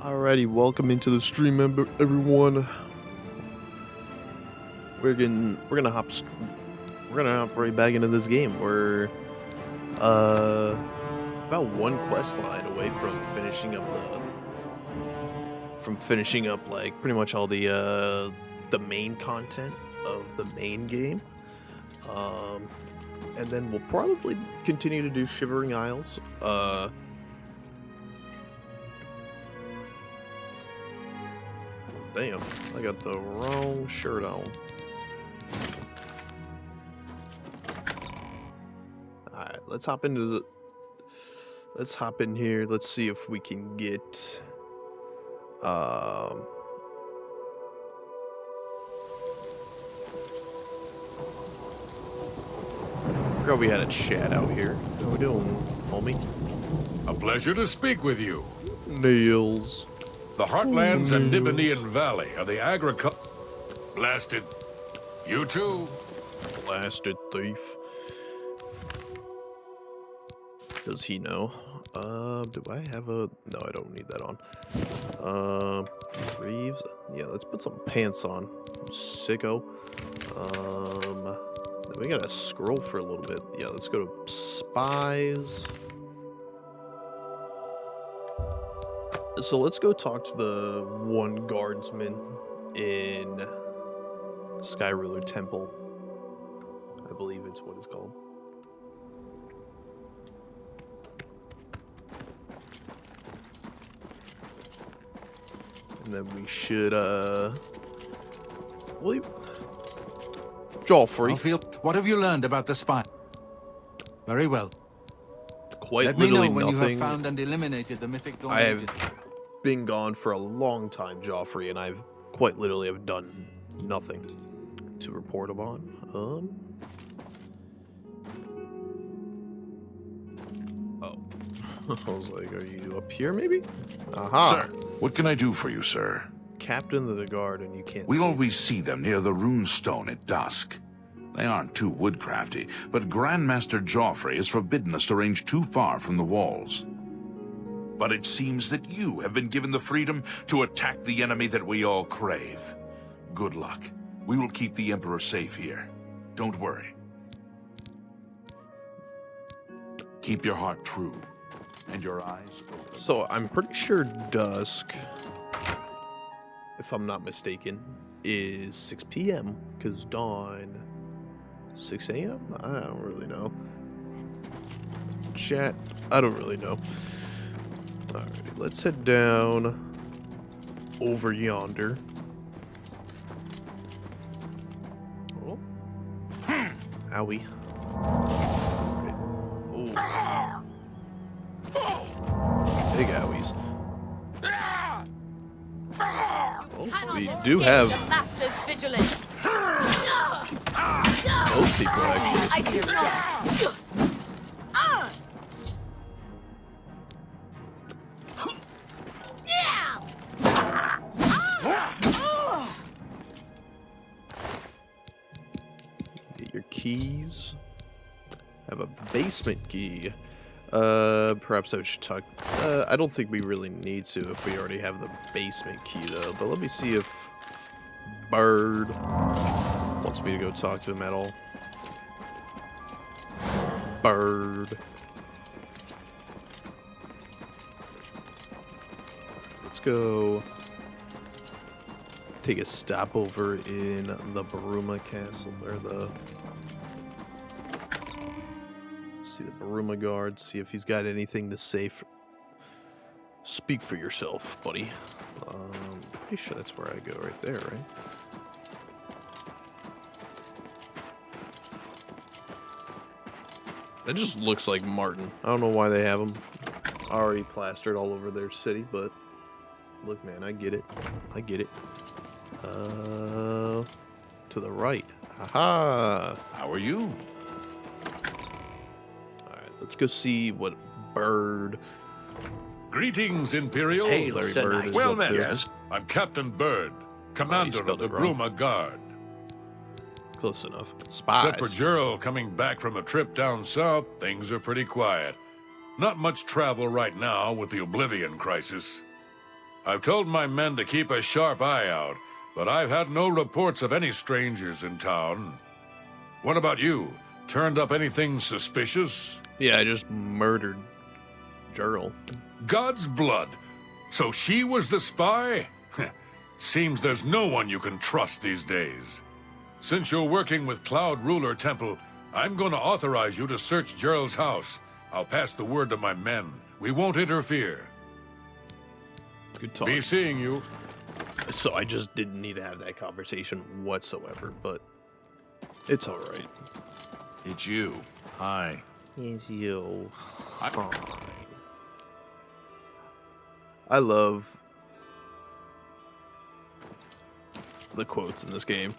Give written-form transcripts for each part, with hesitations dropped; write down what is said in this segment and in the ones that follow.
Alrighty, welcome into the stream, everyone. We're gonna hop right back into this game. We're about one quest line away from finishing up like pretty much all the main content of the main game. And then we'll probably continue to do Shivering Isles. Damn, I got the wrong shirt on. Alright, let's hop in here. Let's see if we can get I forgot we had a chat out here. How we doing, homie? A pleasure to speak with you. Nails. The Heartlands and Nibanian Valley are the Blasted. You too. Blasted thief. Does he know? Do I have a... No, I don't need that on. Reeves? Yeah, let's put some pants on. Sicko. Then we gotta scroll for a little bit. Yeah, let's go to spies. So let's go talk to the one guardsman in Sky Ruler Temple. I believe it's what it's called. And then we should, Joffrey. What have you learned about the spy? Very well. Quite Let me know literally when nothing. you have found and eliminated the mythic I have dominated. been gone for a long time, Joffrey, and I've quite literally have done nothing to report upon. Oh. I was like, are you up here, maybe? Aha. Sir, what can I do for you, sir? Captain of the guard, and you can't We see. always see them near the rune stone at dusk. They aren't too woodcrafty, but Grandmaster Joffrey has forbidden us to range too far from the walls. But it seems that you have been given the freedom to attack the enemy that we all crave. Good luck. We will keep the Emperor safe here. Don't worry. Keep your heart true, and your eyes open. So I'm pretty sure dusk, if I'm not mistaken, is 6 p.m. because dawn 6 a.m. I don't really know. Chat, I don't really know. Alright, let's head down over yonder. Oh. Owie. Right. Oh. Big owies. Oh, we do have the master's vigilance. both people actually. I do not. Get your keys. Have a basement key. Perhaps I should talk. I don't think we really need to if we already have the basement key though. But let me see if Bird wants me to go talk to him at all. Bird. Let's go take a stop over in the Baruma Castle, or the... See the Baruma guard, see if he's got anything to say. Speak for yourself, buddy. Pretty sure that's where I go, right there, right? That just looks like Martin. I don't know why they have him already plastered all over their city, but look, man, I get it. I get it. To the right. Haha. How are you? Let's go see what Bird... Greetings, Imperial. Hey, Larry Bird is Well up met. to. Yes? I'm Captain Bird, commander of spelled the it wrong. Bruma Guard. Close enough. Spies. Except for Gerald coming back from a trip down south, things are pretty quiet. Not much travel right now with the Oblivion crisis. I've told my men to keep a sharp eye out, but I've had no reports of any strangers in town. What about you? Turned up anything suspicious? Yeah, I just murdered Gerl. God's blood. So she was the spy? Seems there's no one you can trust these days. Since you're working with Cloud Ruler Temple, I'm going to authorize you to search Gerald's house. I'll pass the word to my men. We won't interfere. Good talk. Be seeing you. So I just didn't need to have that conversation whatsoever, but it's alright. It's you. Hi. It's you. I love the quotes in this game.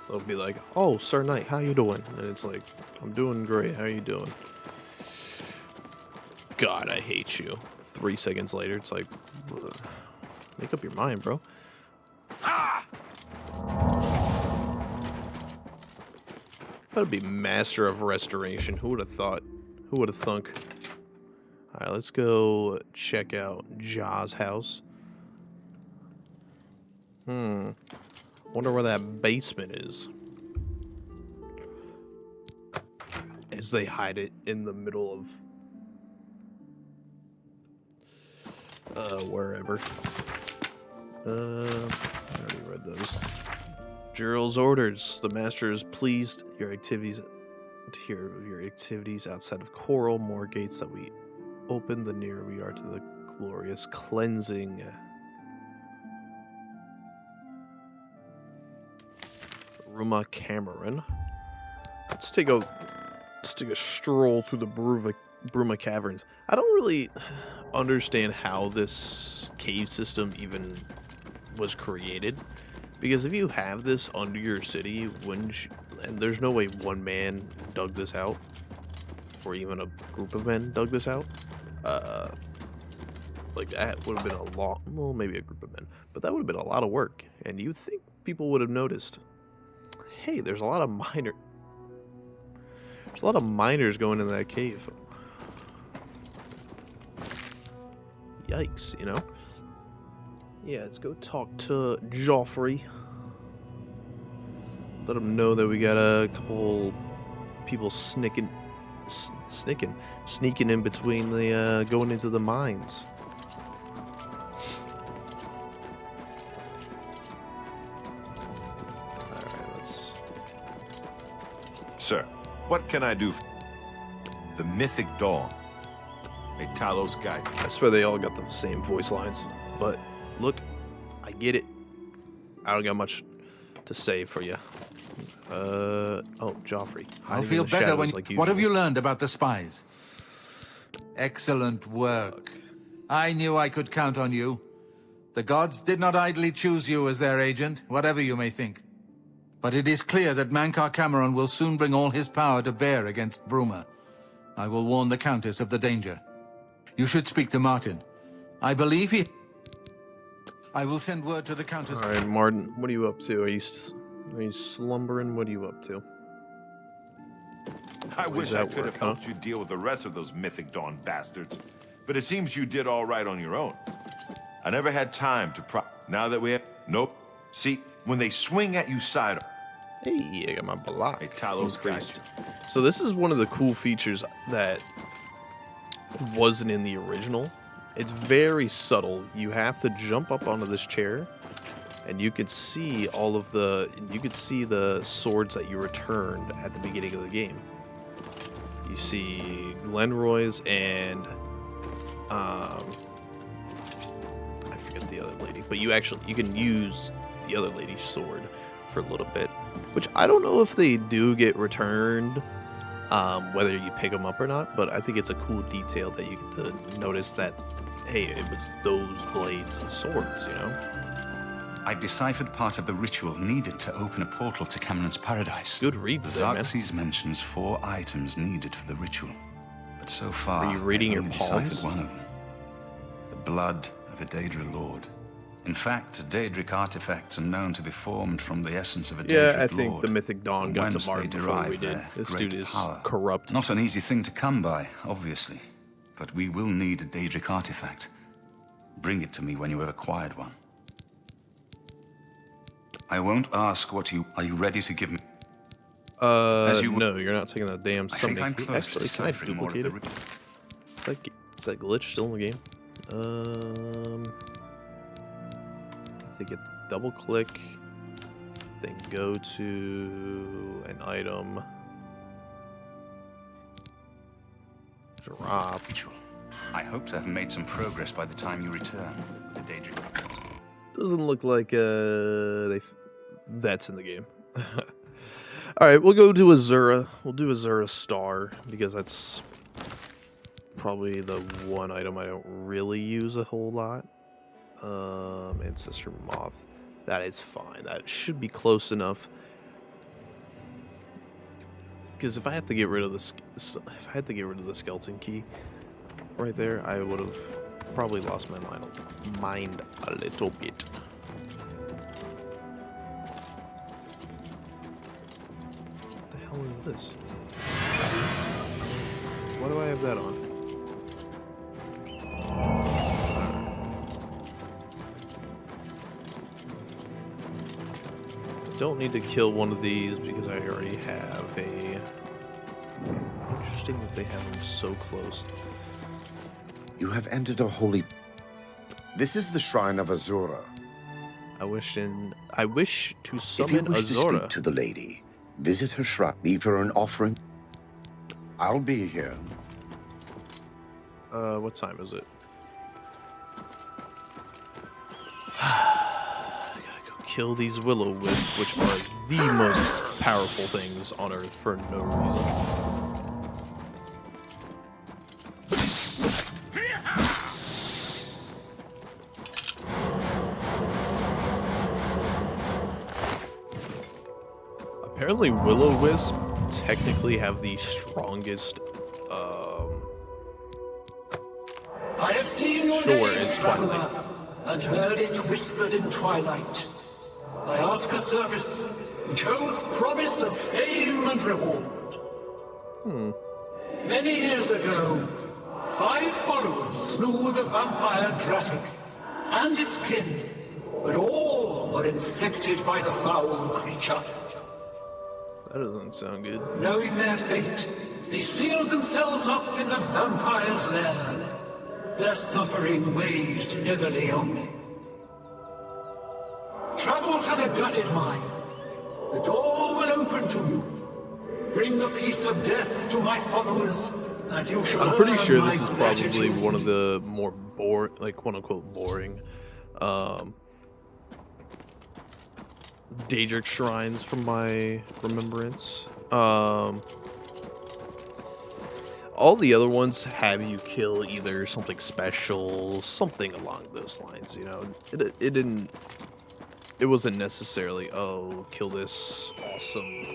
They'll be like, "Oh, Sir Knight, how you doing?" And it's like, "I'm doing great. How you doing?" God, I hate you. 3 seconds later, it's like, make up your mind, bro. That'd be Master of Restoration. Who would have thought? Who would have thunk? Alright, let's go check out Ja's house. Wonder where that basement is. As they hide it in the middle of wherever. I already read those. Gerald's orders. The master is pleased to hear your activities outside of Coral. More gates that we open, the nearer we are to the glorious cleansing. Ruma Cameron. Let's take a stroll through the Bruma Caverns. I don't really understand how this cave system even was created, because if you have this under your city, and there's no way one man dug this out, or even a group of men dug this out, like that would have been a lot, well, maybe a group of men, but that would have been a lot of work, and you'd think people would have noticed. Hey, there's a lot of miners going in that cave. Yikes, you know? Yeah, let's go talk to Joffrey. Let him know that we got a couple people sneaking in between the going into the mines. Alright, let's... Sir, what can I do? The Mythic Dawn. A Talos guide. I swear they all got the same voice lines. But look, I get it. I don't got much to say for you. Oh, Joffrey. I'll feel better when... What have you learned about the spies? Excellent work. I knew I could count on you. The gods did not idly choose you as their agent, whatever you may think. But it is clear that Mankar Cameron will soon bring all his power to bear against Bruma. I will warn the Countess of the danger. You should speak to Martin. I believe he... I will send word to the Countess... Alright, Martin, what are you up to? Are you slumbering? What are you up to? I wish I could have helped you deal with the rest of those Mythic Dawn bastards. But it seems you did all right on your own. I never had time to Now that we have... Nope. See, when they swing at you side... Hey, I got my block. A Talos priest. So this is one of the cool features that wasn't in the original. It's very subtle. You have to jump up onto this chair, and you could see all of the... You could see the swords that you returned at the beginning of the game. You see Glenroy's and... I forget the other lady, but you can use the other lady's sword for a little bit, which I don't know if they do get returned, whether you pick them up or not, but I think it's a cool detail that you get to notice that, hey, it was those blades of swords, you know? I deciphered part of the ritual needed to open a portal to Cameron's paradise. Good reads there, man. Xerxes mentions 4 items needed for the ritual, but so far, are you reading I've your only palms? deciphered one of them. The blood of a Daedra Lord. In fact, Daedric artifacts are known to be formed from the essence of a Daedric Yeah, I think lord, the Mythic Dawn from got to whence they Martin before derive we did. their This great dude is power. corrupt. Not an easy thing to come by, obviously, but we will need a Daedric artifact. Bring it to me when you have acquired one. I won't ask what you... Are you ready to give me... No, you're not taking that damn I think summoning I'm key. close to Actually, can I deciphering more of the... duplicate it? Is that glitch still in the game? I think it's double click, then go to an item, drop. Ritual. I hope to have made some progress by the time you return. The Daedric... Doesn't look like that's in the game. All right, we'll go to Azura. We'll do Azura Star because that's probably the one item I don't really use a whole lot. Ancestor Moth. That is fine. That should be close enough. Because if I had to get rid of the skeleton key right there, I would have probably lost my mind a little bit. What the hell is this? Why do I have that on? Don't need to kill one of these because I already have a... Interesting that they have them so close. You have entered a holy... This is the Shrine of Azura. I wish to If you summon wish to Azura. speak to the lady, visit her shrine, leave her an offering. I'll be here. What time is it? I gotta go kill these will-o-wisps, which are the most powerful things on Earth for no reason. Apparently, will-o-wisp technically have the strongest. I have seen your Sure, name, it's traveler, Twilight. and heard it whispered in twilight. I ask a service which holds promise of fame and reward. Many years ago, 5 followers slew the vampire Dratic and its kin, but all were infected by the foul creature. That doesn't sound good. Knowing their fate, they sealed themselves up in the vampire's lair. Their suffering weighs heavily on me. Travel to the gutted mine. The door will open to you. Bring the piece of death to my followers, and you shall I'm pretty earn sure my this is probably gratitude. one of the more quote-unquote boring Daedric shrines from my remembrance. All the other ones have you kill either something special, something along those lines, you know. It wasn't necessarily, oh, kill this awesome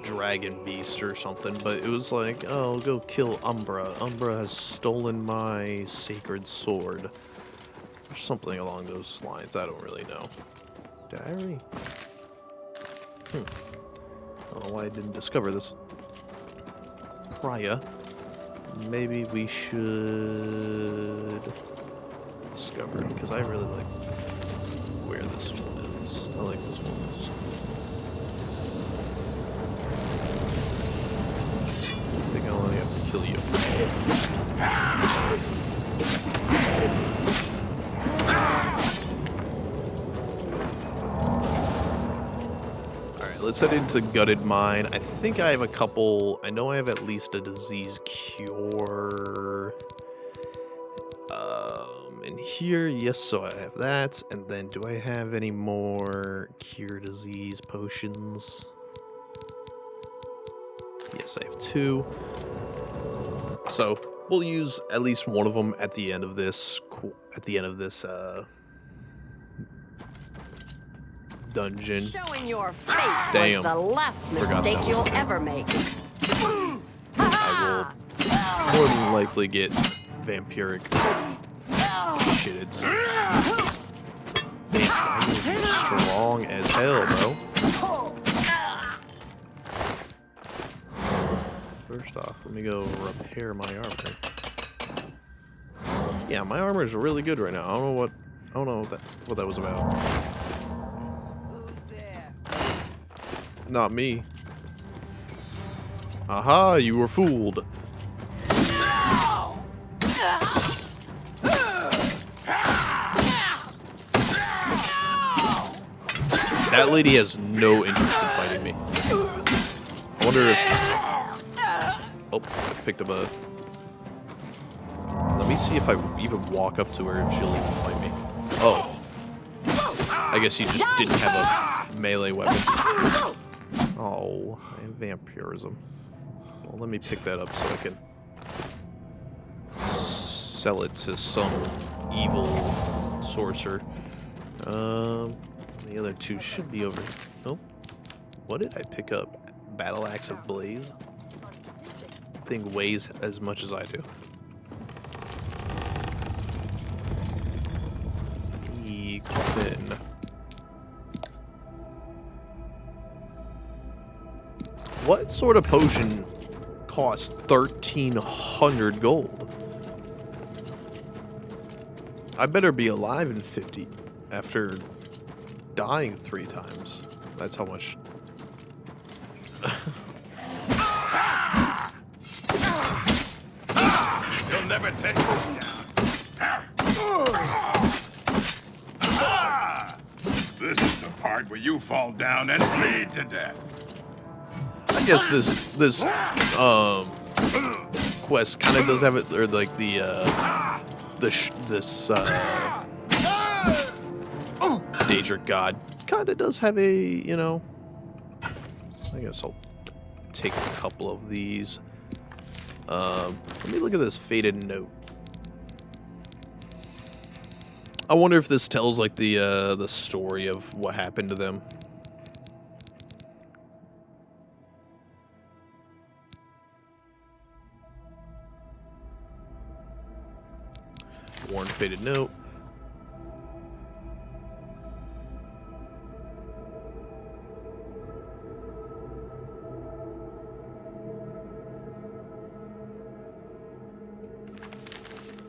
dragon beast or something, but it was like, oh, go kill Umbra. Umbra has stolen my sacred sword. Or something along those lines. I don't really know. Did I already? I don't know why I didn't discover this prior. Maybe we should discover it, because I really like where this one is. I like this one. I think I only have to kill you. Alright, let's head into Gutted Mine. I think I have a couple... I know I have at least a disease cure... in here, yes, so I have that. And then, do I have any more cure disease potions? Yes, I have 2. So, we'll use at least one of them at the end of this... dungeon. Showing your face Damn. was the last Forgot mistake that. you'll ever make. I will more than likely get vampiric shitted. You're strong as hell, bro. First off, let me go repair my armor. Yeah, my armor is really good right now. I don't know what that was about. Who's there? Not me. Aha, you were fooled. That lady has no interest in fighting me. I wonder if... Oh, I picked up a... Let me see if I even walk up to her if she'll even fight me. Oh. I guess you just didn't have a melee weapon. Oh, and vampirism. Well, let me pick that up so I can sell it to some evil sorcerer. The other two should be over. Oh, what did I pick up? Battle Axe of Blaze? Thing weighs as much as I do. Coffin. What sort of potion costs 1,300 gold? I better be alive in 50 after dying 3 times. That's how much. You'll never take me down. This is the part where you fall down and bleed to death. I guess this quest kind of does have it, or like this Daedric God kind of does have a, you know. I guess I'll take a couple of these. Let me look at this faded note. I wonder if this tells like the story of what happened to them. Worn faded note.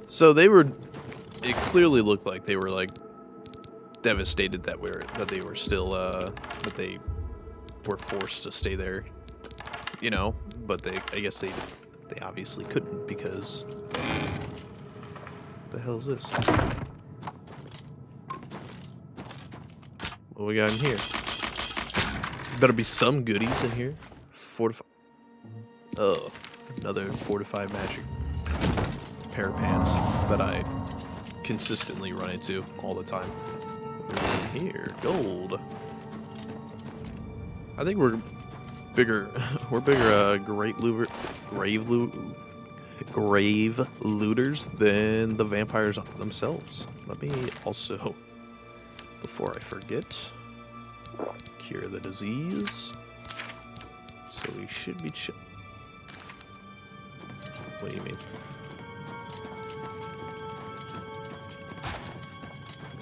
So they were. It clearly looked like they were like devastated that they were still that they were forced to stay there, you know. But I guess they obviously couldn't because. What the hell is this? What we got in here? Better be some goodies in here. Fortify. Oh, another fortified magic pair of pants that I consistently run into all the time. What's in here? Gold. I think we're bigger. We're bigger grave looters than the vampires themselves. Let me also, before I forget, cure the disease. So we should be chill. What do you mean?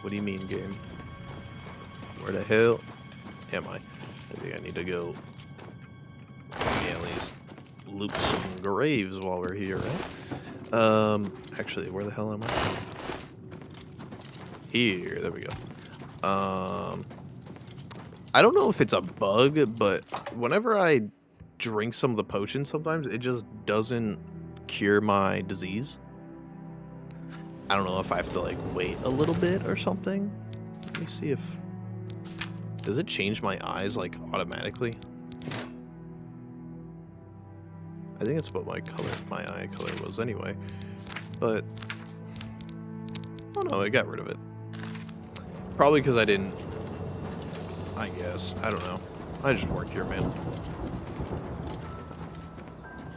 What do you mean, game? Where the hell am I? I think I need to go at least loot some graves while we're here, right? Actually, where the hell am I? Here, there we go. I don't know if it's a bug, but whenever I drink some of the potions, sometimes it just doesn't cure my disease. I don't know if I have to like wait a little bit or something. Let me see if... Does it change my eyes like automatically? I think it's what my eye color was anyway. But... Oh no, I got rid of it. Probably because I didn't... I guess. I don't know. I just work here, man.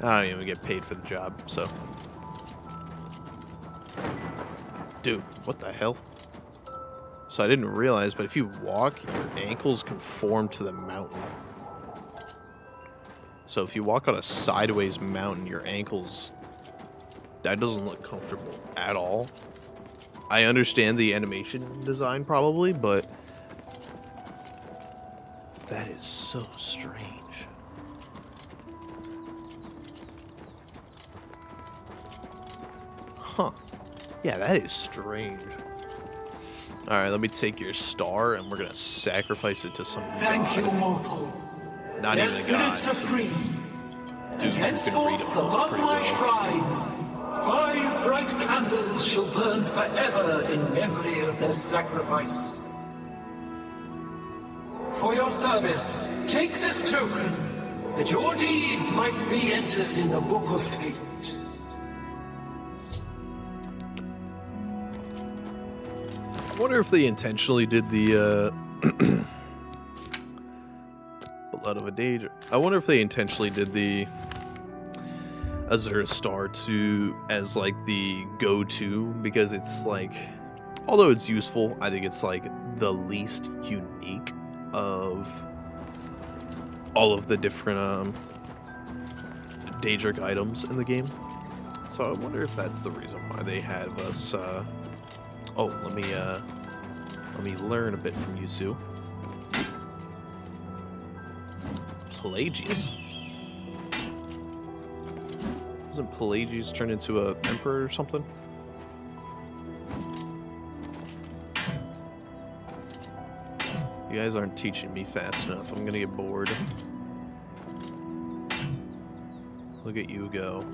I don't even get paid for the job, so... Dude, what the hell? So I didn't realize, but if you walk, your ankles conform to the mountain. So if you walk on a sideways mountain, your ankles... That doesn't look comfortable at all. I understand the animation design probably, but that is so strange. Huh. Yeah, that is strange. Alright, let me take your star and we're gonna sacrifice it to some Thank you, mortal. not Their even a god. spirits are free. Dude, And who can read henceforth, them above pretty my well. shrine, 5 bright candles shall burn forever in memory of their sacrifice. For your service, take this token, that your deeds might be entered in the Book of Fate. I wonder if they intentionally did the Blood of a Daedra. I wonder if they intentionally did the Azura Star to as like the go-to, because it's like, although it's useful, I think it's like the least unique of all of the different Daedric items in the game. So I wonder if that's the reason why they have us. Oh, let me learn a bit from you two. Pelagius. Doesn't Pelagius turn into a emperor or something? You guys aren't teaching me fast enough. I'm gonna get bored. Look at you go.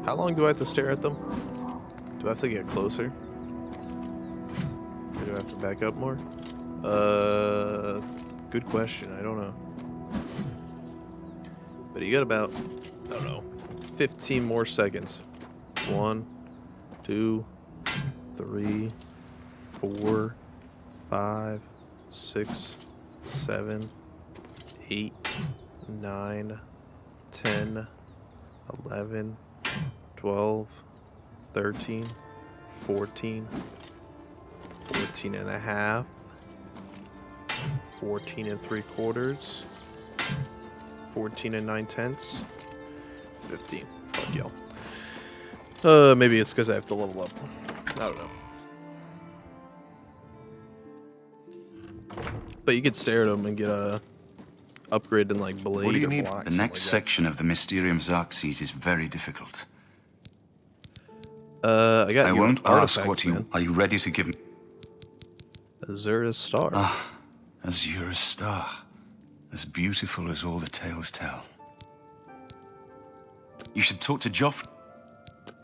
How long do I have to stare at them? Do I have to get closer? Or do I have to back up more? Good question. I don't know. But you got about, I don't know, 15 more seconds. 1, 2, 3, 4, 5, 6, 7, 8, 9, 10, 11, 12, 13, 14, 14 and a half, 14 and 3/4, 14 and 9/10, 15. Fuck y'all. Maybe it's because I have to level up. I don't know. But you could stare at them and get a upgrade in like blade. What do you or need? block, The something next like that. section of the Mysterium Xerxes is very difficult. I got. I your won't ask artifacts, what you... man. Are you ready to give me... Azura's star. Azura's star. As beautiful as all the tales tell. You should talk to Joffrey.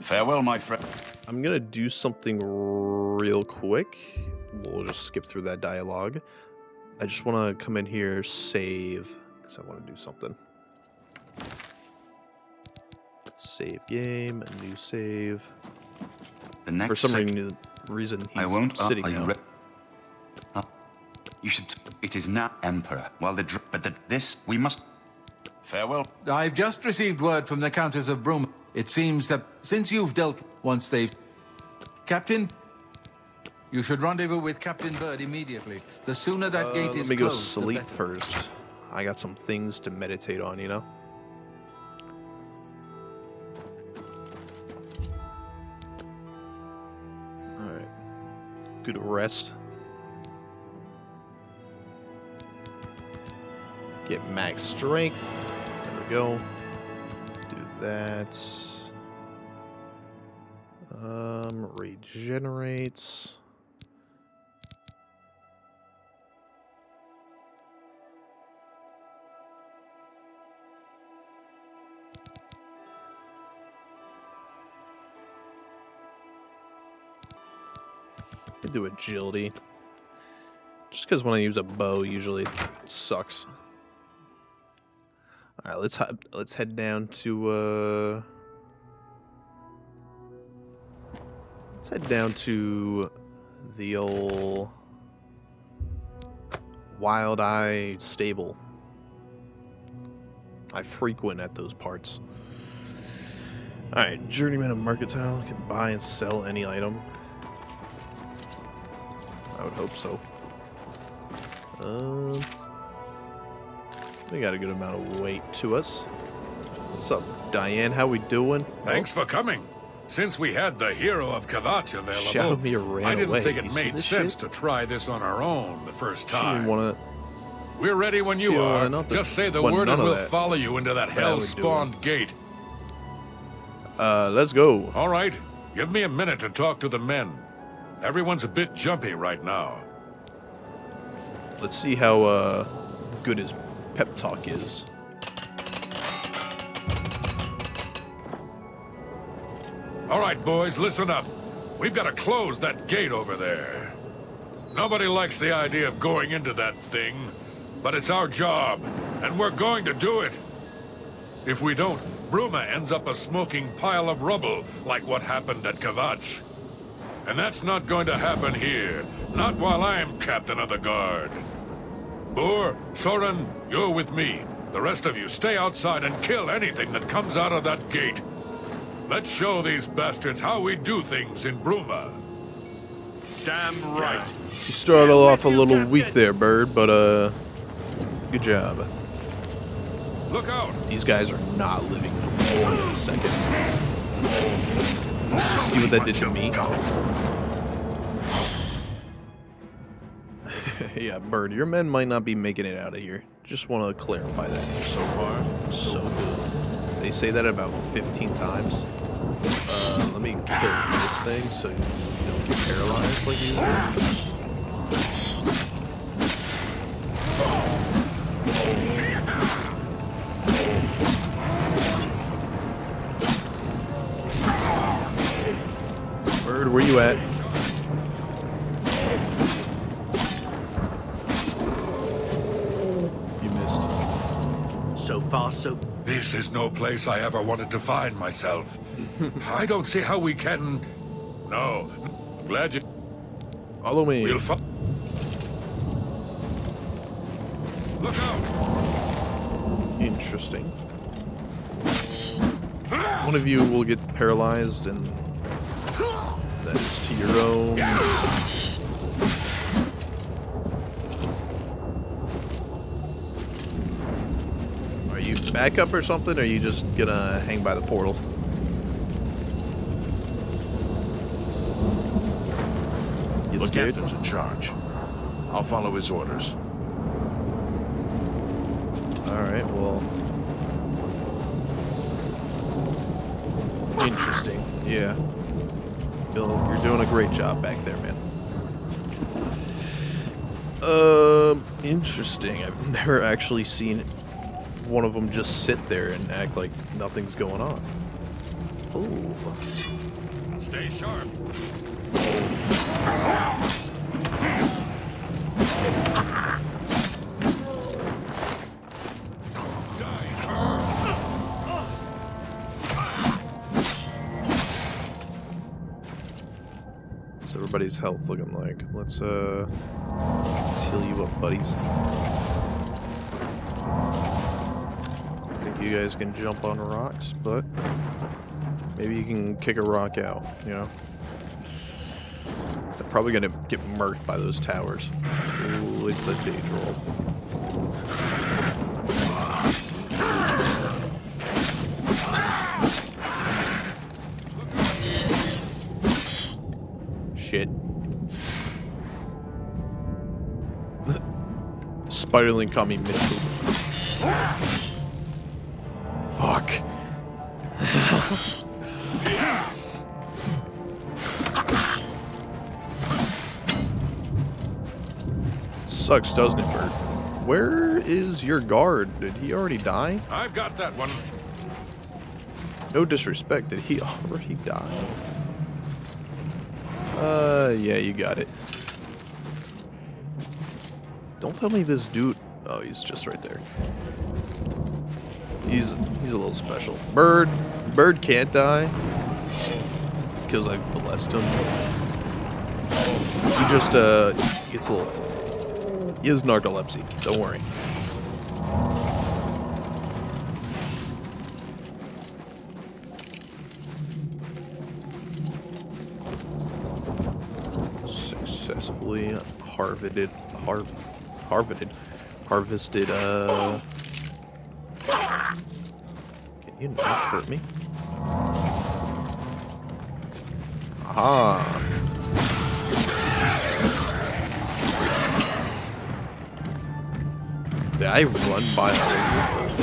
Farewell, my friend. I'm gonna do something real quick. We'll just skip through that dialogue. I just want to come in here, save, because I want to do something. Save game, a new save. The next For some sec- reason, he's I won't... sitting are you now. You should... It is now Emperor. While the... This... We must... Farewell. I've just received word from the Countess of Broom. It seems that since you've dealt once they've... Captain, you should rendezvous with Captain Bird immediately. The sooner that gate is Let me go closed, the sleep better. first. I got some things to meditate on, you know? Alright. Good rest. Get max strength. There we go. Do that. Regenerates. I do agility. Just because when I use a bow, usually it sucks. All right, let's head down to let's head down to the old Wild Eye stable. I frequent at those parts. All right, Journeyman of Mercantile can buy and sell any item. I would hope so. We got a good amount of weight to us. What's up, Diane? How we doing? Thanks for coming. Since we had the hero of Kvatch available, Shadowmere ran I didn't away. think You it see made this sense shit? to try this on our own the first She didn't time. want We're ready when you She, are. not the- Just say the want word none and of we'll that. follow you into that But I would do hell-spawned gate. to. Let's go. All right, give me a minute to talk to the men. Everyone's a bit jumpy right now. Let's see how good his pep talk is. All right, boys, listen up. We've got to close that gate over there. Nobody likes the idea of going into that thing, but it's our job, and we're going to do it. If we don't, Bruma ends up a smoking pile of rubble, like what happened at Kvatch. And that's not going to happen here, not while I'm captain of the guard. Boor, Soren, you're with me. The rest of you stay outside and kill anything that comes out of that gate. Let's show these bastards how we do things in Bruma. Damn right. You started off a little weak there, Bird, but good job. Look out! These guys are not living in a second. See what that did to me? Yeah, Bird, your men might not be making it out of here. Just want to clarify that. So far, so good. They say that about 15 times. Let me kill this thing so you don't get paralyzed like you were. Bird, where you at? You missed. So far, so... This is no place I ever wanted to find myself. I don't see how we can... No. Glad you... Follow me. We'll Look out! Interesting. One of you will get paralyzed, and that is to your own. Are you back up or something, or are you just gonna hang by the portal? You The scared? captain's in charge. I'll follow his orders. Alright, well. Interesting. Yeah. Bill, you're doing a great job back there, man. Interesting. I've never actually seen one of them just sit there and act like nothing's going on. Ooh. Stay sharp. What's everybody's health looking like? Let's heal you up, buddies. I think you guys can jump on rocks, but maybe you can kick a rock out, you know? They're probably gonna get murked by those towers. Ooh, it's a day roll. Shit. Spiderling caught me mid-poop. Fuck. Sucks, doesn't it, Bert? Where is your guard? Did he already die? I've got that one. No disrespect, did he already die? Yeah, you got it. Don't tell me this dude... Oh, he's just right there. He's a little special. Bird can't die. Because I blessed him. He just, gets a little... He has narcolepsy, don't worry. Successfully harvested, Can you not hurt me? Aha. Did I run by all of you?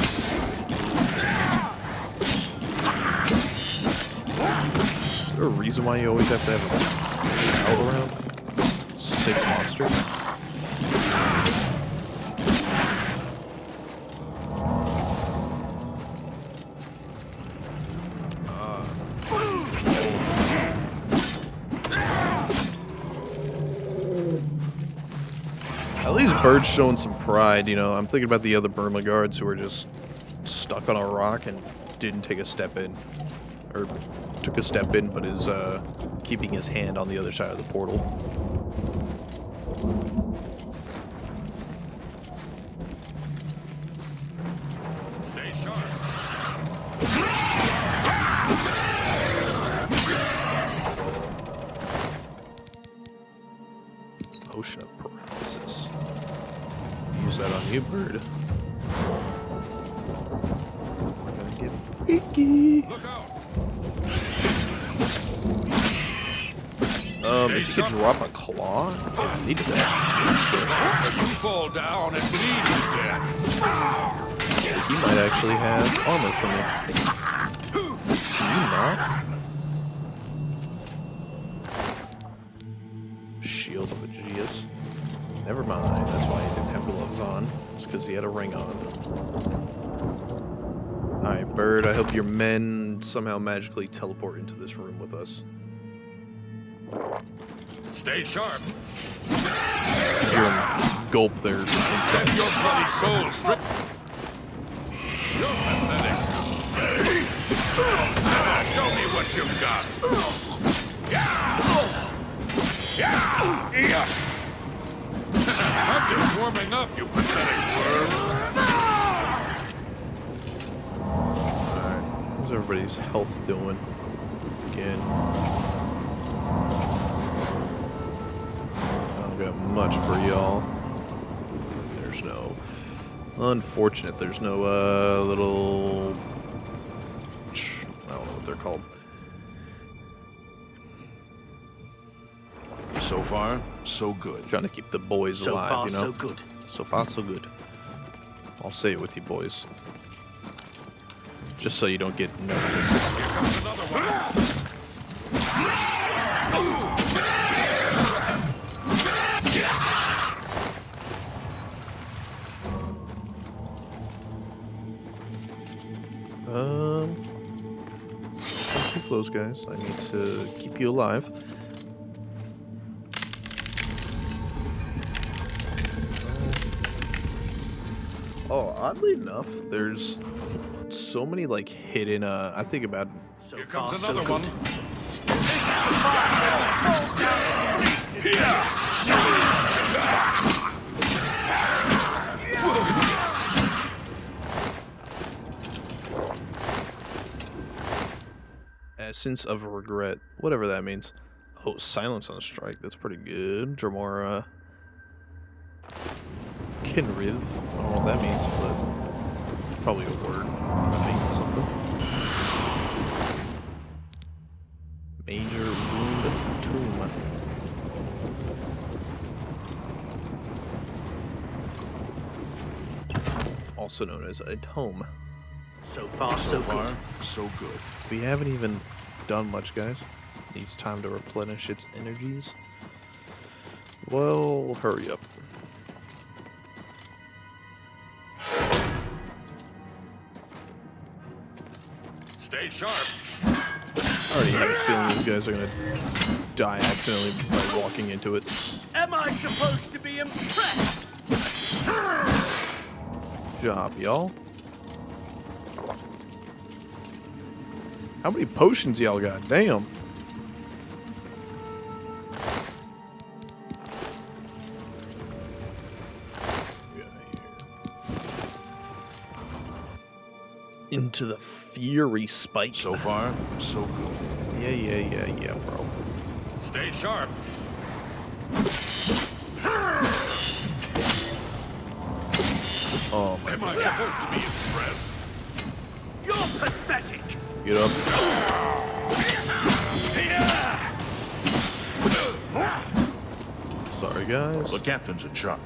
Is there a reason why you always have to have a child around? Sick monster. At least Bird's showing some pride, you know. I'm thinking about the other Burma guards who were just stuck on a rock and didn't take a step in. Or took a step in, but is keeping his hand on the other side of the portal. Stay sharp. Potion of paralysis. Use that on you, Bird. We're gonna get freaky. Look out. If you could drop a claw, yeah, I needed that. You fall down and bleed to death. He might actually have armor for me. Do you not? Shield of Aegeus. Never mind, that's why he didn't have gloves on. It's because he had a ring on. Alright, Bird, I hope your men somehow magically teleport into this room with us. Stay sharp. Hear him gulp their insects. Set your bloody soul straight. You're pathetic. Show me what you've got. I'm just warming up, you pathetic squirrel. Alright, how's everybody's health doing? Again. Got much for y'all. There's no unfortunate. There's no little I don't know what they're called. So far, so good. Trying to keep the boys alive, So far, you know. so good. So far, so good. I'll say it with you, boys. Just so you don't get nervous. Here comes another one. Don't keep close, guys. I need to keep you alive. Oh, oddly enough, there's so many like hidden. I think about. So Here far, comes so another good. one. Essence of regret, whatever that means. Oh, silence on strike. That's pretty good. Dramora. Kinriv. I don't know what that means, but probably a word. That means something. Major wound tomb. Also known as a tome. So far, So so far, good. so good. We haven't even done much, guys. Needs time to replenish its energies. Well, hurry up. Stay sharp. I already have a feeling these guys are gonna die accidentally by walking into it. Am I supposed to be impressed? Job, y'all. How many potions y'all got? Damn. Into the Fury Spike. So far, so good. Yeah, bro. Stay sharp. Oh my Am I supposed to be impressed? You're pathetic. Get up. Sorry, guys. The captain's in charge.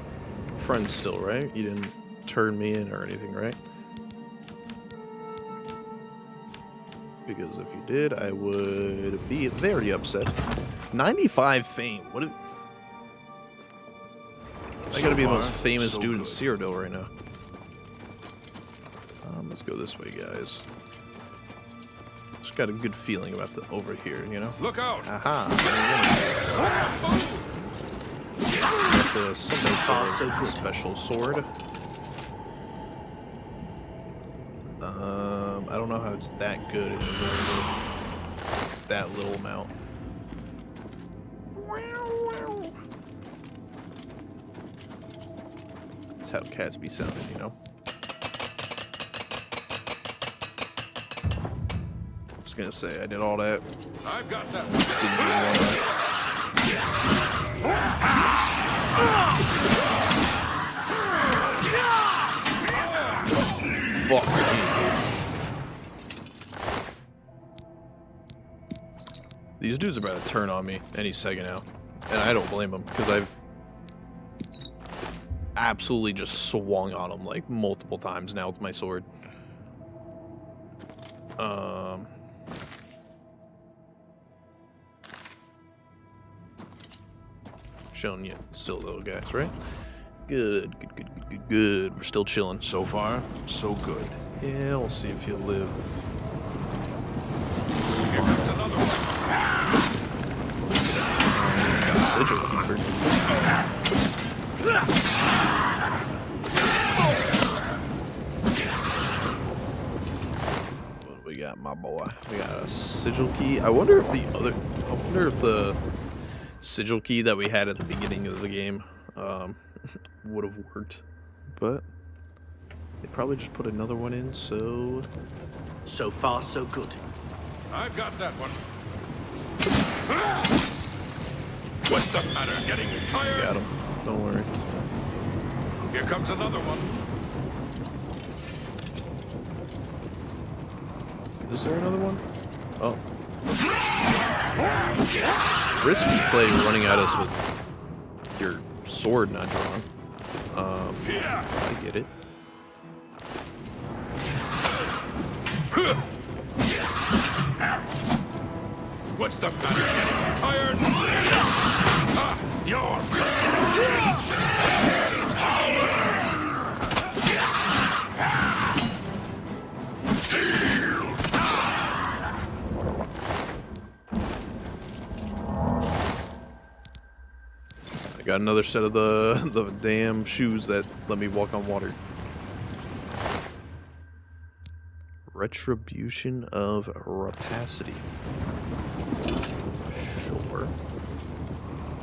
Friends still, right? You didn't turn me in or anything, right? Because if you did, I would be very upset. 95 fame. What? I gotta be the most famous dude in Cyrodiil right now. Let's go this way, guys. Just got a good feeling about the over here, you know? Look out! Aha. The special sword. I don't know how it's that good in that little amount. That's how cats be sounding, you know? I was gonna say, I did all that. I've got that. Didn't do all that. Fuck. These dudes are about to turn on me any second now. And I don't blame them, because I've absolutely just swung on them like multiple times now with my sword. Showing you still little guys, right? Good. We're still chilling. So far, so good. Yeah, we'll see if you live. Here comes another one. Sigil keeper. What do we got, my boy? We got a sigil key. I wonder if the sigil key that we had at the beginning of the game would have worked, but they probably just put another one in. So far, so good. I've got that one. What's the matter? Getting tired? got him. Don't worry. Here comes another one. Is there another one? Oh. Risky play running at us with your sword not drawn. I get it. What's the matter? Getting tired? You're I got another set of the damn shoes that let me walk on water. Retribution of Rapacity. Sure.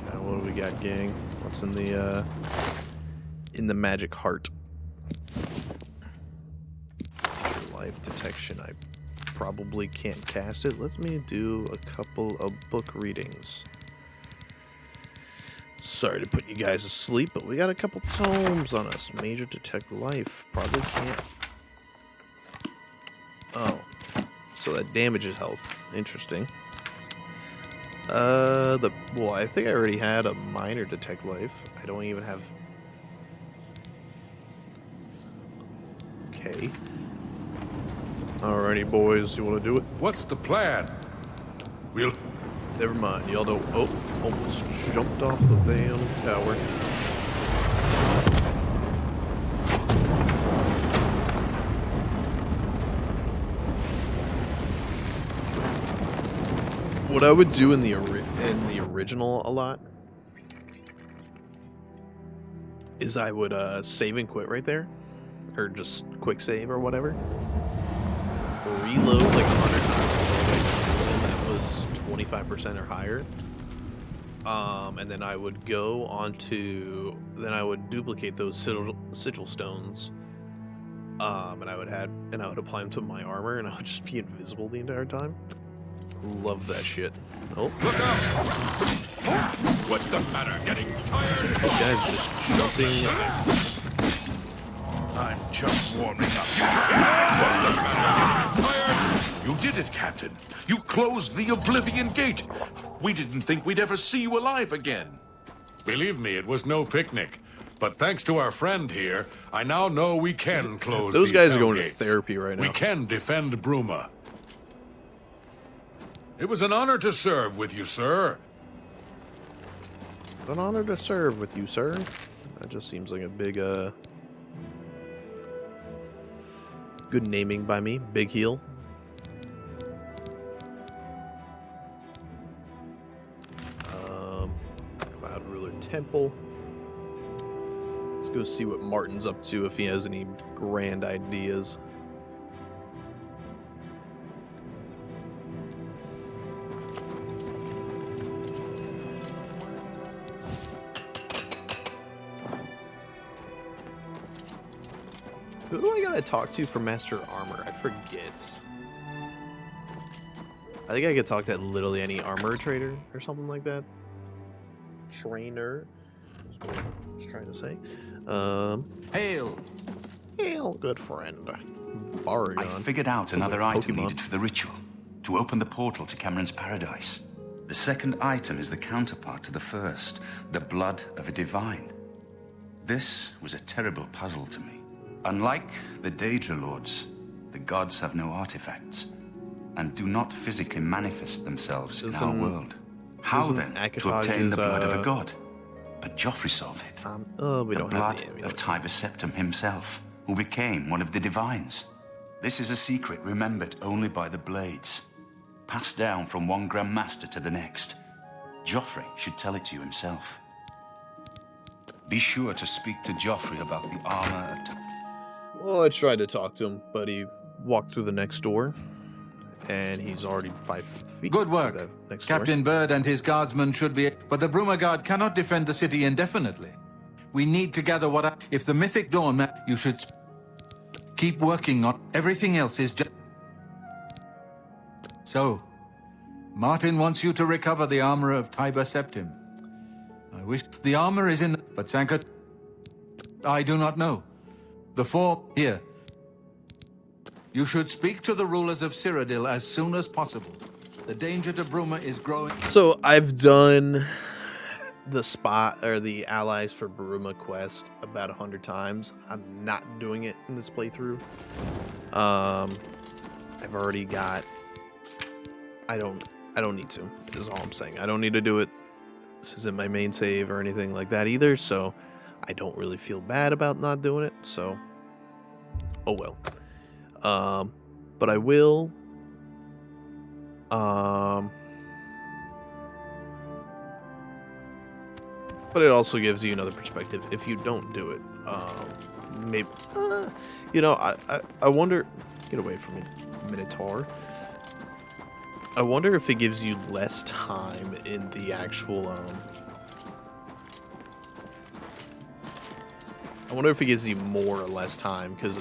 Now what do we got, gang? What's in the magic heart? Life detection. I probably can't cast it. Let me do a couple of book readings. Sorry to put you guys asleep, but we got a couple tomes on us. Major detect life. Probably can't. Oh. So that damages health. Interesting. Well, I think I already had a minor detect life. I don't even have. Okay. Alrighty, boys, you want to do it? What's the plan? We'll... Never mind, y'all don't. Oh, almost jumped off the damn tower. What I would do in the original a lot is I would save and quit right there, or just quick save or whatever. Reload like 100 times and that was 25% or higher. And then I would go onto, then I would duplicate those sigil stones. And I would apply them to my armor, and I would just be invisible the entire time. Love that shit. Oh. Look out! What's the matter? Getting tired? This guy's just jumping. I'm just warming up. What's the matter? Getting tired? You did it, Captain. You closed the Oblivion gate. We didn't think we'd ever see you alive again. Believe me, it was no picnic. But thanks to our friend here, I now know we can close Those these guys are going to hellgates. therapy right now. We can defend Bruma. It was an honor to serve with you, sir. An honor to serve with you, sir. That just seems like a big, good naming by me. Big heel. Cloud Ruler Temple. Let's go see what Martin's up to, if he has any grand ideas. Who do I gotta talk to for Master Armor? I forget. I think I could talk to literally any armor trader or something like that. Trainer. That's what I was trying to say. Hail! Hail, good friend. Baragon. I figured out Sounds another like item Pokemon. needed for the ritual, to open the portal to Cameron's paradise. The second item is the counterpart to the first, the blood of a divine. This was a terrible puzzle to me. Unlike the Daedra Lords, the gods have no artifacts, and do not physically manifest themselves in our world. How isn't then to Akataj's, obtain the blood of a god? But Joffrey solved it. We The don't blood have the of Tiber Septim himself, who became one of the divines. This is a secret remembered only by the Blades, passed down from one Grand Master to the next. Joffrey should tell it to you himself. Be sure to speak to Joffrey about the armor of Well, I tried to talk to him, but he walked through the next door, and he's already 5 feet. Good through work. that next door. Captain Bird and his guardsmen should be... But the Bruma Guard cannot defend the city indefinitely. We need to gather if the Mythic Dawn... You should... Keep working on... Everything else is just... So, Martin wants you to recover the armor of Tiber Septim. I wish... The armor is in... But Sanka... I do not know. The four... Here. You should speak to the rulers of Cyrodiil as soon as possible. The danger to Bruma is growing... So, I've done the spot, or the allies for Bruma quest about 100 times. I'm not doing it in this playthrough. I've already got... I don't need to, is all I'm saying. I don't need to do it. This isn't my main save or anything like that either, so I don't really feel bad about not doing it, so oh well. But I will but it also gives you another perspective if you don't do it. Maybe you know, I wonder, get away from me, Minotaur. I wonder if it gives you less time in the actual, I wonder if it gives you more or less time, because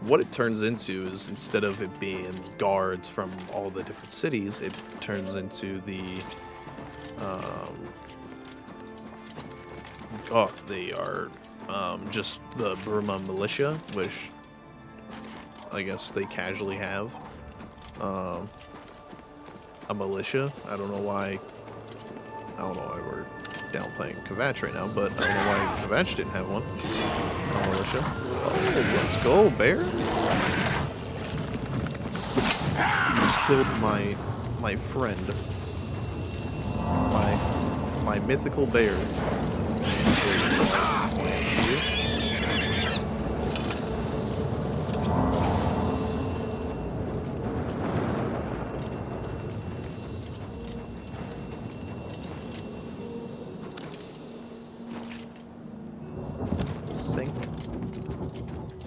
what it turns into is, instead of it being guards from all the different cities, it turns into the, they are, just the Bruma militia, which I guess they casually have, a militia. I don't know why we're downplaying Kvatch right now, but I don't know why Kvatch didn't have one. A militia. Oh, let's go, bear. You killed my friend. My mythical bear.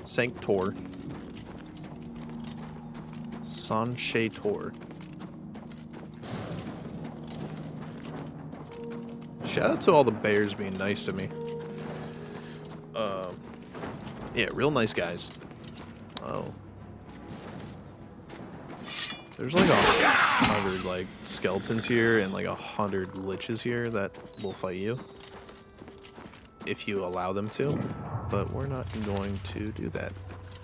Sanctor. Sanchator. Shout out to all the bears being nice to me. Yeah, real nice guys. Oh. There's like 100 like skeletons here and like 100 liches here that will fight you. If you allow them to. But we're not going to do that.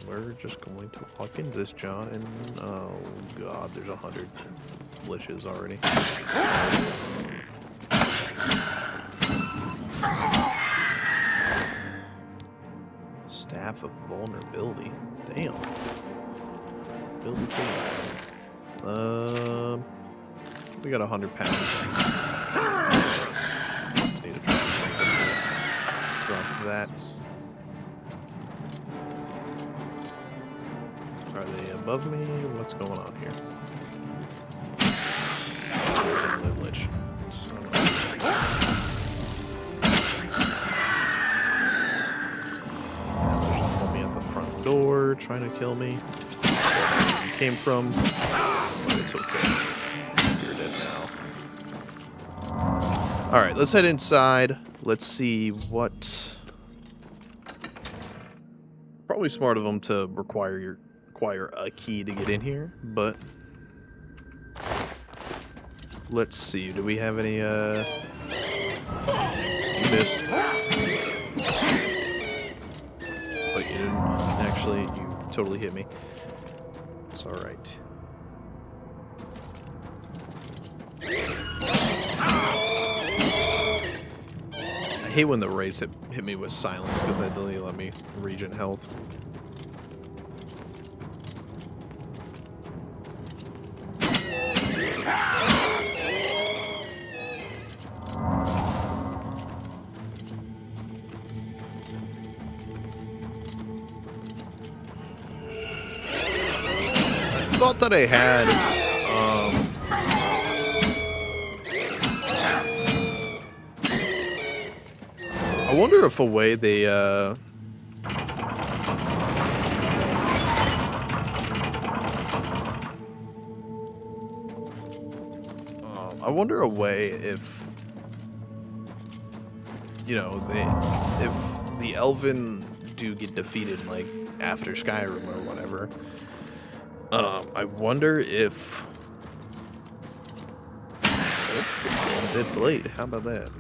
We're just going to walk into this, John, and oh god, there's 100 liches already. Staff of vulnerability. Damn. Build a team. We got 100 pounds. Need to drop something. Drop that. Are they above me? What's going on here? Lich. Door trying to kill me. Where he came from. But it's okay. You're dead now. Alright, let's head inside. Let's see what. Probably smart of them to require a key to get in here, but let's see. Do we have any you missed. But you didn't. Actually, you totally hit me. It's alright. I hate when the race hit me with silence because that doesn't let me regen health. I thought that I had I wonder if a way they I wonder a way if, you know, if the Elven do get defeated like after Skyrim or whatever. I wonder if... Oh, dead blade. How about that?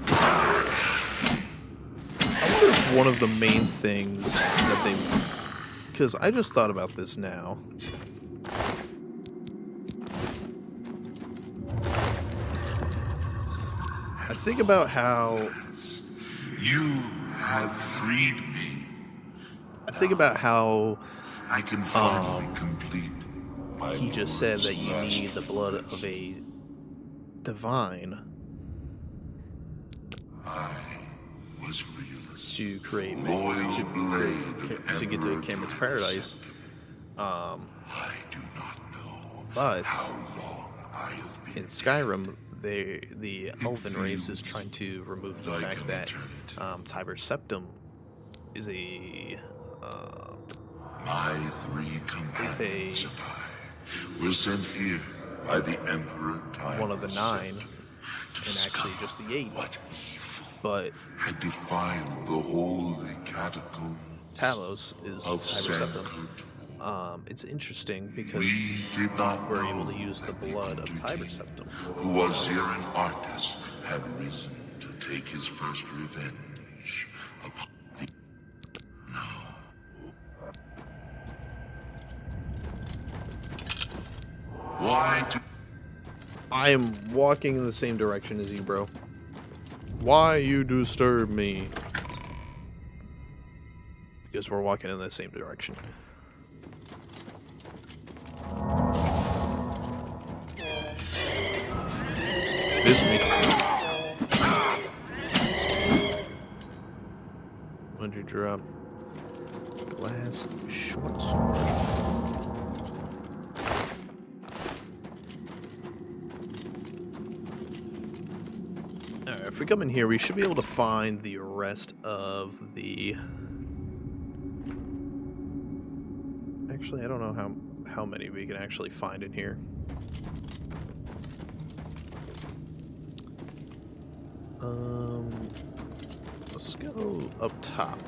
I wonder if one of the main things that they... Because I just thought about this now. I think about how... You have freed me. I think about how... I can finally complete. He just said that you need the blood of a divine Was realist. to create to get to Cameron's Paradise. I do not know But how long I have been in Skyrim, the Elven race is trying to remove the like fact an that eternity. Tiber Septim is a My three companions a- and I were sent here by the Emperor Tiber one of the 9, to and actually discover just the 8. what evil But had defiled the holy catacomb Talos is of Tiber Septim. Sanctuary. It's interesting because We did not we're know able to use the blood of Tiber Septim. who was here in Arctis had risen to take his first revenge upon the... No. Why do... I am walking in the same direction as you, bro. Why you disturb me? Because we're walking in the same direction. Miss me. What'd you drop? Glass short sword. Alright, if we come in here, we should be able to find the rest of the... Actually, I don't know how many we can actually find in here. Let's go up top.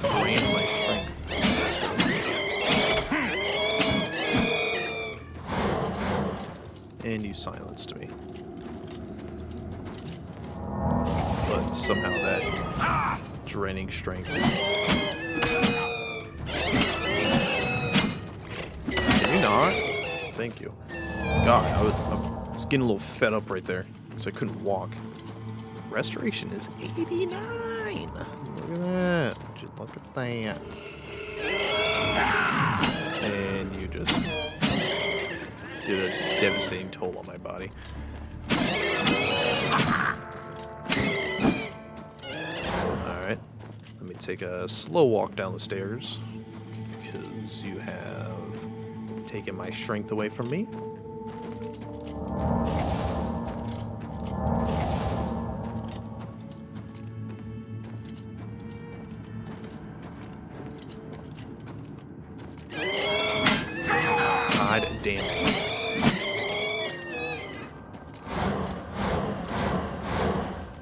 Drain my strength. And you silenced me. But somehow that draining strength. Can you not? not. Thank you. God, I was getting a little fed up right there, so I couldn't walk. Restoration is 89. Look at that. Would you look at that? And you just did a devastating toll on my body. Alright. Let me take a slow walk down the stairs, because you have taken my strength away from me. God damn it.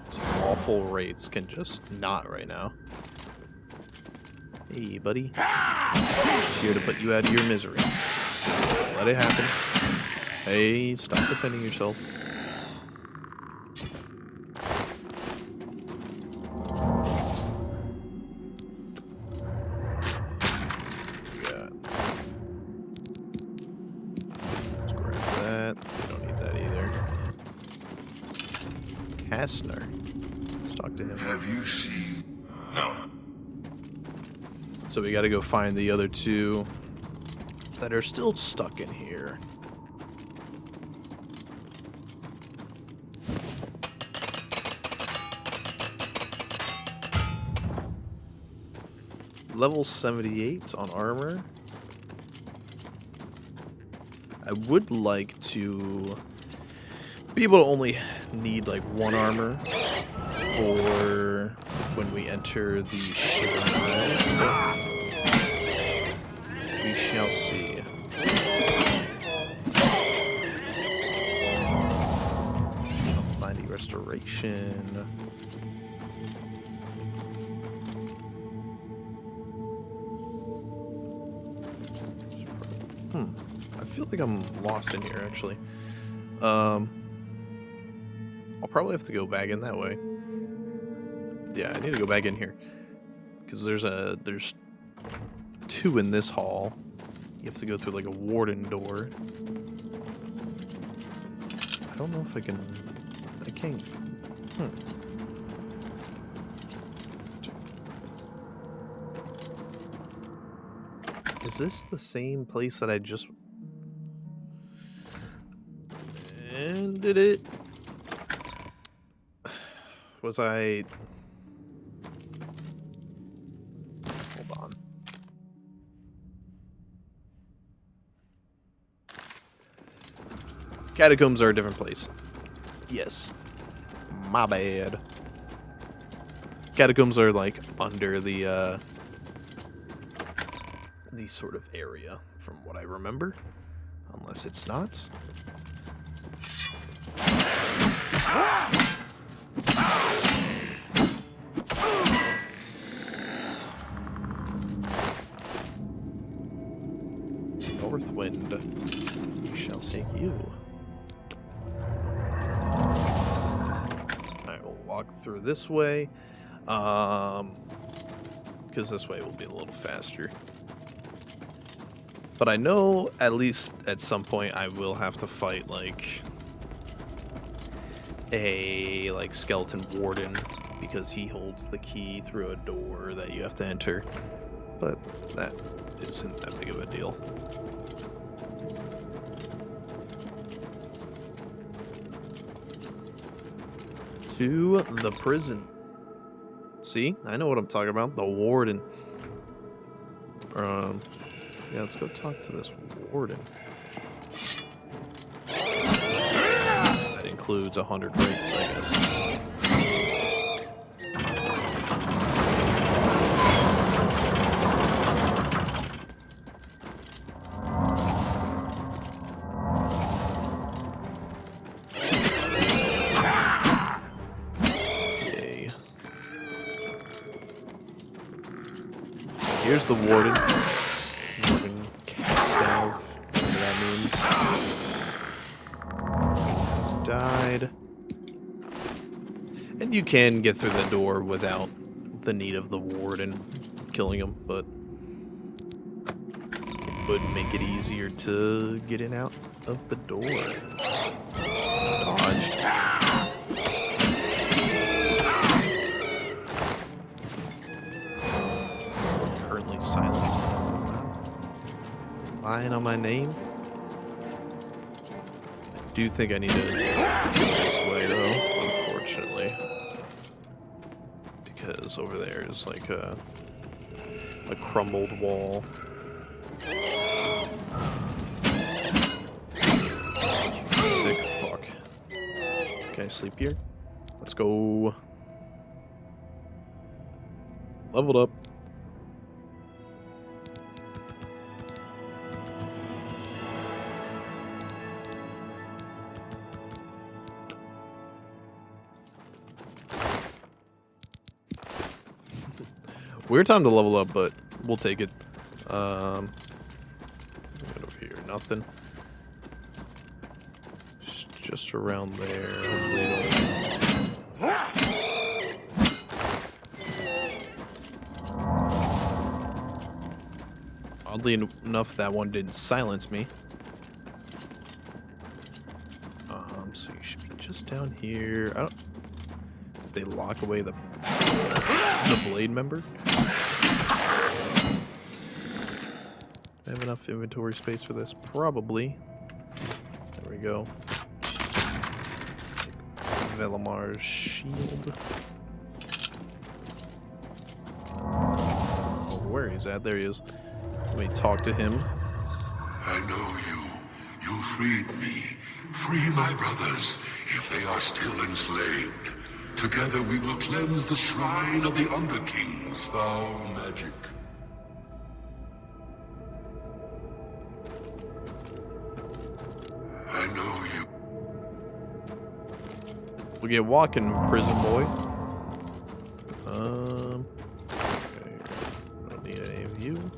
Some awful rates can just not right now. Hey, buddy. Just here to put you out of your misery. Just let it happen. Hey, stop defending yourself. Let's grab that. We don't need that either. Kastner. Let's talk to him. Have you seen? No. So we gotta go find the other two that are still stuck in here. Level 78 on armor. I would like to be able to only need like one armor for when we enter the shipwreck. We shall see. 90 restoration. I feel like I'm lost in here, actually. I'll probably have to go back in that way. Yeah, I need to go back in here. Because there's two in this hall. You have to go through like a warden door. I don't know if I can't. Is this the same place that I just ended it? Was I... Hold on. Catacombs are a different place. Yes. My bad. Catacombs are like under the sort of area, from what I remember. Unless it's not. Northwind. We shall take you. Alright, we'll walk through this way. Because this way will be a little faster. But I know at least at some point I will have to fight like a skeleton warden, because he holds the key through a door that you have to enter. But that isn't that big of a deal. To the prison. See? I know what I'm talking about. The warden. Yeah, let's go talk to this warden. That includes 100 rates, I guess. Yay. Here's the warden. Died. And you can get through the door without the need of the warden killing him, but would make it easier to get in out of the door. Dodged. Currently silenced. Lying on my name. I do think I need to go this way though, unfortunately. Because over there is like a crumbled wall. Sick fuck. Can I sleep here? Let's go. Leveled up. Weird time to level up, but we'll take it. Get over here, nothing. Just around there. Hopefully oddly enough, that one didn't silence me. So you should be just down here. I don't. Did they lock away the blade member? I have enough inventory space for this, probably. There we go. Velamar's shield. Oh, where he's at? There he is. Let me talk to him. I know you. You freed me. Free my brothers, if they are still enslaved. Together we will cleanse the shrine of the Underking's foul magic. I know you. We get walking, prison boy. Okay. Don't need any of you.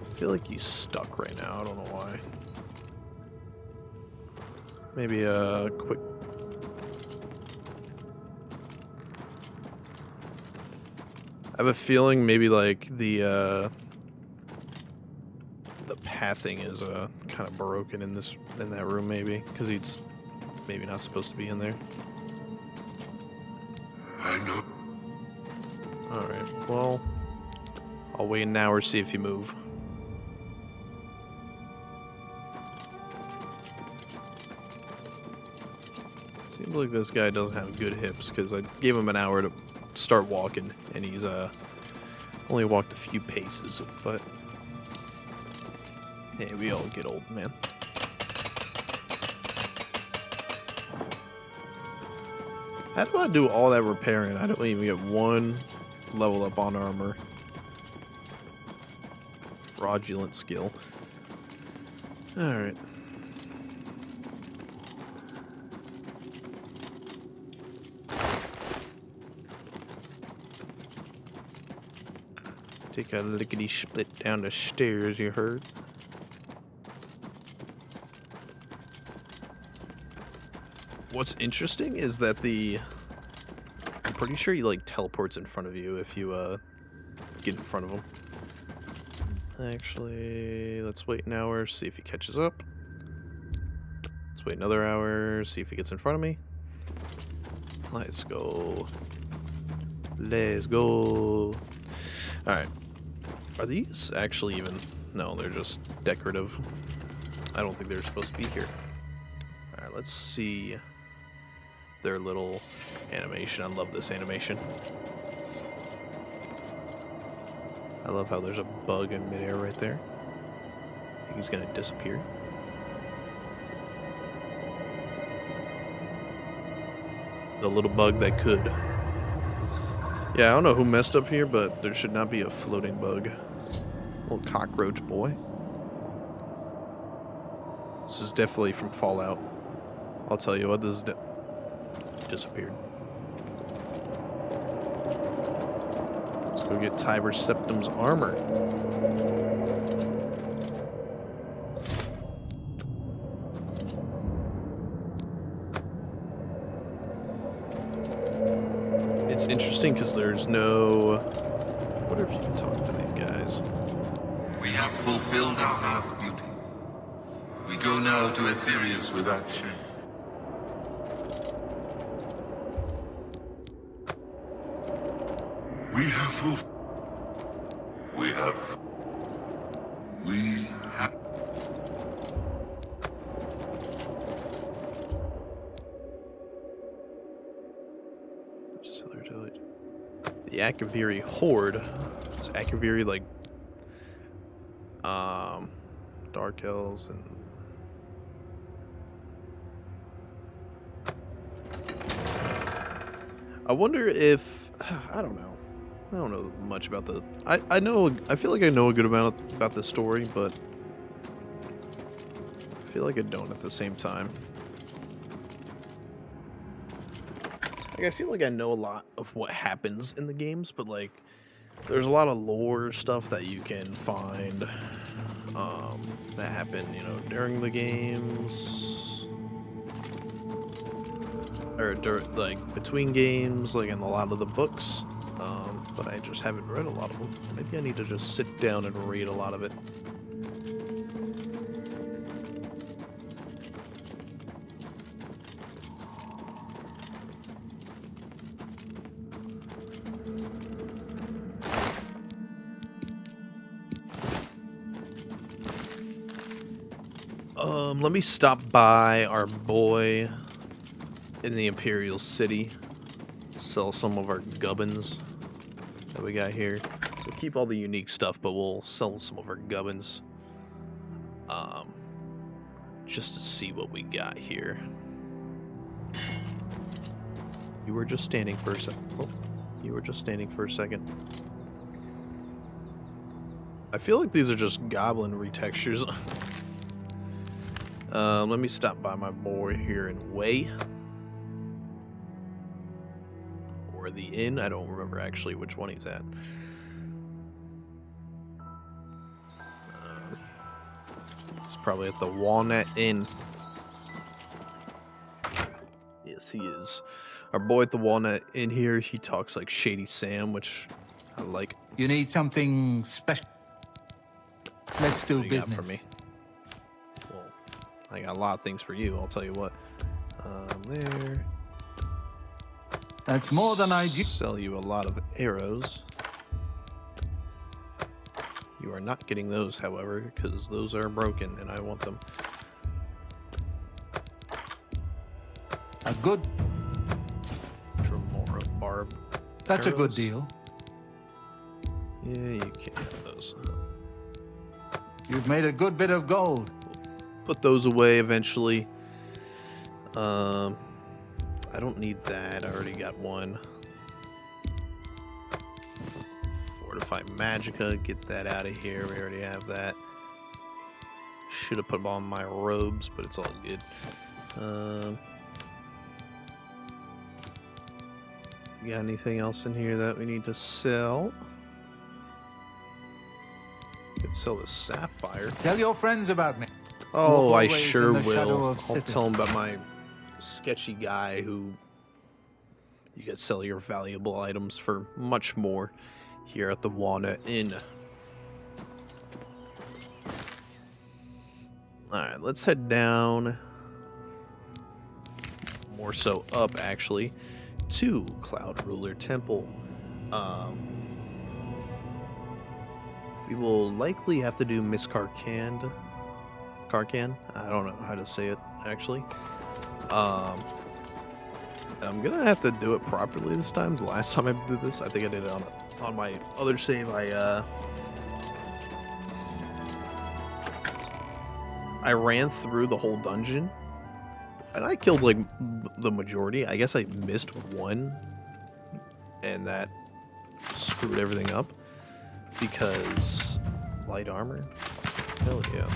I feel like he's stuck right now. I don't know why. Maybe a quick. I have a feeling maybe like the pathing is kind of broken in that room, maybe because he's maybe not supposed to be in there. I know. All right. Well, I'll wait an hour, see if you move. Seems like this guy doesn't have good hips because I gave him an hour to start walking, and he's only walked a few paces. But hey, we all get old, man. How do I do all that repairing? I don't even get one level up on armor. Fraudulent skill. Alright. Take a lickety split down the stairs, you heard? What's interesting is that I'm pretty sure he like teleports in front of you if you get in front of him. Actually, let's wait an hour, see if he catches up. Let's wait another hour, see if he gets in front of me. Let's go. Let's go. Alright. Are these actually even? No, they're just decorative. I don't think they're supposed to be here. Alright, let's see their little animation. I love this animation. I love how there's a bug in midair right there. I think he's gonna disappear. The little bug that could. Yeah, I don't know who messed up here, but there should not be a floating bug. Little cockroach boy. This is definitely from Fallout. I'll tell you what, this is disappeared. Let's go get Tiber Septim's armor. It's interesting because there's no... I wonder if you can talk to these guys. have fulfilled our last duty. We go now to Aetherius without shame. We have The Akaviri Horde. Is Akaviri like Dark Elves and I wonder if I don't know. I don't know much about the I feel like I know a good amount about this story, but I feel like I don't at the same time. Like, I feel like I know a lot of what happens in the games, but, like, there's a lot of lore stuff that you can find that happen, you know, during the games. Or, like, between games, like, in a lot of the books. But I just haven't read a lot of them. Maybe I need to just sit down and read a lot of it. Let me stop by our boy in the Imperial City. Sell some of our gubbins that we got here. We'll keep all the unique stuff, but we'll sell some of our gubbins. Just to see what we got here. You were just standing for a second. Oh, you were just standing for a second. I feel like these are just goblin retextures. Let me stop by my boy here in Way. Or the inn. I don't remember actually which one he's at. He's probably at the Walnut Inn. Yes, he is. Our boy at the Walnut Inn here, he talks like Shady Sam, which I like. You need something special? Let's do What you got business. for me? Well, I got a lot of things for you, I'll tell you what. There. That's more than I do. Sell you a lot of arrows. You are not getting those, however, because those are broken and I want them. A good... Tremora barb. That's a good arrows. deal. Yeah, you can't have those. You've made a good bit of gold. Put those away eventually. I don't need that. I already got one. Fortify Magica. Get that out of here. We already have that. Should have put on my robes, but it's all good. You got anything else in here that we need to sell? Could sell the sapphire. Tell your friends about me. Oh, Walk I always sure in the shadow will. of I'll Sithis. tell him about my sketchy guy who you could sell your valuable items for much more here at the Walnut Inn. Alright, let's head down. More so up, actually, to Cloud Ruler Temple. We will likely have to do Miss Karkan. I don't know how to say it, actually. I'm gonna have to do it properly this time. The last time I did this, I think I did it on my other save. I ran through the whole dungeon, and I killed like the majority. I guess I missed one, and that screwed everything up because light armor. Hell yeah.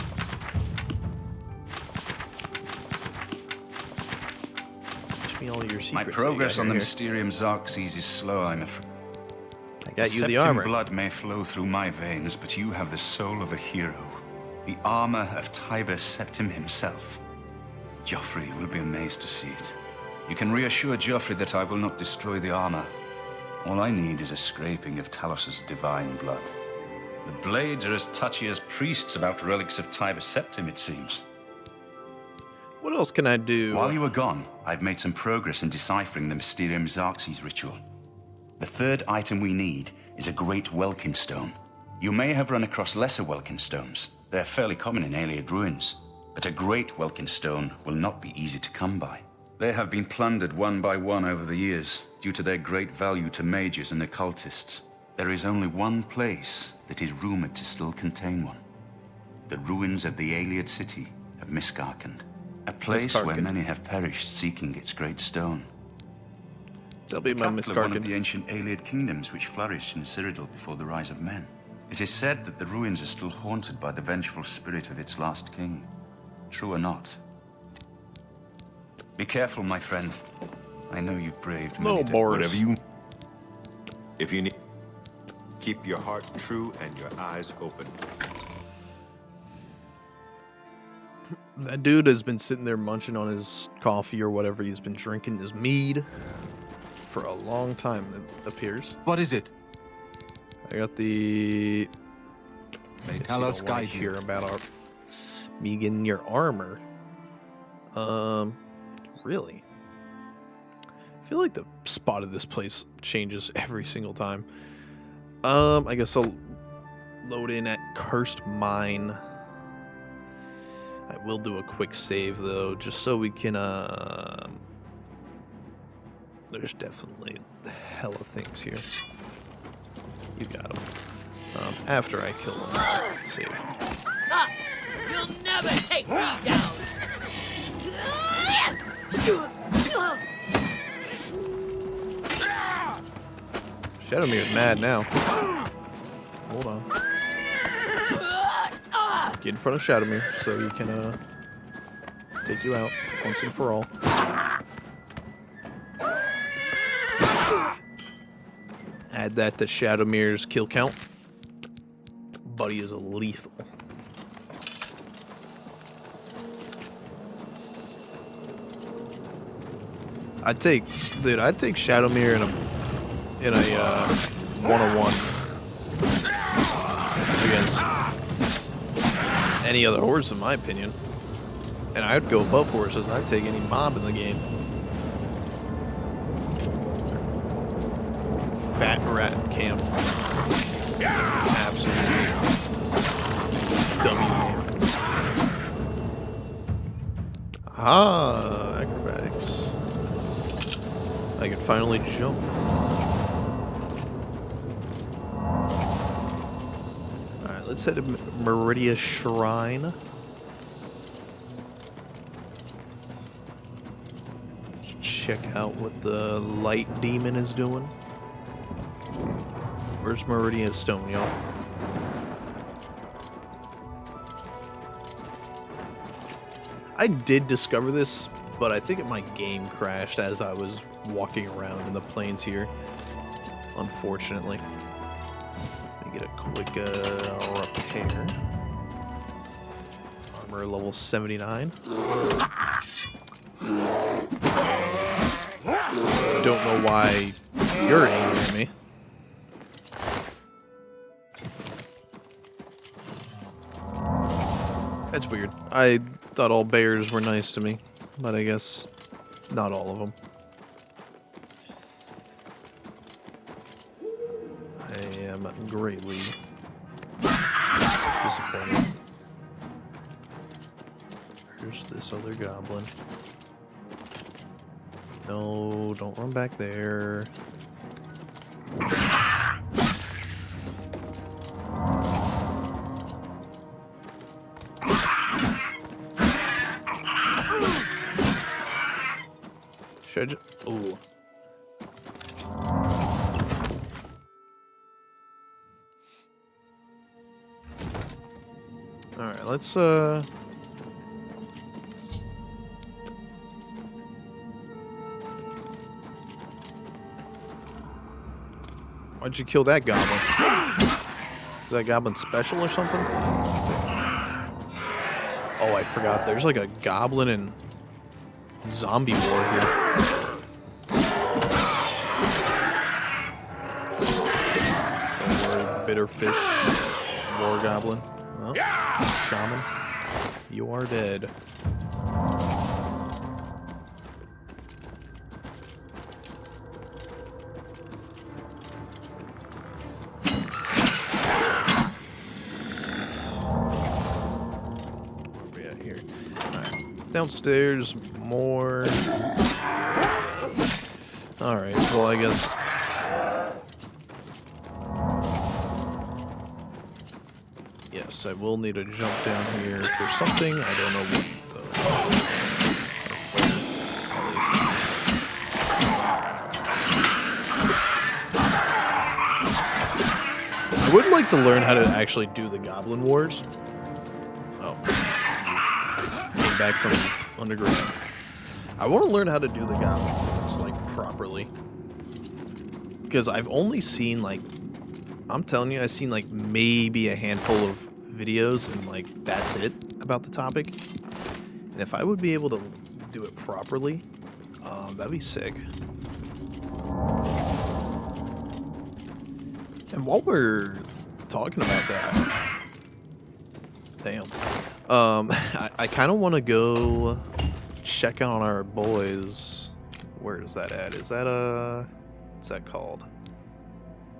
Me all your secrets. My progress on the Mysterium Xerxes is slow, I'm afraid. I got you the Septim armor. blood may flow through my veins, but you have the soul of a hero. The armor of Tiber Septim himself. Joffrey will be amazed to see it. You can reassure Joffrey that I will not destroy the armor. All I need is a scraping of Talos's divine blood. The blades are as touchy as priests about relics of Tiber Septim, it seems. What else can I do? While you were gone, I've made some progress in deciphering the Mysterium Xarxes ritual. The third item we need is a great Welkin stone. You may have run across lesser Welkin stones. They're fairly common in Ayleid ruins. But a great Welkin stone will not be easy to come by. They have been plundered one by one over the years, due to their great value to mages and occultists. There is only one place that is rumored to still contain one. The ruins of the Ayleid city of Miskarkand. A place where many have perished seeking its great stone. That'll be my Capital of one of Miskarkand. the ancient Ayleid kingdoms which flourished in Cyrodiil before the rise of men. It is said that the ruins are still haunted by the vengeful spirit of its last king. True or not? Be careful, my friend. I know you've braved many No, days. Boris. Whatever you... If you need... Keep your heart true and your eyes open. That dude has been sitting there munching on his coffee or whatever he's been drinking, his mead, for a long time, it appears. What is it? I got the... May Guess tell you us don't wanna guide hear you. about our... me getting your armor. Really? I feel like the spot of this place changes every single time. I guess I'll load in at Cursed Mine. I will do a quick save though, just so we can, there's definitely hella things here. You got them. After I kill them, save. You'll never take me down! Shadowmere's mad now. Hold on. Get in front of Shadowmere so he can take you out once and for all. Add that to Shadowmere's kill count. Buddy is lethal. I'd take Shadowmere in a one-on-one against any other horse, in my opinion. And I'd go above horses. I'd take any mob in the game. Fat rat camp. Absolutely. Dummy camp. Ah, acrobatics. I can finally jump. Alright, let's head to Meridia Shrine. Check out what the light demon is doing. Where's Meridia Stone, y'all? I did discover this, but I think my game crashed as I was walking around in the plains here. Unfortunately. Let me get a quick repair. Armor level 79. Don't know why you're angry at me. That's weird. I thought all bears were nice to me, but I guess not all of them. I am greatly disappointed. Here's this other goblin. No, don't run back there. Should I ooh. Alright, let's why'd you kill that goblin? Is that goblin special or something? Oh, I forgot. There's like a goblin and zombie war here. Don't worry, bitter fish. War Goblin. Oh, Shaman. You are dead. Where we at here? Alright. Downstairs, more. Alright, well, I guess. Yes, I will need to jump down here for something. I don't know what, though. I would like to learn how to actually do the Goblin Wars. Oh. Came back from underground. I want to learn how to do the Goblin Wars, like, properly. Because I've only seen, like, I'm telling you, I've seen, like, maybe a handful of videos, and, like, that's it about the topic. And if I would be able to do it properly, that'd be sick. And while we're talking about that, damn, I kind of want to go check out our boys. Where is that at? Is that what's that called?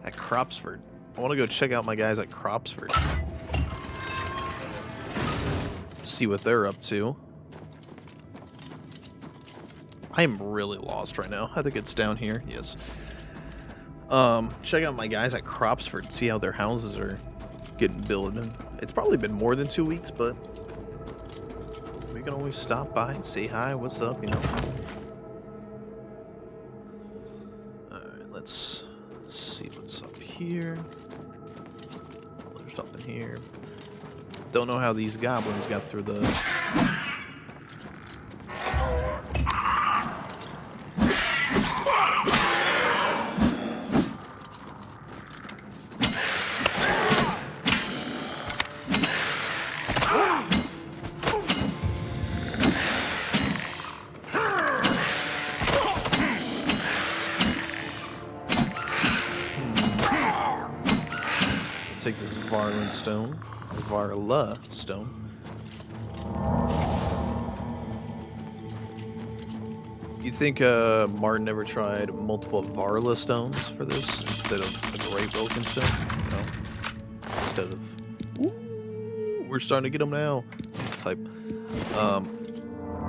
At Cropsford. I want to go check out my guys at Cropsford. See what they're up to. I am really lost right now. I think it's down here. Yes. Check out my guys at Cropsford. See how their houses are getting built. It's probably been more than 2 weeks, but we can always stop by and say hi. What's up? You know. All right. Let's see what's up here. There's something here. Don't know how these goblins got through the... Take this Varla stone. You think Martin ever tried multiple Varla stones for this instead of a Great Broken stone? No. Instead of, ooh, we're starting to get them now. Type. I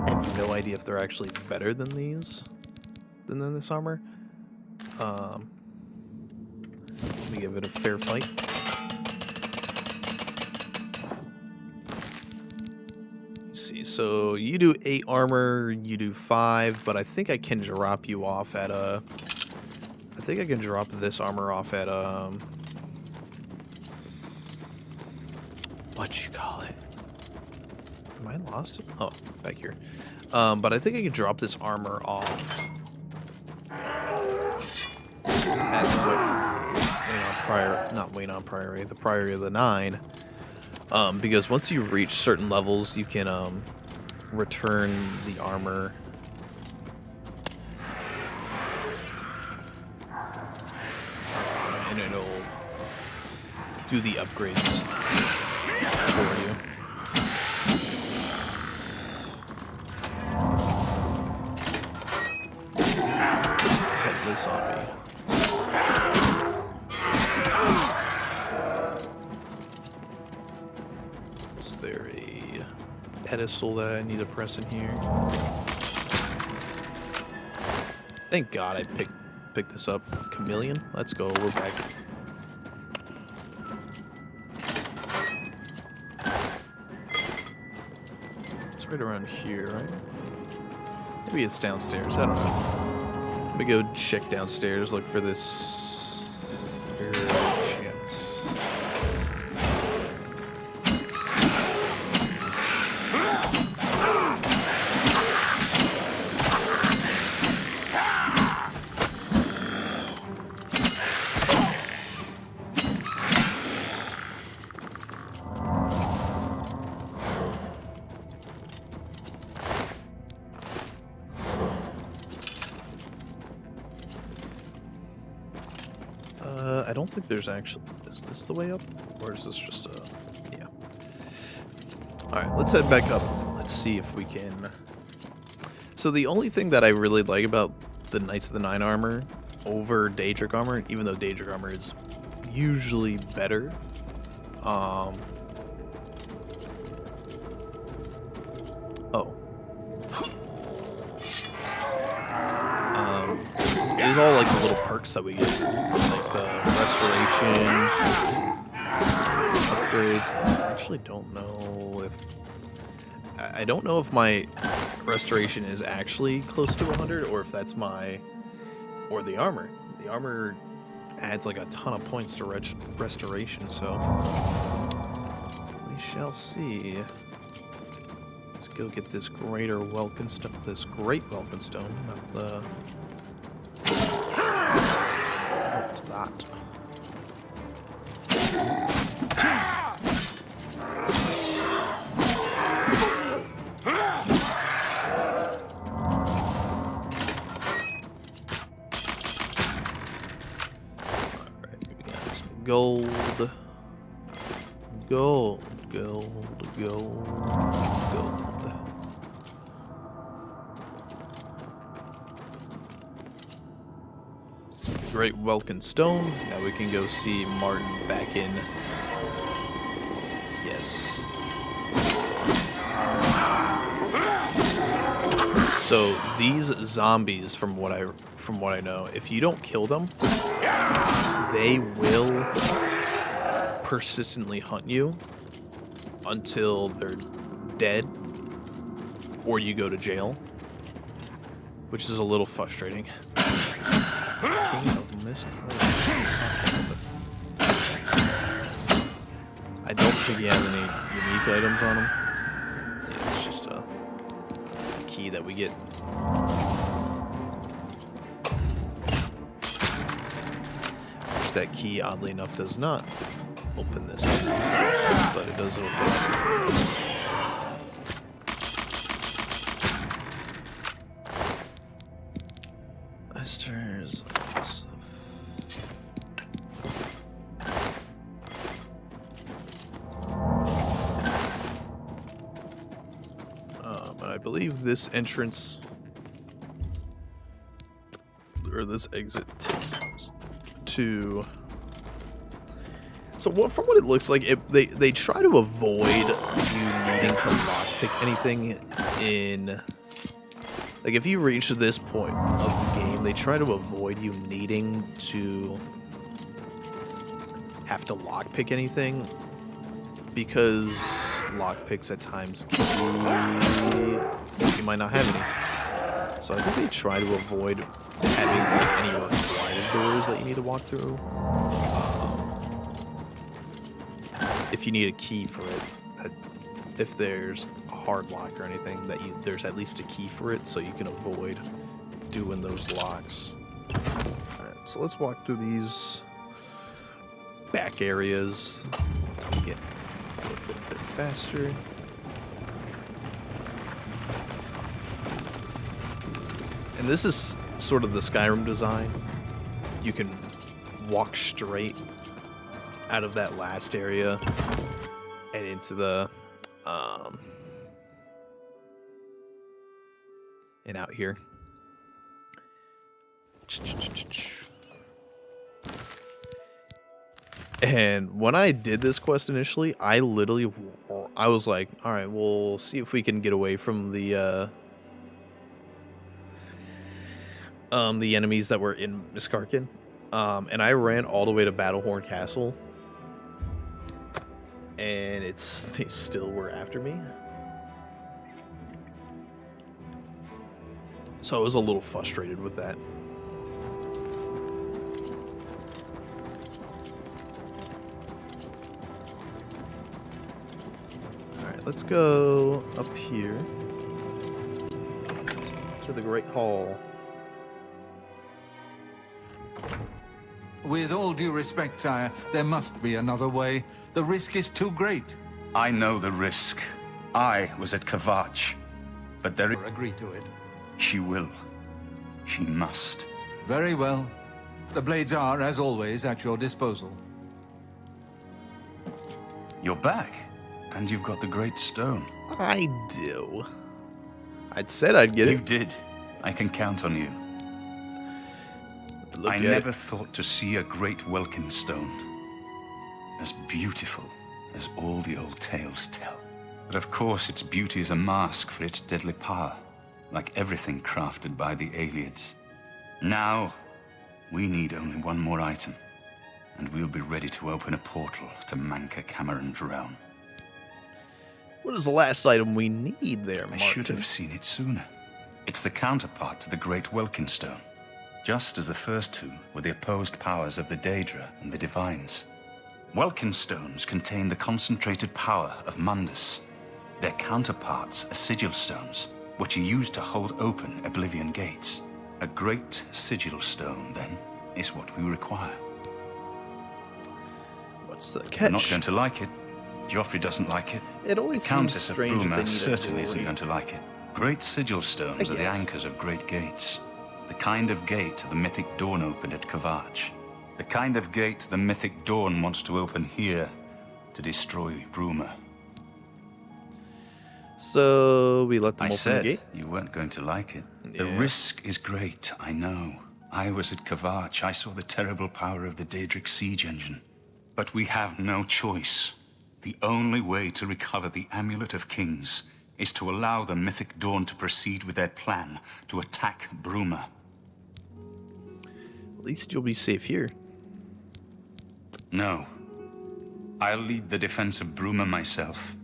have no idea if they're actually better than these, than this armor. Let me give it a fair fight. So you do 8 armor, you do 5, but I think I can drop you off at I think I can drop this armor off at what you call it? Am I lost it? Oh, back here. But I think I can drop this armor off at the Priory of the 9. Because once you reach certain levels, you can return the armor. And it'll do the upgrades for you. Put this on me. Is there a pedestal that I need to press in here? Thank God I picked this up. Chameleon? Let's go. We're back. It's right around here, right? Maybe it's downstairs. I don't know. Let me go check downstairs. Look for this. Chance. I don't think there's actually... Is this the way up? Or is this just a... Yeah. Alright, let's head back up. Let's see if we can... So the only thing that I really like about the Knights of the Nine armor over Daedric armor, even though Daedric armor is usually better, is all like the little perks that we get, like the restoration, upgrades. I actually don't know if I don't know if my restoration is actually close to 100 or if that's or the armor. The armor adds like a ton of points to restoration, so we shall see. Let's go get this great Welkin stone, not the... What's that? Alright, we got some gold. Gold. Great Welkin stone. Now we can go see Martin back in. Yes. So these zombies, from what I know, if you don't kill them, they will persistently hunt you until they're dead or you go to jail, which is a little frustrating. I don't think he has any unique items on him. Yeah, it's just a key that we get. Which that key, oddly enough, does not open this, but it does open. Esther's. I believe this entrance or this exit takes us to. So from what it looks like, they try to avoid you needing to lockpick anything in. Like if you reach this point of the game, they try to avoid you needing to have to lockpick anything because lockpicks at times can be, you might not have any. So I think they try to avoid having like any required doors that you need to walk through. If you need a key for it, if there's a hard lock or anything, there's at least a key for it, so you can avoid doing those locks. Alright, so let's walk through these back areas to get a little bit faster. And this is sort of the Skyrim design. You can walk straight out of that last area and into the and out here. And when I did this quest initially, I was like, all right, we'll see if we can get away from the enemies that were in Miskarkin. And I ran all the way to Battlehorn Castle, and they still were after me. So I was a little frustrated with that. Alright, let's go up here to the Great Hall. With all due respect, sire, there must be another way. The risk is too great. I know the risk. I was at Kvatch, but Agree to it. She will. She must. Very well. The blades are, as always, at your disposal. You're back, and you've got the great stone. I do. I'd said I'd get You it. did. I can count on you. Look I at never it. thought to see a great welkin stone as beautiful as all the old tales tell. But of course, its beauty is a mask for its deadly power, like everything crafted by the aliens. Now, we need only one more item, and we'll be ready to open a portal to Manka Cameron's realm. What is the last item we need there, I Martin? should have seen it sooner. It's the counterpart to the Great Welkin Stone, just as the first two were the opposed powers of the Daedra and the Divines. Welkin Stones contain the concentrated power of Mundus. Their counterparts are Sigil Stones, which are used to hold open Oblivion gates. A great Sigil Stone, then, is what we require. What's the catch? You're not going to like it. Joffrey doesn't like it. It always The Countess seems of strange that they Bruma need a certainly isn't glory. going to like it. Great Sigil Stones I are the guess. anchors of great gates. The kind of gate the mythic Dawn opened at Kavach. The kind of gate the mythic Dawn wants to open here to destroy Bruma. So we let them I open said the gate. you weren't going to like it. The Yeah. risk is great, I know. I was at Kavach. I saw the terrible power of the Daedric siege engine. But we have no choice. The only way to recover the Amulet of Kings is to allow the mythic Dawn to proceed with their plan to attack Bruma. At least you'll be safe here. No. I'll lead the defense of Bruma myself.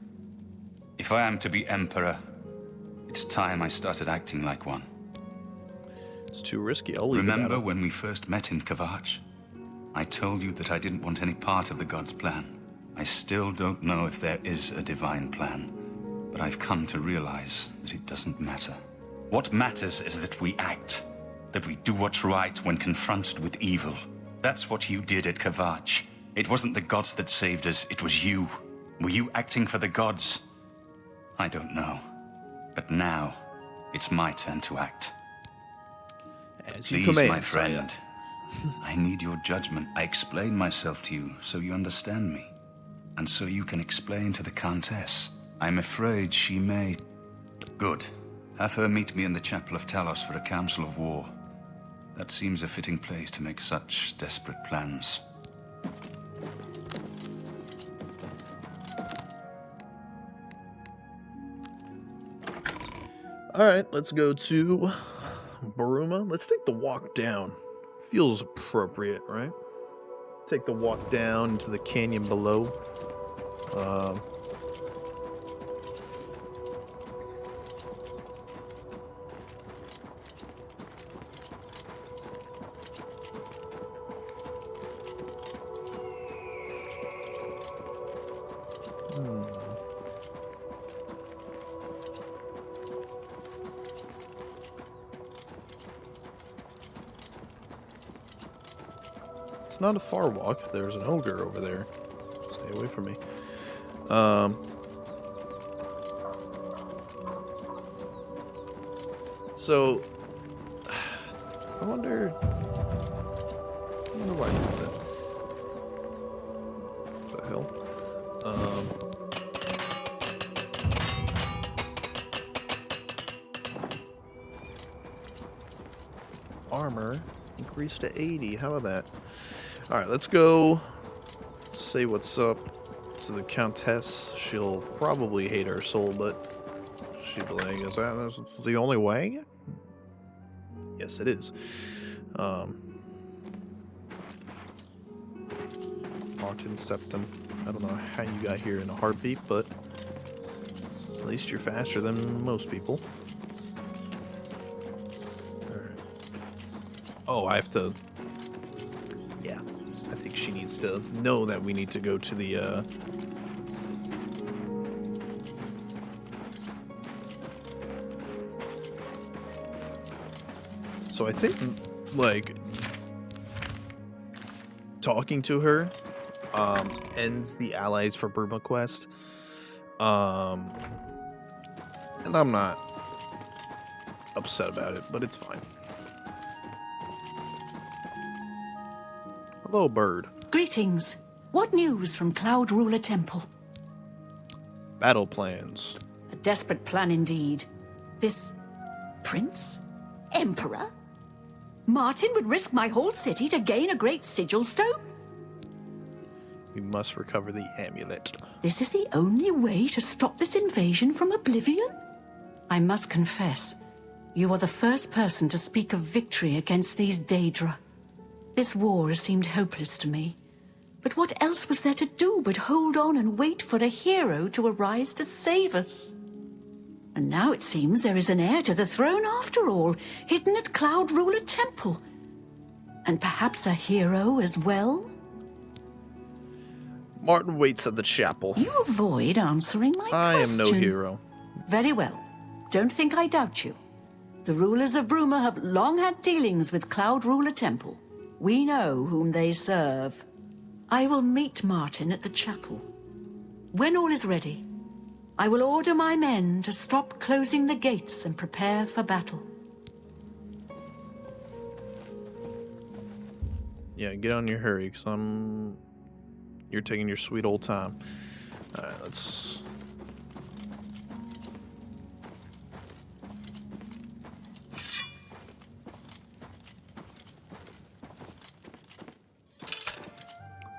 If I am to be Emperor, it's time I started acting like one. It's too risky. I'll leave the Remember battle. when we first met in Kavach? I told you that I didn't want any part of the God's plan. I still don't know if there is a divine plan, but I've come to realize that it doesn't matter. What matters is that we act, that we do what's right when confronted with evil. That's what you did at Kavach. It wasn't the gods that saved us, it was you. Were you acting for the gods? I don't know. But now, it's my turn to act. As you Please, command, my Sire. friend. I need your judgment. I explain myself to you so you understand me. And so you can explain to the Countess. I'm afraid she may... Good. Have her meet me in the Chapel of Talos for a council of war. That seems a fitting place to make such desperate plans. Alright, let's go to Bruma. Let's take the walk down. Feels appropriate, right? Take the walk down into the canyon below. It's not a far walk. There's an ogre over there. Stay away from me. So I wonder why I did that. What the hell? Armor increased to 80. How about that? Alright, let's go say what's up to the Countess. She'll probably hate our soul, but she'll be like, is that the only way? Yes, it is. Martin Septum. I don't know how you got here in a heartbeat, but at least you're faster than most people. Alright. Oh, I have to... Yeah, I think she needs to know that we need to go to the, So I think, like, talking to her, ends the Allies for Bruma quest. And I'm not upset about it, but it's fine. Hello, bird. Greetings. What news from Cloud Ruler Temple? Battle plans. A desperate plan indeed. This prince? Emperor? Martin would risk my whole city to gain a great sigil stone? We must recover the amulet. This is the only way to stop this invasion from Oblivion? I must confess, you are the first person to speak of victory against these Daedra. This war seemed hopeless to me. But what else was there to do but hold on and wait for a hero to arise to save us? And now it seems there is an heir to the throne after all, hidden at Cloud Ruler Temple. And perhaps a hero as well? Martin waits at the chapel. You avoid answering my I question. am no hero. Very well. Don't think I doubt you. The rulers of Bruma have long had dealings with Cloud Ruler Temple. We know whom they serve. I will meet Martin at the chapel. When all is ready, I will order my men to stop closing the gates and prepare for battle. Yeah, get on your hurry, because you're taking your sweet old time. Alright, let's...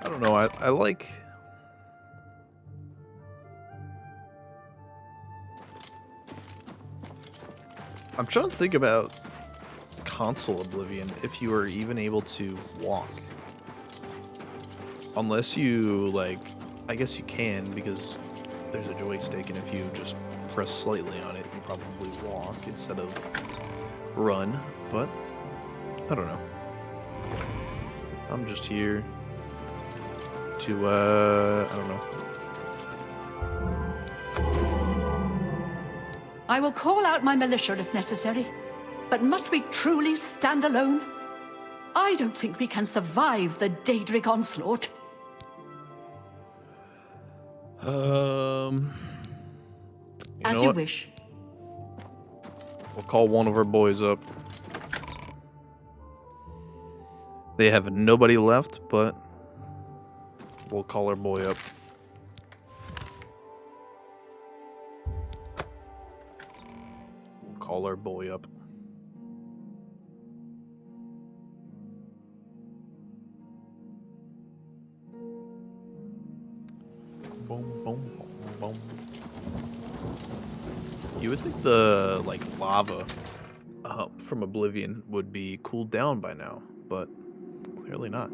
I don't know, I like... I'm trying to think about console Oblivion, if you were even able to walk. Unless you, like, I guess you can, because there's a joystick, and if you just press slightly on it, you probably walk instead of run, but I don't know. I'm just here to, I don't know. I will call out my militia if necessary, but must we truly stand alone? I don't think we can survive the Daedric onslaught. As you wish. We'll call one of our boys up. They have nobody left, but we'll call our boy up. We'll call our boy up. Boom, boom, boom, boom. You would think the, like, lava from Oblivion would be cooled down by now, but clearly not.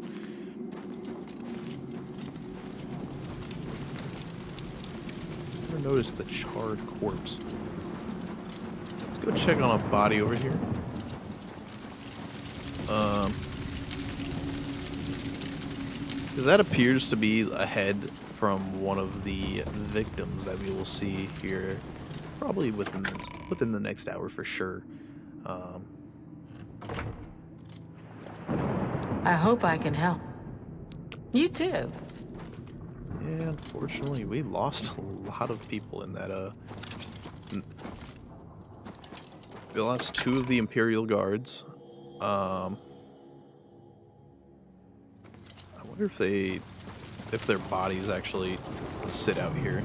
Never noticed the charred corpse. Let's go check on a body over here. Because that appears to be a head from one of the victims that we will see here, probably within the next hour for sure. I hope I can help. You too. Yeah, unfortunately, we lost a lot of people in that. We lost 2 of the Imperial Guards. I wonder if their bodies actually sit out here.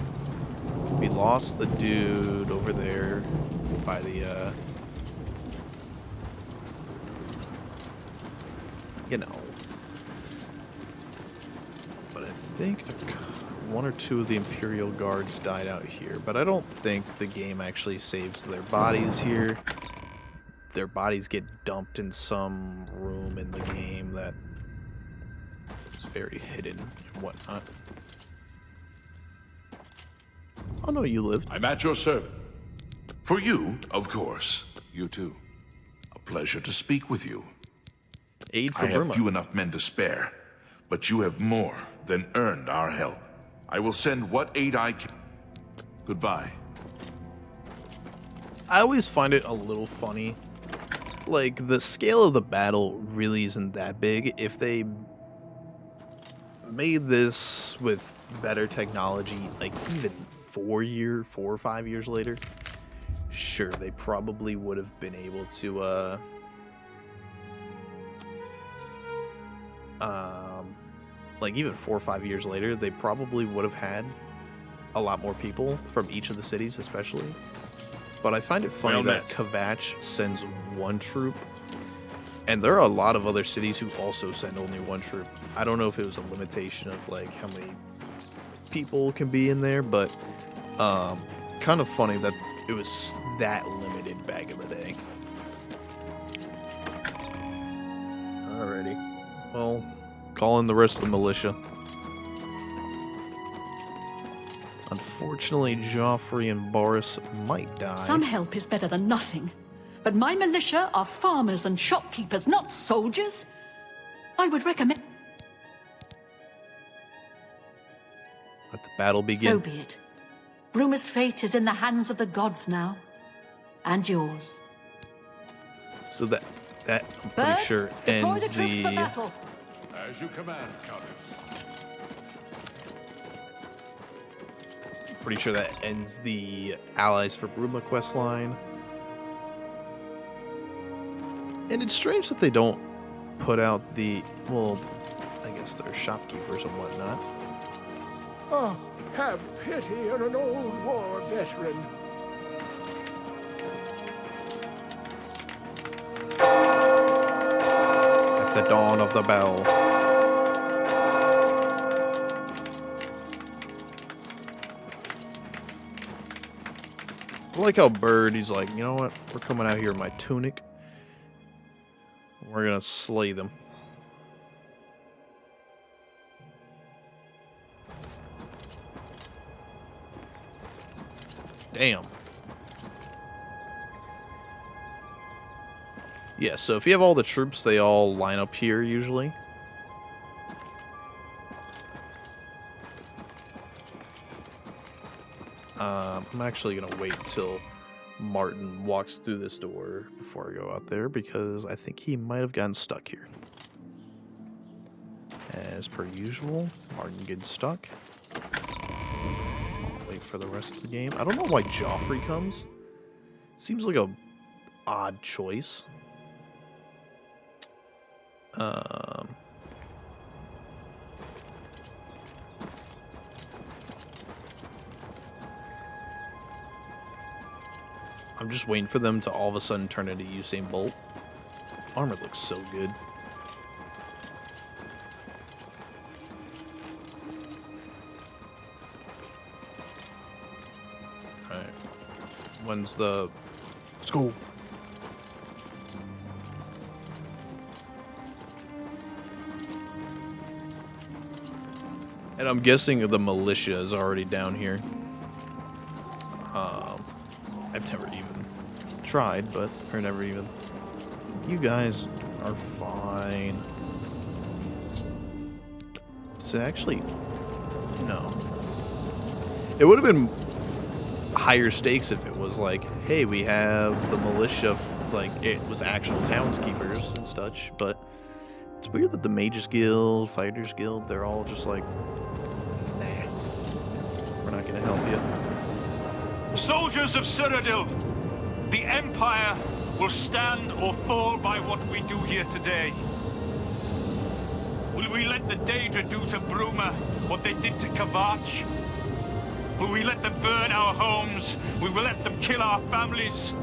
We lost the dude over there by the, you know. But I think 1 or 2 of the Imperial Guards died out here. But I don't think the game actually saves their bodies here. Their bodies get dumped in some room in the game that is very hidden and whatnot. Oh no, you lived. I'm at your service. For you, of course. You too. A pleasure to speak with you. Aid for I have Bruma. few enough men to spare, but you have more than earned our help. I will send what aid I can. Goodbye. I always find it a little funny. Like, the scale of the battle really isn't that big. If they made this with better technology, like even 4 or 5 years later, sure, they probably would have been able to like even 4 or 5 years later, they probably would have had a lot more people from each of the cities, especially. But I find it funny that Kvatch sends 1 troop, and there are a lot of other cities who also send only 1 troop. I don't know if it was a limitation of like how many people can be in there, but kind of funny that it was that limited back in the day. Alrighty, well, call in the rest of the militia. Unfortunately, Joffrey and Boris might die. Some help is better than nothing. But my militia are farmers and shopkeepers, not soldiers. I would recommend... Let the battle begin. So be it. Bruma's fate is in the hands of the gods now. And yours. So that I'm pretty Bird, sure deploy ends the troops for battle. As you command, Countess. Pretty sure that ends the Allies for Bruma quest line. And it's strange that they don't put out the, well, I guess they're shopkeepers and whatnot. Oh, have pity on an old war veteran. At the dawn of the bell. I like how Bird, he's like, you know what? We're coming out here in my tunic. We're gonna slay them. Damn. Yeah, so if you have all the troops, they all line up here usually. I'm actually going to wait until Martin walks through this door before I go out there, because I think he might have gotten stuck here. As per usual, Martin gets stuck. I'll wait for the rest of the game. I don't know why Joffrey comes. Seems like a odd choice. I'm just waiting for them to all of a sudden turn into Usain Bolt. Armor looks so good. Alright. When's the... Let's go. And I'm guessing the militia is already down here. I've never even tried, but, or never even. You guys are fine. So actually, no. It would have been higher stakes if it was like, hey, we have the militia, like it was actual townskeepers and such, but it's weird that the Mages Guild, Fighters Guild, they're all just like, nah, we're not gonna help you. Soldiers of Cyrodiil, the Empire will stand or fall by what we do here today. Will we let the Daedra do to Bruma what they did to Kvatch? Will we let them burn our homes? Will we let them kill our families?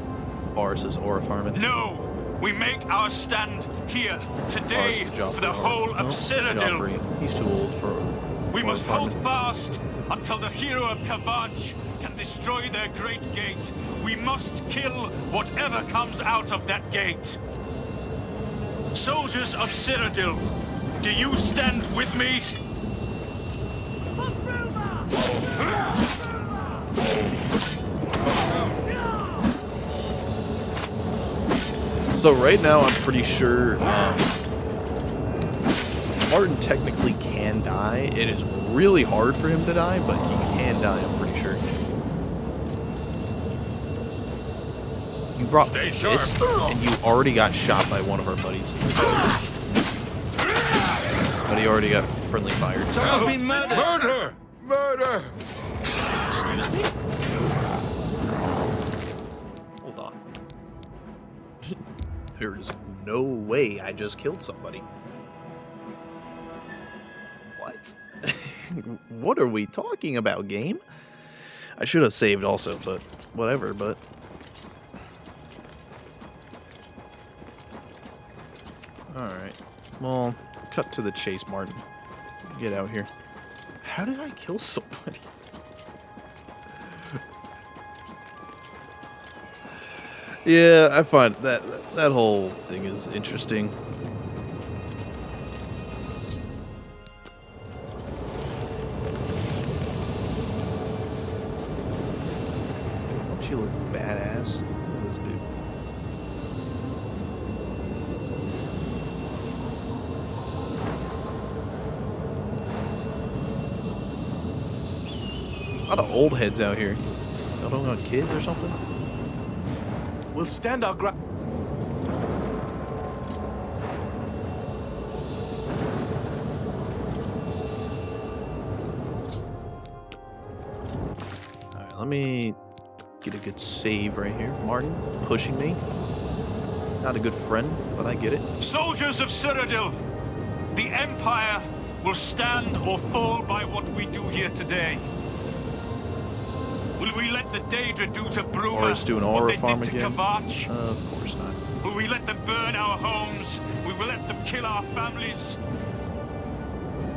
Boris is Aura farming. No! We make our stand here, today, for the whole of Cyrodiil. Joffrey. He's too old for We must hold fast until the hero of Kvatch can destroy their great gate. We must kill whatever comes out of that gate. Soldiers of Cyrodiil, do you stand with me? So right now, I'm pretty sure Martin technically can die. It is really hard for him to die, but he can die, I'm pretty sure. You brought Fist, and you already got shot by one of our buddies. But he already got friendly fire. Someone's been murdered! Murder! Murder! Excuse me? Hold on. There is no way I just killed somebody. What are we talking about, game? I should have saved also, but whatever, but... Alright. Well, cut to the chase, Martin. Get out here. How did I kill somebody? Yeah, I find that whole thing is interesting. Don't you look badass? This dude. A lot of old heads out here. Y'all don't got kids or something? We'll stand our ground. Alright, let me get a good save right here. Martin, pushing me. Not a good friend, but I get it. Soldiers of Cyrodiil, the Empire will stand or fall by what we do here today. Will we let the Daedra do to Bruma what they did to Kavach? Of course not. Will we let them burn our homes? Will we let them kill our families?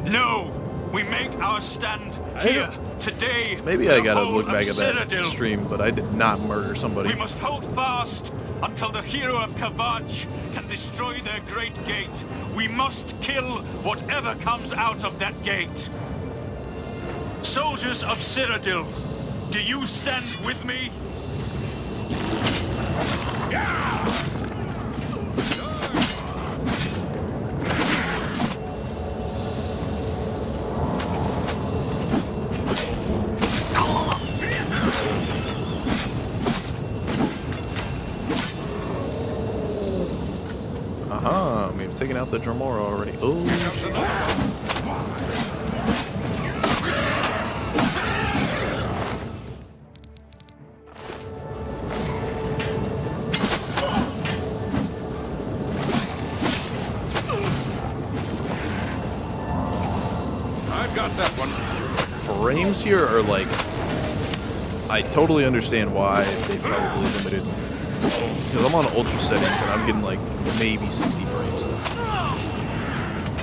No! We make our stand here, today. Maybe I gotta look back at that stream, but I did not murder somebody. We must hold fast until the hero of Kavach can destroy their great gate. We must kill whatever comes out of that gate. Soldiers of Cyrodiil, do you stand with me? Aha, we've taken out the Dremora already. Oh, frames here are like, I totally understand why they probably limited, because I'm on ultra settings and I'm getting like maybe 60 frames.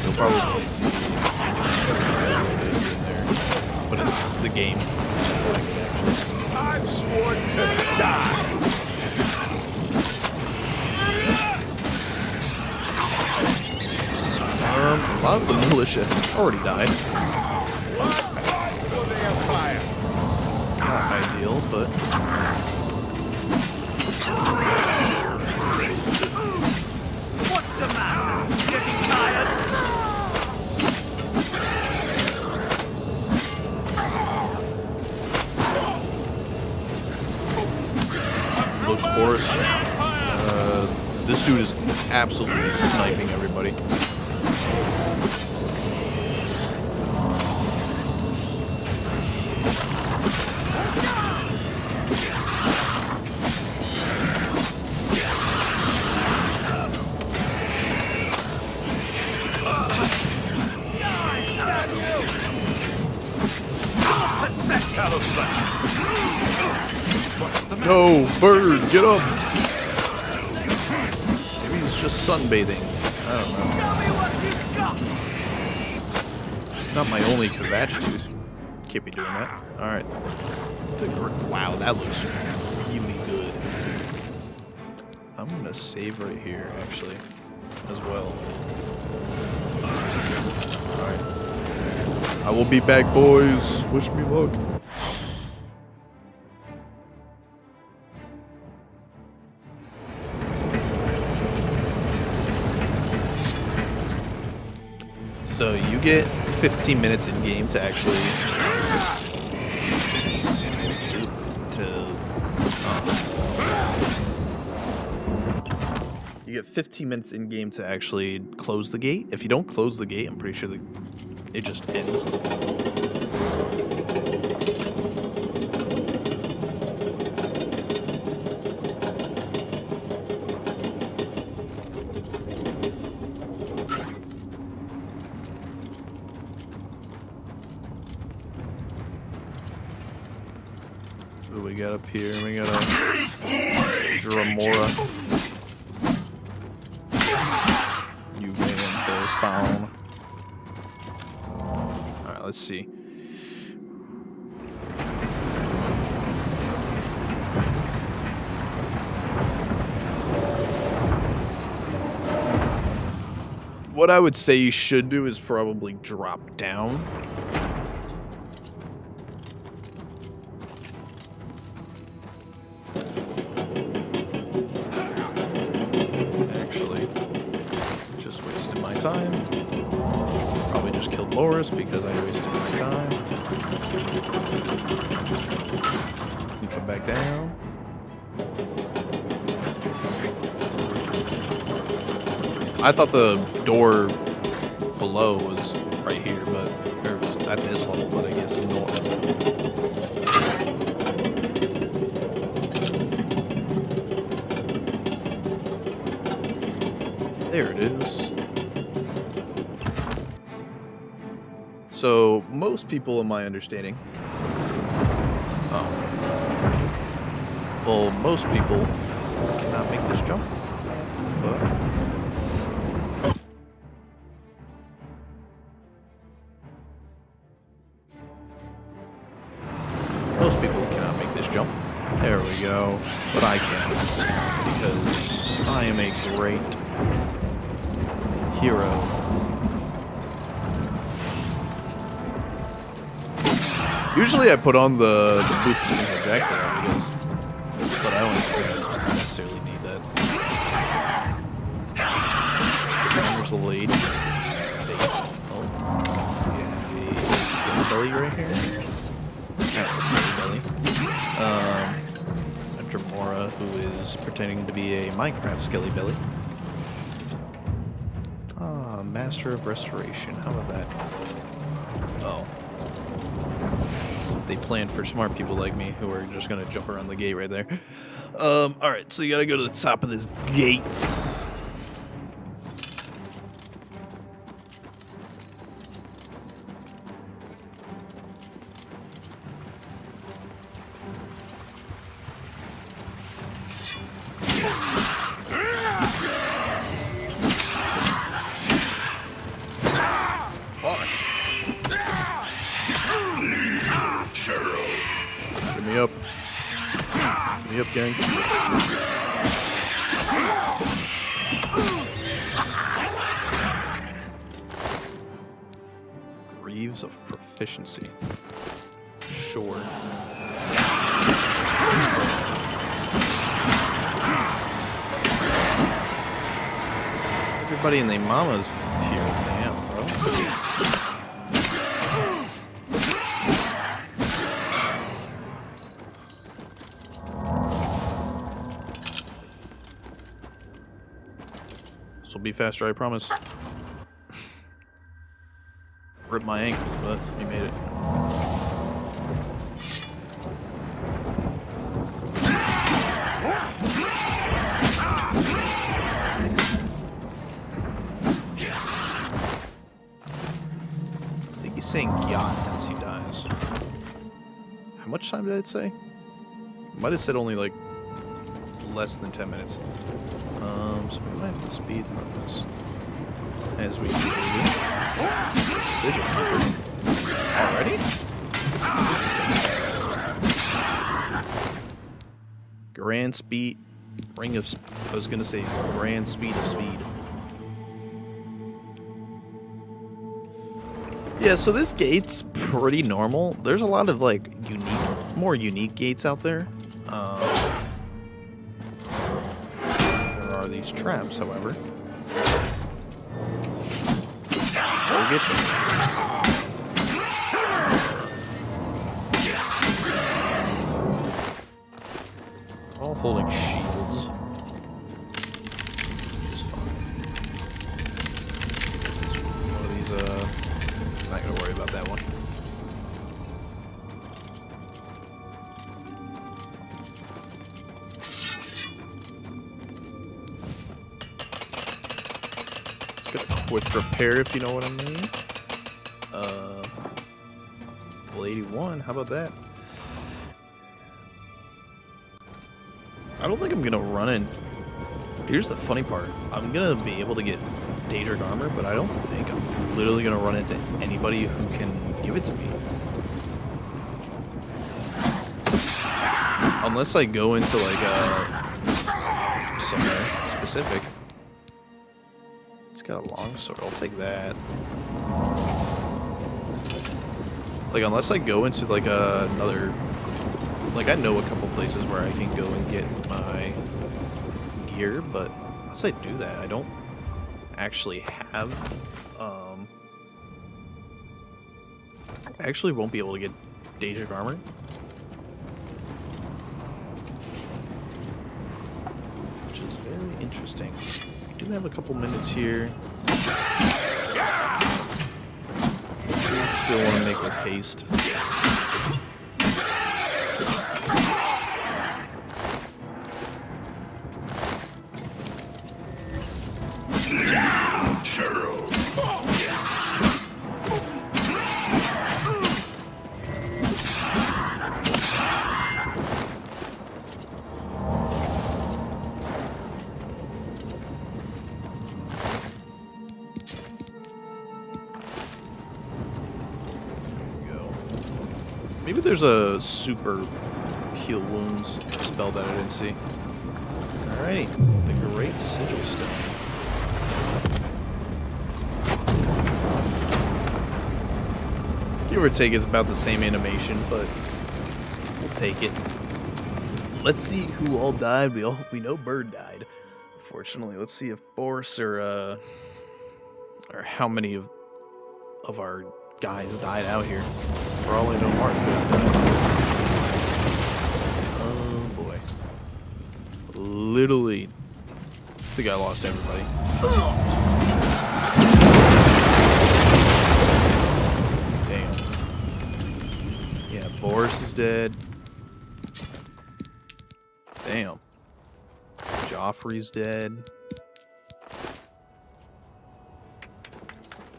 You'll probably see in there, but it's the game. That's all I can actually. I've sworn to die. A lot of the militia already died. Not ideal, but... What's the matter? Getting tired? Looks Boris. This dude is absolutely sniping everybody. No, bird, get up! Maybe he's just sunbathing. I don't know. Not my only Kavach dude. Can't be doing that. Alright. Wow, that looks really good. I'm gonna save right here, actually, as well. Alright. I will be back, boys. Wish me luck. So you get 15 minutes in game to actually you get 15 minutes in game to actually close the gate. If you don't close the gate, I'm pretty sure it just ends. What do we got up here? We got a Dramora. You man for spawn. Alright, let's see. What I would say you should do is probably drop down. Actually, just wasted my time. Probably just killed Loris because I wasted my time. You come back down. I thought the door below was right here, but it was at this level, but I guess not. There it is. So, most people, in my understanding, well, most people cannot make this jump, but most people cannot make this jump. There we go. But I can, because I am a great hero. Usually I put on the boost to my jack for that, because, but I don't necessarily need that. There's the lead. Oh, yeah, the belly right here. Belly. A Dramora who is pretending to be a Minecraft Skelly Belly. Ah, Master of Restoration. How about that? Oh. They planned for smart people like me who are just gonna jump around the gate right there. Alright, so you gotta go to the top of this gate. Get me up. Get me up, gang. Greaves of Proficiency. Sure. Everybody and their mama's here. Damn, bro. This will be faster, I promise. Ripped my ankle, but we made it. I think he's saying yacht as he dies. How much time did it say? Might have said only like less than 10 minutes. So we might have to speed run this as we usually do. Already? Grand speed, ring of. I was gonna say grand speed of speed. Yeah, so this gate's pretty normal. There's a lot of like more unique gates out there. There are these traps, however. We'll get you. All holding shields. Which is fine. One of these, not gonna worry about that one. Quick repair, if you know what I mean. Well, 81, how about that? I don't think I'm gonna run in. Here's the funny part. I'm gonna be able to get Daedric armor, but I don't think I'm literally gonna run into anybody who can give it to me. Unless I go into like somewhere specific. It's got a long sword. I'll take that. Like unless I go into like another. Like I know a couple places where I can go and get my gear, but unless I do that, I don't actually have. I actually won't be able to get Daedric armor. Which is very interesting. We do have a couple minutes here. Still want to make with haste. Maybe there's a super heal wounds spell that I didn't see. Alright, the Great Sigil Stone. Give or take, it's about the same animation, but we'll take it. Let's see who all died. We know Bird died. Unfortunately, let's see if Boris or how many of our guys died out here. For all I know, Mark could have died. Oh boy. Literally, I think I lost everybody. Damn. Yeah, Boris is dead. Damn. Joffrey's dead.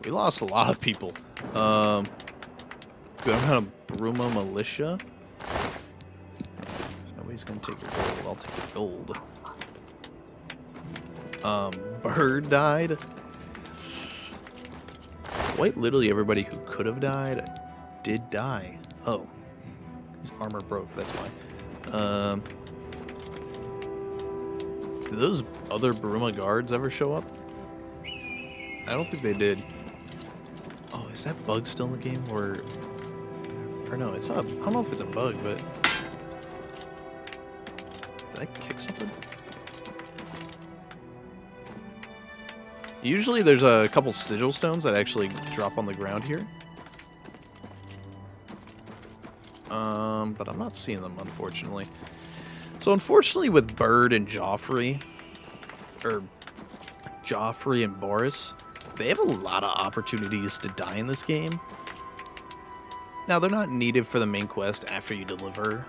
We lost a lot of people. I'm gonna Bruma Militia. Nobody's gonna take your gold. I'll take your gold. Bird died. Quite literally everybody who could have died did die. Oh. His armor broke, that's why. Did those other Bruma guards ever show up? I don't think they did. Oh, is that bug still in the game? Or no, it's not. I don't know if it's a bug, but did I kick something? Usually there's a couple sigil stones that actually drop on the ground here. But I'm not seeing them, unfortunately. So unfortunately with Bird and Joffrey, or Joffrey and Boris, they have a lot of opportunities to die in this game. Now, they're not needed for the main quest after you deliver.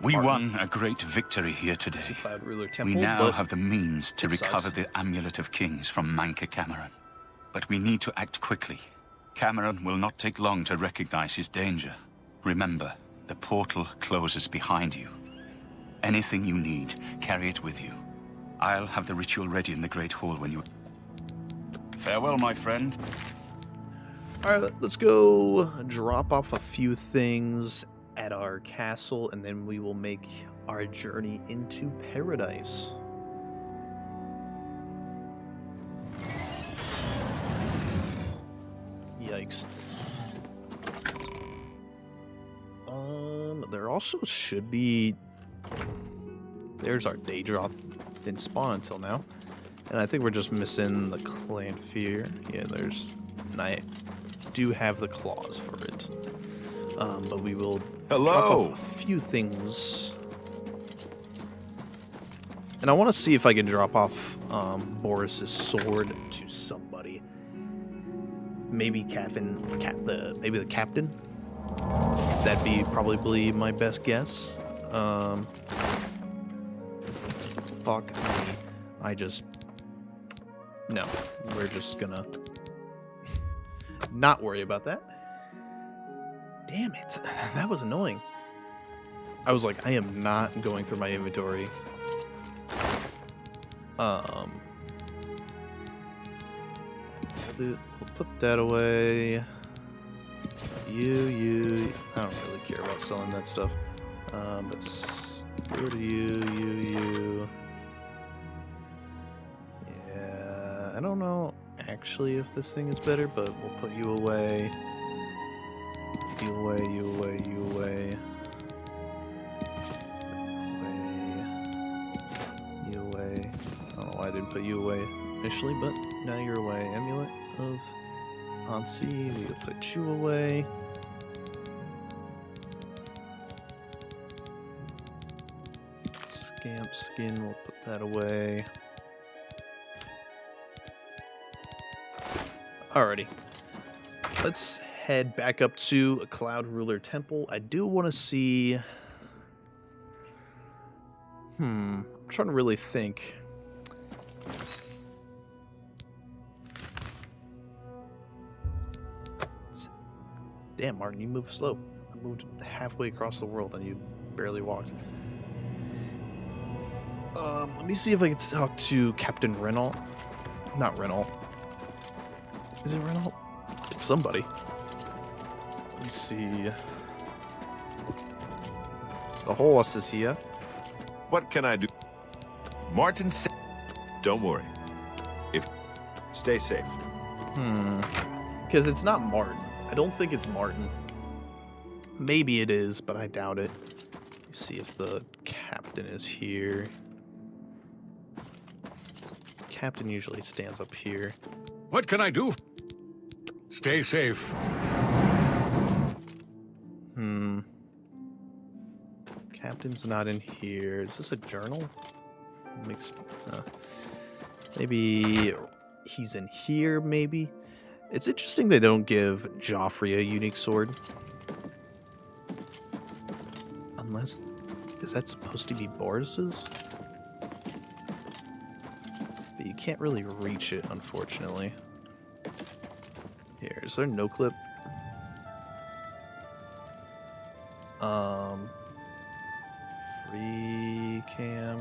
We won a great victory here today. We now have the means to recover the Amulet of Kings from Manca Cameron. But we need to act quickly. Cameron will not take long to recognize his danger. Remember, the portal closes behind you. Anything you need, carry it with you. I'll have the ritual ready in the Great Hall when you... Farewell, my friend. Alright, let's go drop off a few things at our castle, and then we will make our journey into paradise. Yikes. There also should be... There's our Daedra. Didn't spawn until now. And I think we're just missing the Clan Fear. Yeah, there's... And I do have the claws for it. But we will drop off a few things. And I want to see if I can drop off Boris's sword to somebody. Maybe maybe the captain. That'd be probably my best guess. Fuck me. No, we're just gonna not worry about that. Damn it. That was annoying. I was like, I am not going through my inventory. We'll put that away. You. I don't really care about selling that stuff. But go to you. Yeah, I don't know actually if this thing is better, but we'll put you away. You away. I don't know why I didn't put you away initially, but now you're away. Amulet of Ansi, we'll put you away. Scamp skin, we'll put that away. Alrighty. Let's head back up to a Cloud Ruler Temple. I do want to see... I'm trying to really think. Damn, Martin, you move slow. I moved halfway across the world and you barely walked. Let me see if I can talk to Captain Renault. Not Renault. Is it Renault? It's somebody. Let me see. The horse is here. What can I do? Martin said, don't worry. Stay safe. Because it's not Martin. I don't think it's Martin. Maybe it is, but I doubt it. Let's see if the captain is here. The captain usually stands up here. What can I do? Stay safe. Captain's not in here. Is this a journal? Mixed. Maybe he's in here, maybe? It's interesting they don't give Joffrey a unique sword. Unless... Is that supposed to be Boris's? But you can't really reach it, unfortunately. Here, is there no clip? Free cam.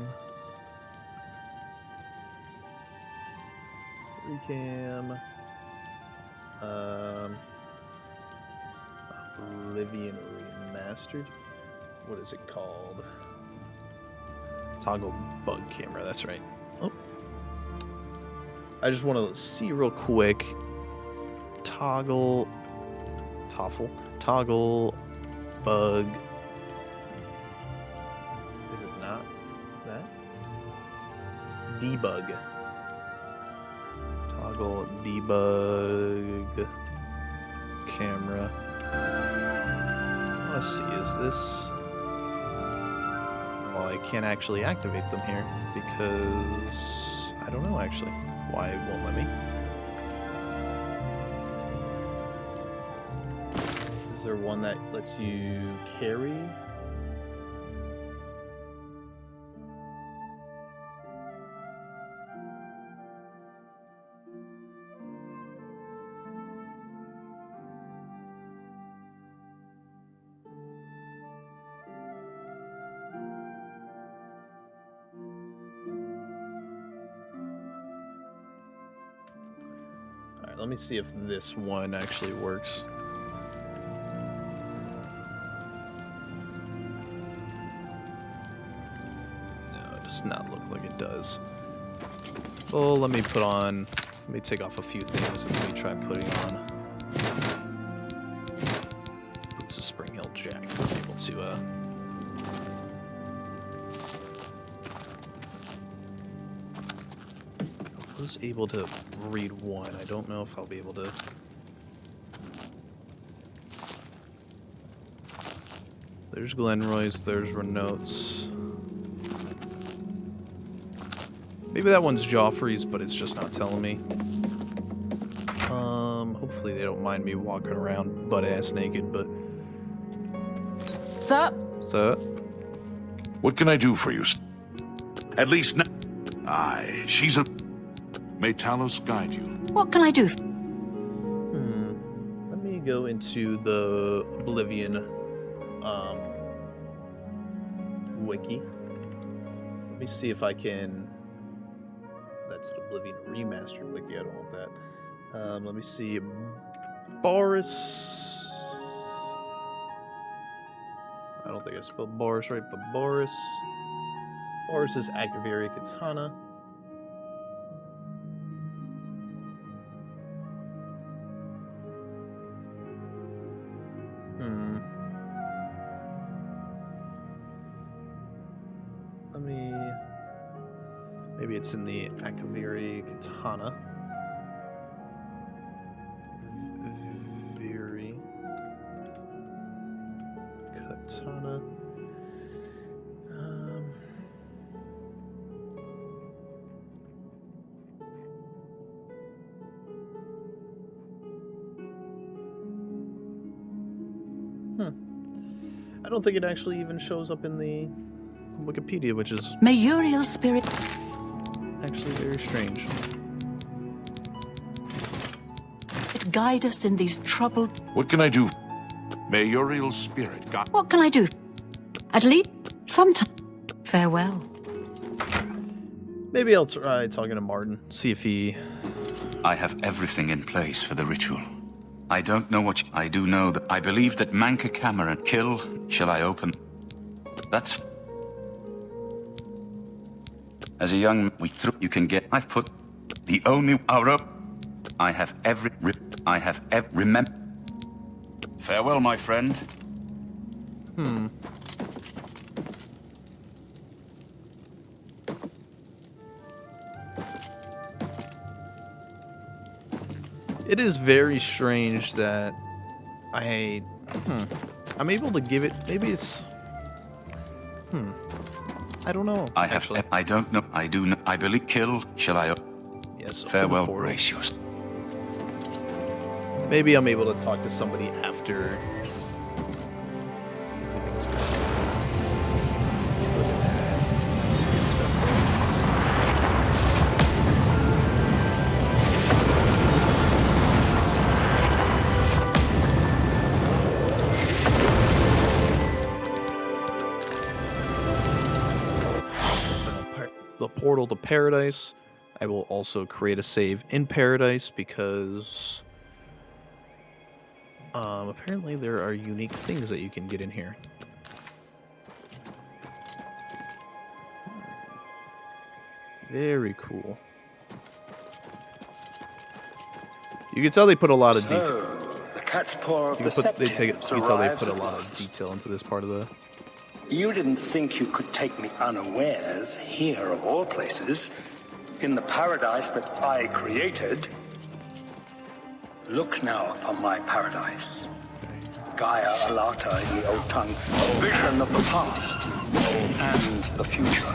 Oblivion Remastered. What is it called? Toggle bug camera, that's right. Oh. I just want to see real quick. Toggle bug. Is it not that? Debug. Toggle debug camera. I want to see, is this... Well, I can't actually activate them here because I don't know actually why it won't let me. Is there one that lets you carry? Alright, let me see if this one actually works. Does not look like it does. Well, let me take off a few things and let me try putting on boots of Spring Hill Jack. I'm able to I was able to read one. I don't know if I'll be able to. There's Glenroy's, there's Renault's. Maybe that one's Joffrey's, but it's just not telling me. Hopefully they don't mind me walking around butt-ass naked, but... Sir? Sir? What can I do for you? At least now... Aye, she's a... May Talos guide you. What can I do? Let me go into the Oblivion, wiki. Let me see if I can... That's an Oblivion remastered wiki. I don't want that. Let me see. Boris... I don't think I spelled Boris right, but Boris... Boris is Akaviri Katana. Let me... Maybe it's in the Akaviri Katana. Viri... Katana... I don't think it actually even shows up in the Wikipedia, which is... May Uriel's spirit... actually very strange. It guide us in these troubled... What can I do? May Uriel's spirit guide... What can I do? At least sometime. Farewell. Maybe I'll try talking to Martin, see if he... I have everything in place for the ritual. I don't know what I do know that I believe that Manka Cameron kill. Shall I open? As a young we threw you can get I've put the only hour up. I have remember. Farewell, my friend. It is very strange that I'm able to give it. Maybe it's. I don't know. I don't know. I do know. I believe kill. Shall I? Yes. Farewell, Gracious. Maybe I'm able to talk to somebody after everything's gone. Look at that. Let's get stuff the portal to Paradise. I will also create a save in Paradise because apparently there are unique things that you can get in here. Very cool. You can tell they put a lot of detail. The cat's paw of the you can tell they put a lot of detail into this part of the... You didn't think you could take me unawares here, of all places, in the paradise that I created. Look now upon my paradise. Gaia Alata in the old tongue, a vision of the past and the future.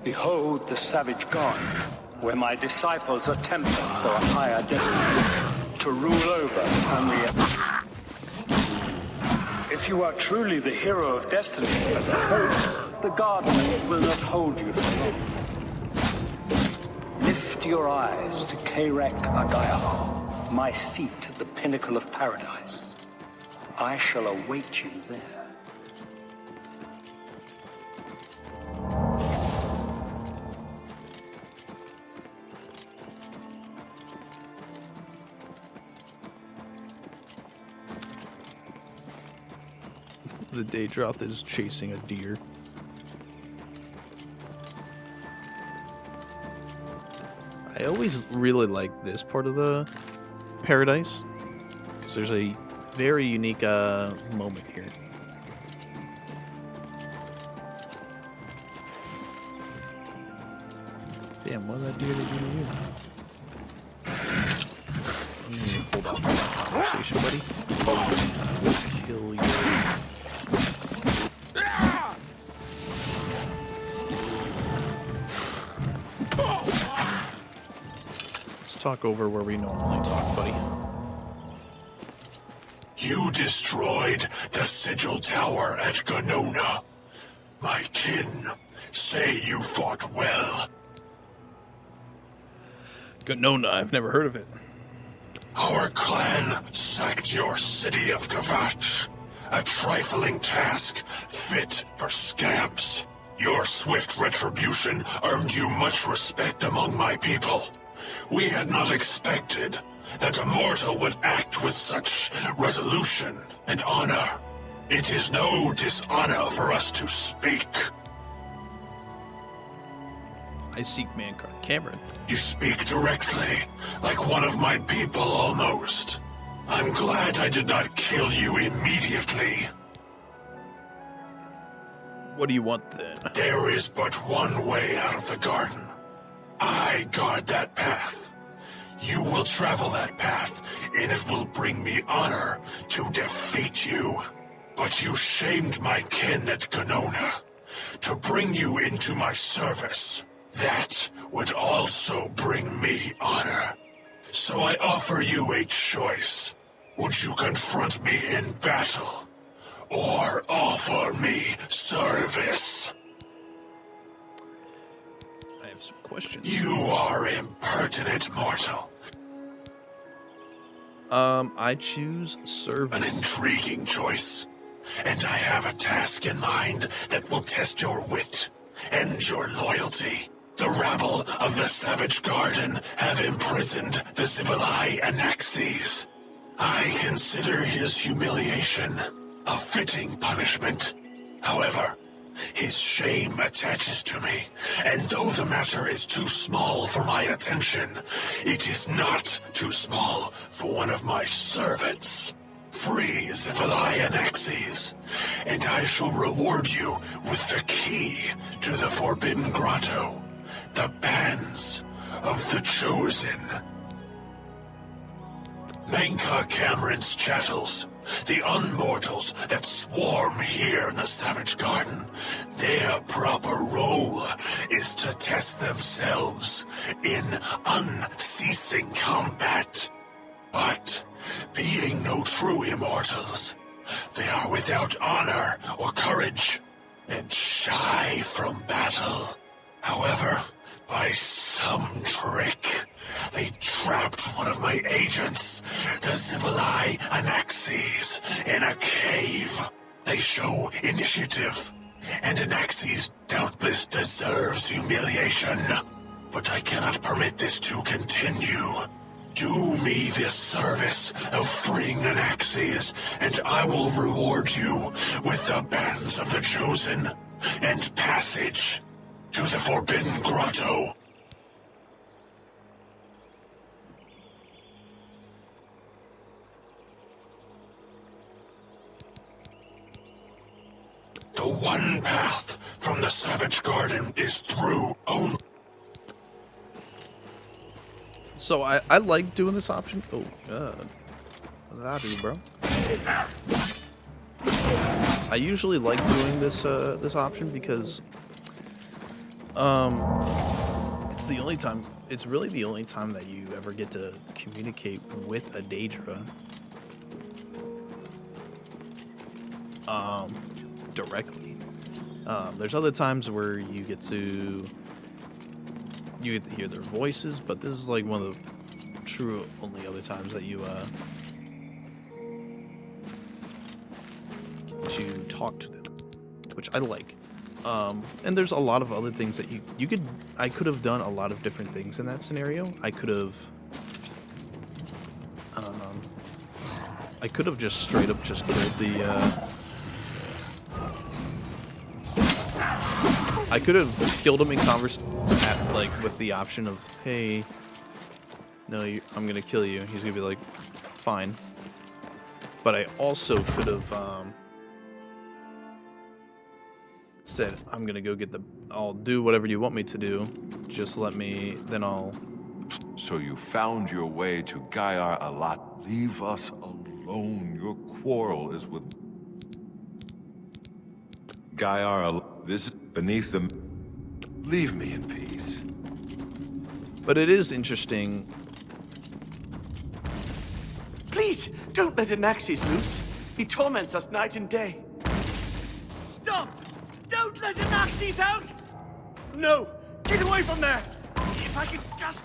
Behold the savage god, where my disciples are tempted for a higher destiny, to rule over Tamriel. If you are truly the hero of destiny, as I hope, the garden will not hold you for long. Lift your eyes to Karek Agayah, my seat at the pinnacle of paradise. I shall await you there. The Daedroth is chasing a deer. I always really like this part of the paradise because there's a very unique moment here. Damn, what did that deer do to you? You need to hold off on that conversation, buddy. We'll kill you. Talk over where we normally talk, buddy. You destroyed the Sigil Tower at Ganona. My kin, say you fought well. Gonona, I've never heard of it. Our clan sacked your city of Kavach. A trifling task, fit for scamps. Your swift retribution earned you much respect among my people. We had not expected that a mortal would act with such resolution and honor. It is no dishonor for us to speak. I seek Mancard. Cameron. You speak directly, like one of my people almost. I'm glad I did not kill you immediately. What do you want then? There is but one way out of the garden. I guard that path. You will travel that path, and it will bring me honor to defeat you. But you shamed my kin at Gonona. To bring you into my service, that would also bring me honor. So I offer you a choice. Would you confront me in battle, or offer me service? I have some questions. You are impertinent, mortal. I choose service. An intriguing choice. And I have a task in mind that will test your wit and your loyalty. The rabble of the Savage Garden have imprisoned the Zivilai Anaxes. I consider his humiliation a fitting punishment. However, his shame attaches to me, and though the matter is too small for my attention, it is not too small for one of my servants. Free Zivilai Anaxes, and I shall reward you with the key to the Forbidden Grotto, the bands of the Chosen. Menka Cameron's chattels, the unmortals that swarm here in the Savage Garden, their proper role is to test themselves in unceasing combat. But, being no true immortals, they are without honor or courage, and shy from battle. However, by some trick, they trapped one of my agents, the Zivilai Anaxes, in a cave. They show initiative, and Anaxes doubtless deserves humiliation. But I cannot permit this to continue. Do me this service of freeing Anaxes, and I will reward you with the bands of the Chosen and passage to the Forbidden Grotto. The one path from the Savage Garden is through only. So I like doing this option. Oh god. What did I do, bro? I usually like doing this this option because it's the only time, it's really the only time that you ever get to communicate with a Daedra directly. There's other times where you get to hear their voices, but this is like one of the true only other times that you get to talk to them, which I like. And there's a lot of other things that I could have done a lot of different things in that scenario. I could have just straight up just killed the I could have killed him in with the option of, hey, no, I'm gonna kill you. He's gonna be like, fine. But I also could have said, I'm gonna go get I'll do whatever you want me to do. Just let me, then I'll. So you found your way to Gaiar Alat. Leave us alone. Your quarrel is with Gaiar Alat. This is beneath them. Leave me in peace. But it is interesting. Please, don't let Anaxes loose. He torments us night and day. Stop! Don't Don't let him knock these out! No! Get away from there! If I could just...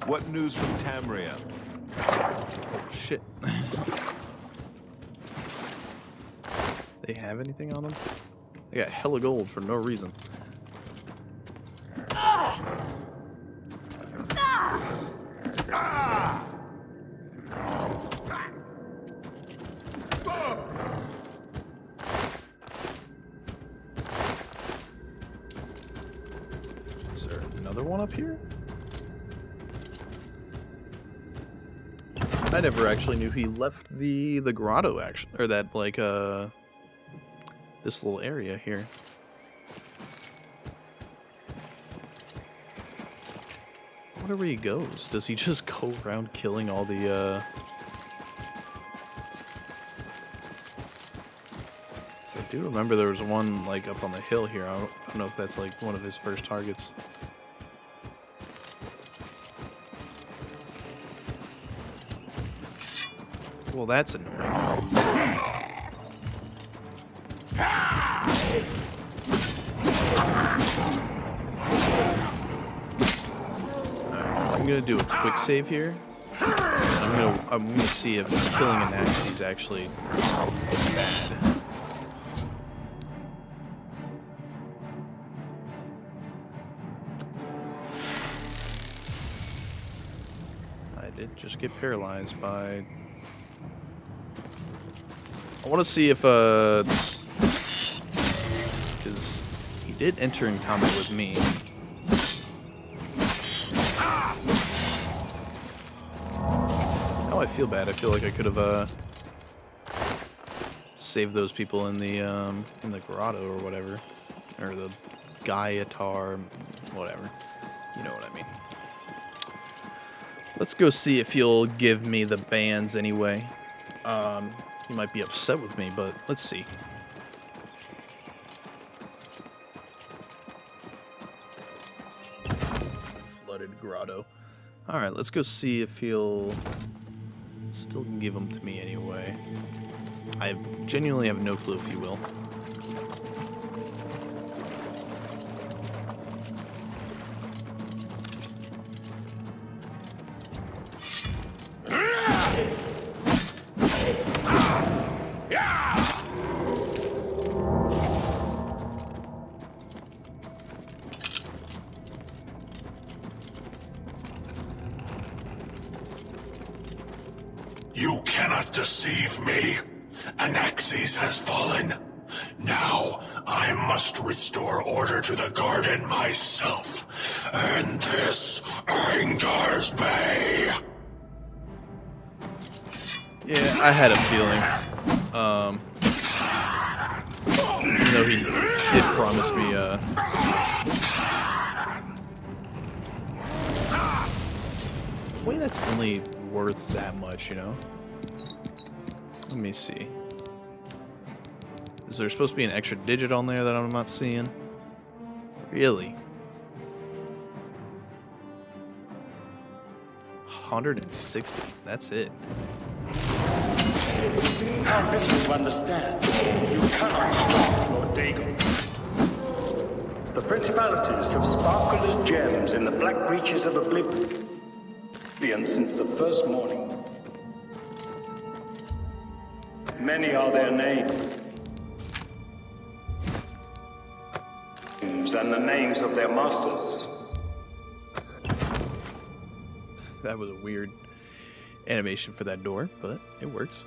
What news from Tamriel? Oh, shit. They have anything on them? They got hella gold for no reason. Is there another one up here? I never actually knew he left the grotto, actually, or that, like, this little area here. I wonder where he goes. Does he just go around killing all the, So I do remember there was one, like, up on the hill here. I don't know if that's, like, one of his first targets. Well, that's annoying. I'm gonna do a quick save here. I'm gonna see if killing an axe is actually bad. I did just get paralyzed by. I want to see if because he did enter in combat with me. Now I feel bad. I feel like I could have saved those people in the grotto or whatever, or the Gaiatar, whatever. You know what I mean. Let's go see if he'll give me the bands anyway. He might be upset with me, but let's see. Flooded grotto. Alright, let's go see if he'll still give them to me anyway. I genuinely have no clue if he will. You cannot deceive me. Anaxes has fallen. Now I must restore order to the garden myself. And this angers me. Yeah, I had a feeling. Even though he did promise me, wait, that's only worth that much, you know? Let me see. Is there supposed to be an extra digit on there that I'm not seeing? Really? 160. That's it. How little you understand. You cannot stop Lord Dagon. The principalities have sparkled as gems in the black reaches of Oblivion since the first morning. Many are their names, and the names of their masters. That was a weird animation for that door, but it works.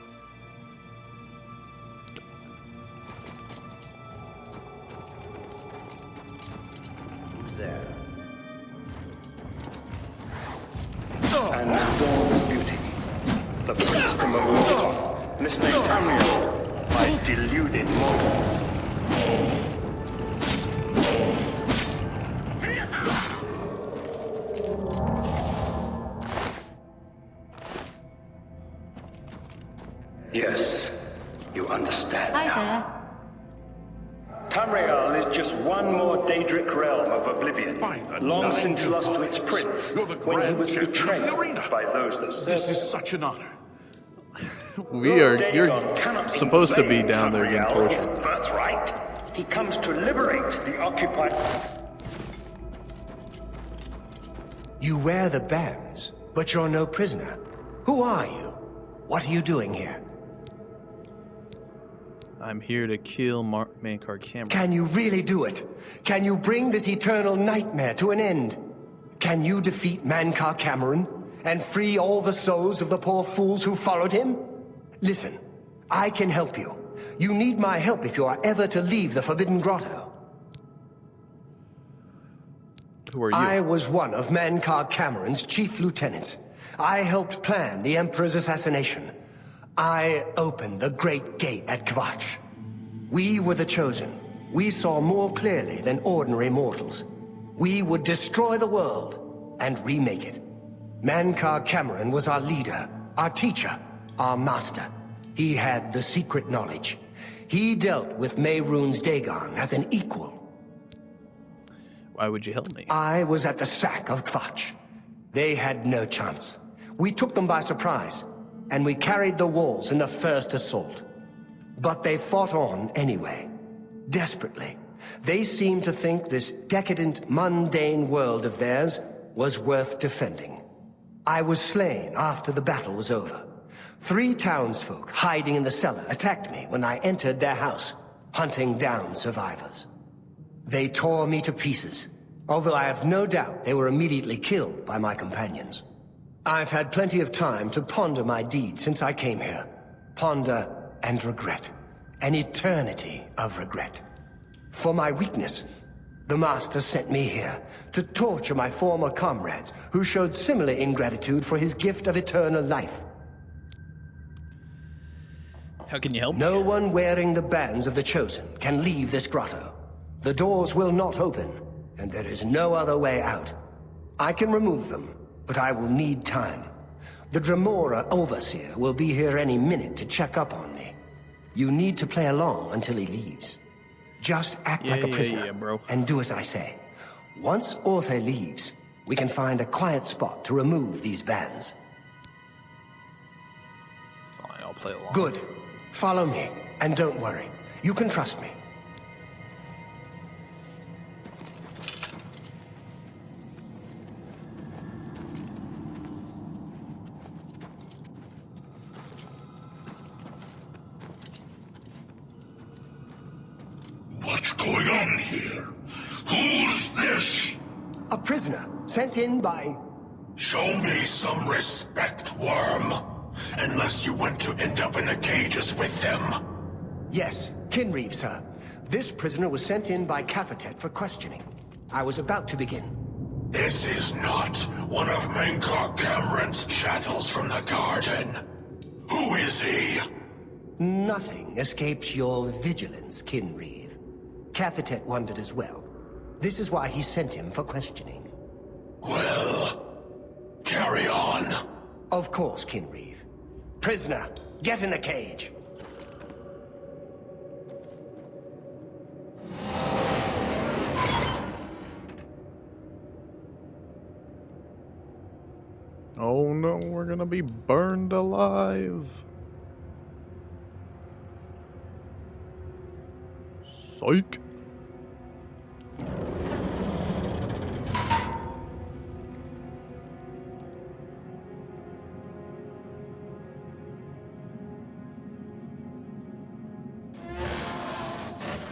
Who's there? And the dawn's beauty, the prince from Oblivion, misnamed Tamriel by deluded mortals. Yes, you understand Hi now. there. Tamriel is just one more Daedric realm of Oblivion, long since lost to its prince when he was betrayed by those that served This is such an honor. You're supposed to be down there getting tortured. His birthright. He comes to liberate the occupied. You wear the bands, but you're no prisoner. Who are you? What are you doing here? I'm here to kill Mankar Cameron. Can you really do it? Can you bring this eternal nightmare to an end? Can you defeat Mankar Cameron and free all the souls of the poor fools who followed him? Listen, I can help you. You need my help if you are ever to leave the Forbidden Grotto. Who are you? I was one of Mankar Cameron's chief lieutenants. I helped plan the Emperor's assassination. I opened the Great Gate at Kvatch. We were the chosen. We saw more clearly than ordinary mortals. We would destroy the world and remake it. Mankar Cameron was our leader, our teacher, our master. He had the secret knowledge. He dealt with Mehrunes Dagon as an equal. Why would you help me? I was at the sack of Kvatch. They had no chance. We took them by surprise, and we carried the walls in the first assault. But they fought on anyway, desperately. They seemed to think this decadent, mundane world of theirs was worth defending. I was slain after the battle was over. 3 townsfolk hiding in the cellar attacked me when I entered their house, hunting down survivors. They tore me to pieces, although I have no doubt they were immediately killed by my companions. I've had plenty of time to ponder my deeds since I came here. Ponder and regret. An eternity of regret. For my weakness, the Master sent me here to torture my former comrades who showed similar ingratitude for his gift of eternal life. How can you help? No one wearing the bands of the Chosen can leave this grotto. The doors will not open, and there is no other way out. I can remove them, but I will need time. The Dremora Overseer will be here any minute to check up on me. You need to play along until he leaves. Just act like a prisoner, bro. And do as I say. Once Orthe leaves, we can find a quiet spot to remove these bands. Fine, I'll play along. Good. Follow me, and don't worry. You can trust me. What's going on here? Who's this? A prisoner, sent in by... Show me some respect, worm. Unless you want to end up in the cages with them. Yes, Kinreeve, sir. This prisoner was sent in by Cafetet for questioning. I was about to begin. This is not one of Mankar Cameron's chattels from the garden. Who is he? Nothing escapes your vigilance, Kinreeve. Cafetet wondered as well. This is why he sent him for questioning. Well, carry on. Of course, Kinreeve. Prisoner, get in a cage. Oh no, we're gonna be burned alive. Psych.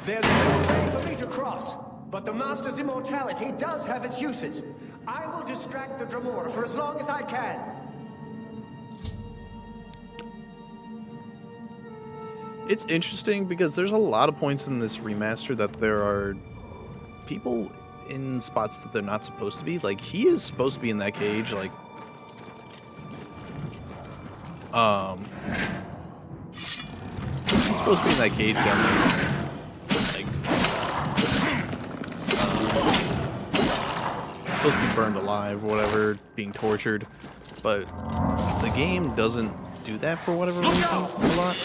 There's no way for me to cross, but the Master's immortality does have its uses. I will distract the Dremora for as long as I can. It's interesting because there's a lot of points in this remaster that there are people in spots that they're not supposed to be. Like, he is supposed to be in that cage, like... He's supposed to be in that cage down there. Supposed to be burned alive or whatever, being tortured, but the game doesn't do that for whatever reason a lot.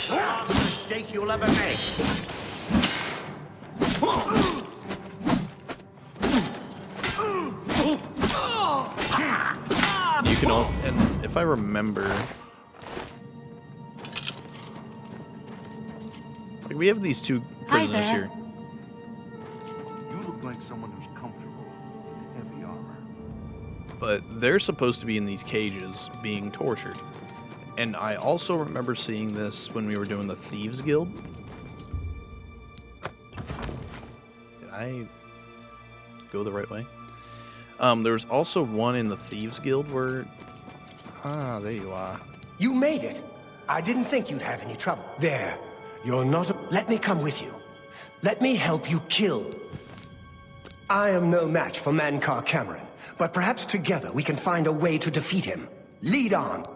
The mistake you'll ever make. You can all, and if I remember, like we have these two prisoners there. here. You look like someone who's comfortable in heavy armor. But they're supposed to be in these cages being tortured. And I also remember seeing this when we were doing the Thieves Guild. Did I go the right way? There was also one in the Thieves Guild where... Ah, there you are. You made it. I didn't think you'd have any trouble. There. You're not a... Let me come with you. Let me help you kill. I am no match for Mankar Cameron, but perhaps together we can find a way to defeat him. Lead on.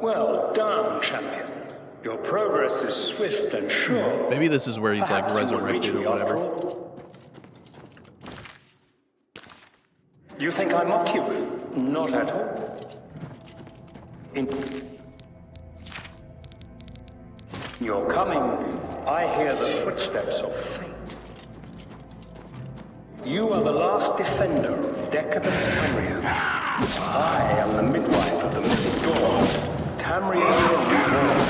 Well done, champion. Your progress is swift and sure. Maybe this is where he's like Perhaps you will reach resurrected me or after whatever. all. You think I mock you? Not at all. You're coming. I hear the footsteps of fate. You are the last defender of decadent Tamriel. I am the midwife of the mythic dawn. Tamriel reborn.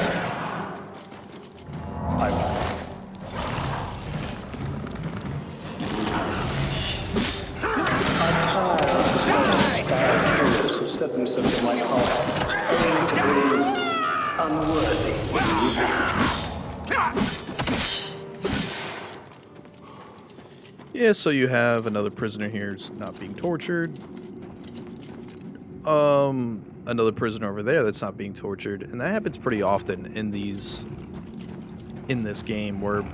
I'm tired of the self-styled heroes who set themselves in my heart, only to breathe unworthy Yeah, so you have another prisoner here who's not being tortured. Another prisoner over there that's not being tortured. And that happens pretty often in this game where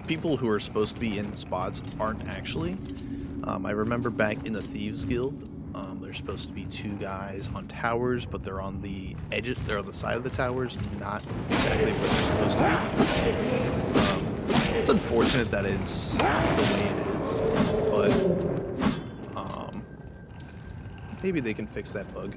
people who are supposed to be in spots aren't actually. I remember back in the Thieves Guild, there's supposed to be two guys on towers, but they're on the edges, they're on the side of the towers, not exactly where they're supposed to be. It's unfortunate that is the way it is, but maybe they can fix that bug.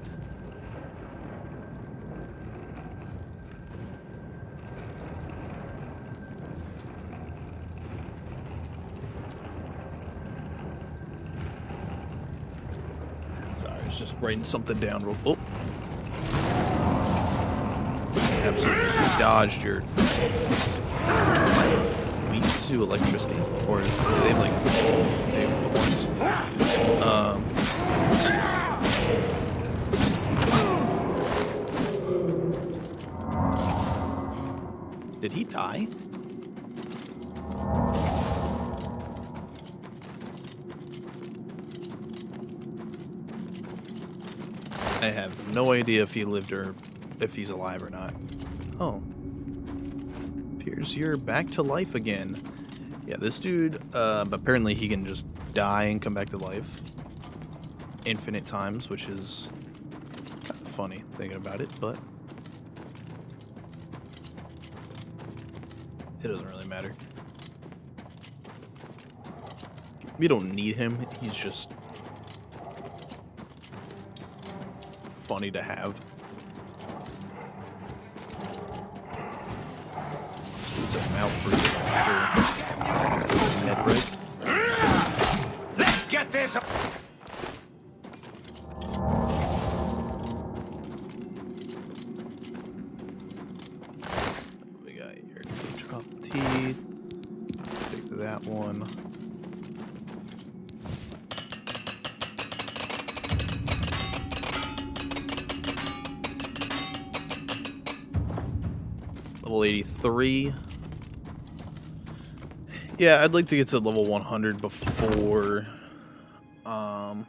Just writing something down real. Oh, absolutely dodged your weak to electricity, or do they have like they have thorns? Did he die? I have no idea if he lived or if he's alive or not. Oh. Appears you're back to life again. Yeah, this dude, apparently he can just die and come back to life infinite times, which is kind of funny thinking about it, but it doesn't really matter. We don't need him, he's just funny to have. It's a mouth breather, sure. Head break. Let's get this. We got your drop teeth. Take that one. Level 83. Yeah, I'd like to get to level 100 before I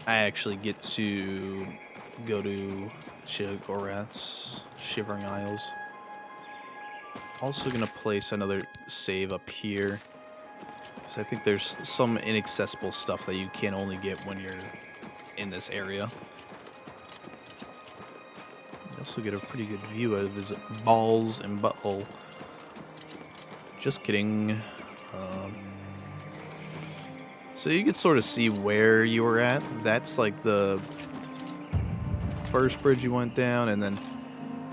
actually get to go to Chigorath's Shivering Isles. Also gonna place another save up here, because I think there's some inaccessible stuff that you can only get when you're in this area. You also get a pretty good view of his balls and butthole. Just kidding. So you can sort of see where you were at. That's like the first bridge you went down, and then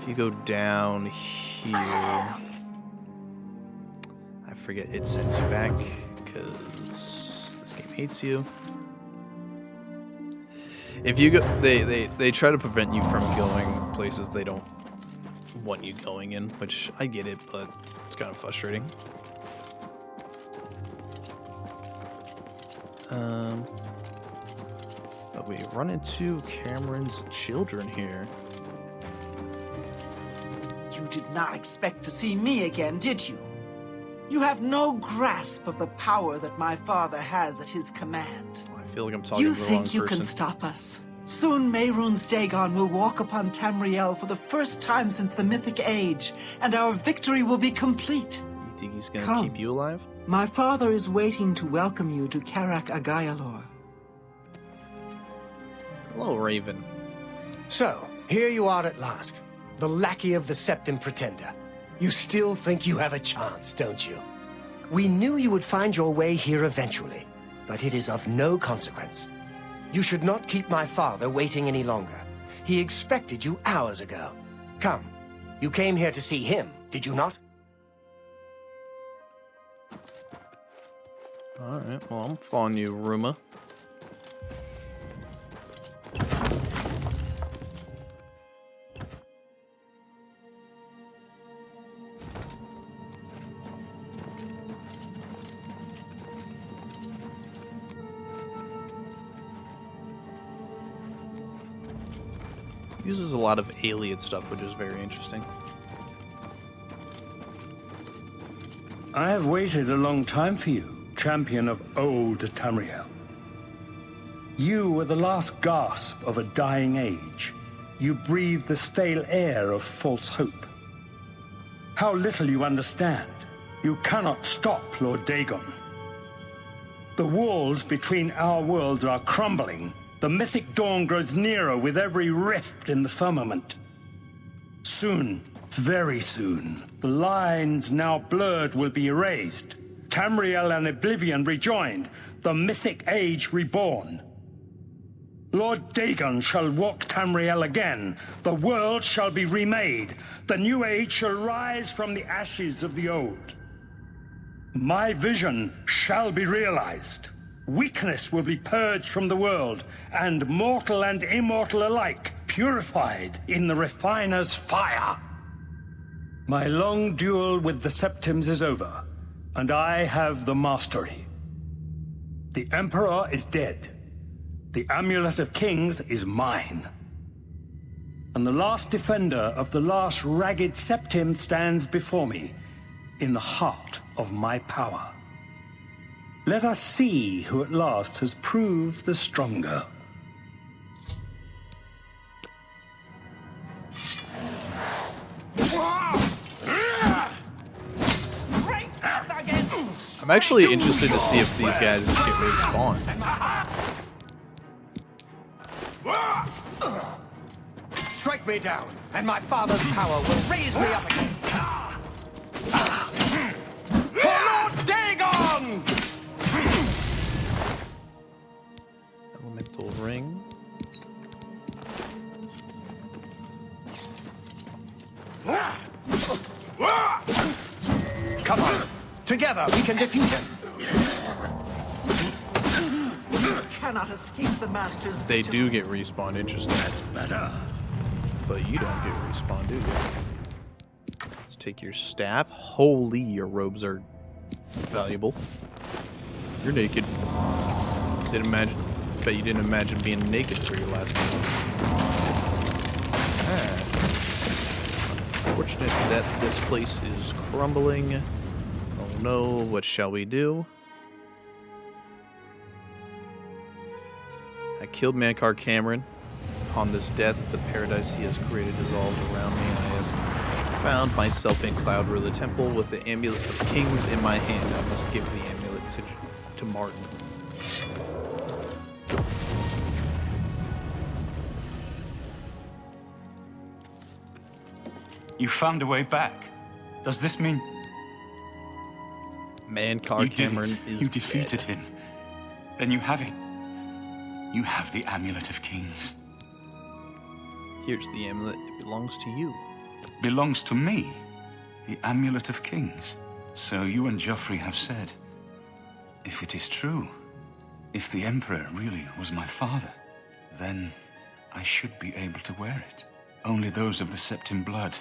if you go down here, I forget, it sends you back because this game hates you. If you go, they try to prevent you from going places they don't want you going in, which I get it, but it's kind of frustrating. But we run into Cameron's children here. You did not expect to see me again, did you? You have no grasp of the power that my father has at his command. I feel like I'm talking to the wrong person. You think you can stop us? Soon Mehrunes Dagon will walk upon Tamriel for the first time since the Mythic Age, and our victory will be complete. You think he's gonna keep you alive? My father is waiting to welcome you to Karak Agayalor. Hello, Raven. So, here you are at last. The lackey of the Septim Pretender. You still think you have a chance, don't you? We knew you would find your way here eventually, but it is of no consequence. You should not keep my father waiting any longer. He expected you hours ago. Come, you came here to see him, did you not? Alright, well, I'm following you, Ruma. Uses a lot of alien stuff, which is very interesting. I have waited a long time for you, champion of old Tamriel. You were the last gasp of a dying age. You breathed the stale air of false hope. How little you understand. You cannot stop Lord Dagon. The walls between our worlds are crumbling. The mythic dawn grows nearer with every rift in the firmament. Soon, very soon, the lines now blurred will be erased. Tamriel and Oblivion rejoined, the mythic age reborn. Lord Dagon shall walk Tamriel again. The world shall be remade. The new age shall rise from the ashes of the old. My vision shall be realized. Weakness will be purged from the world, and mortal and immortal alike purified in the refiner's fire. My long duel with the Septims is over, and I have the mastery. The Emperor is dead. The Amulet of Kings is mine. And the last defender of the last ragged Septim stands before me, in the heart of my power. Let us see who at last has proved the stronger. I'm actually interested to see if these guys get respawned. Strike me down, and my father's power will raise me up again. For Lord Dagon! Elemental ring. Come on. Together we can defeat him. You cannot escape the Master's They do get respawned, interesting. That's better. But you don't get respawned, do you? Let's take your staff. Holy, your robes are valuable. You're naked. Bet you didn't imagine being naked for your last meals. Unfortunate that this place is crumbling. Oh no, what shall we do? I killed Mankar Cameron. Upon this death, the paradise he has created dissolved around me, and I have found myself in Cloud Ruler Temple with the Amulet of Kings in my hand. I must give the amulet to Martin. You found a way back. Does this mean... Mankar Cameron is You defeated dead. him. Then you have it. You have the Amulet of Kings. Here's the amulet. It belongs to you. Belongs to me? The Amulet of Kings? So you and Joffrey have said. If it is true, if the Emperor really was my father, then I should be able to wear it. Only those of the Septim blood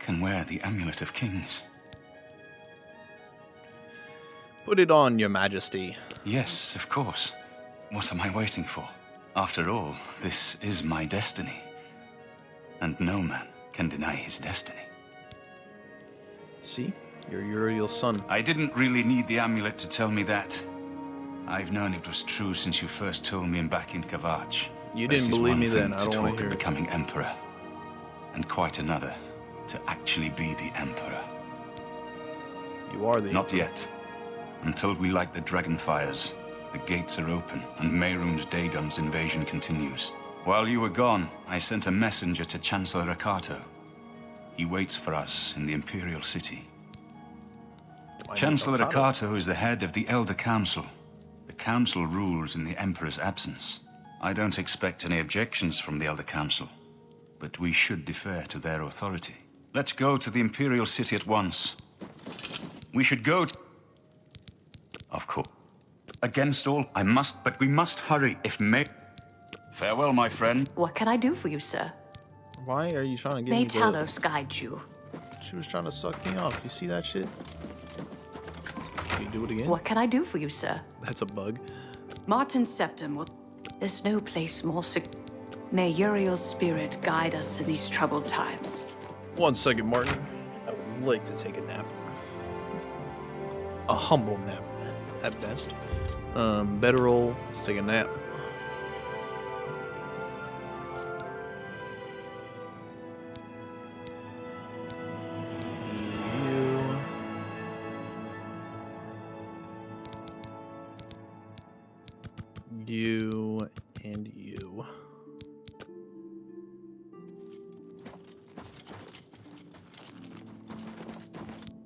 can wear the Amulet of Kings. Put it on, Your Majesty. Yes, of course. What am I waiting for? After all, this is my destiny. And no man can deny his destiny. See? You're Uriel's son. I didn't really need the amulet to tell me that. I've known it was true since you first told me back in Kavach. You didn't believe me then. I don't want to talk hear of it. becoming emperor, and quite another to actually be the emperor. You are the Not emperor. yet. Until we light the dragon fires, the gates are open, and Mehrunes Dagon's invasion continues. While you were gone, I sent a messenger to Chancellor Akato. He waits for us in the Imperial City. Chancellor Akato is the head of the Elder Council. The Council rules in the Emperor's absence. I don't expect any objections from the Elder Council, but we should defer to their authority. Let's go to the Imperial City at once. We should go to... Of course. Against all, but we must hurry if May... Farewell, my friend. What can I do for you, sir? Why are you trying to get May me to... Talos guide you. She was trying to suck me off. You see that shit? Can you do it again? What can I do for you, sir? That's a bug. Martin Septim will... There's no place more secure. May Uriel's spirit guide us in these troubled times. 1 second, Martin. I would like to take a nap. A humble nap, at best. Bedroll. Let's take a nap. You and you.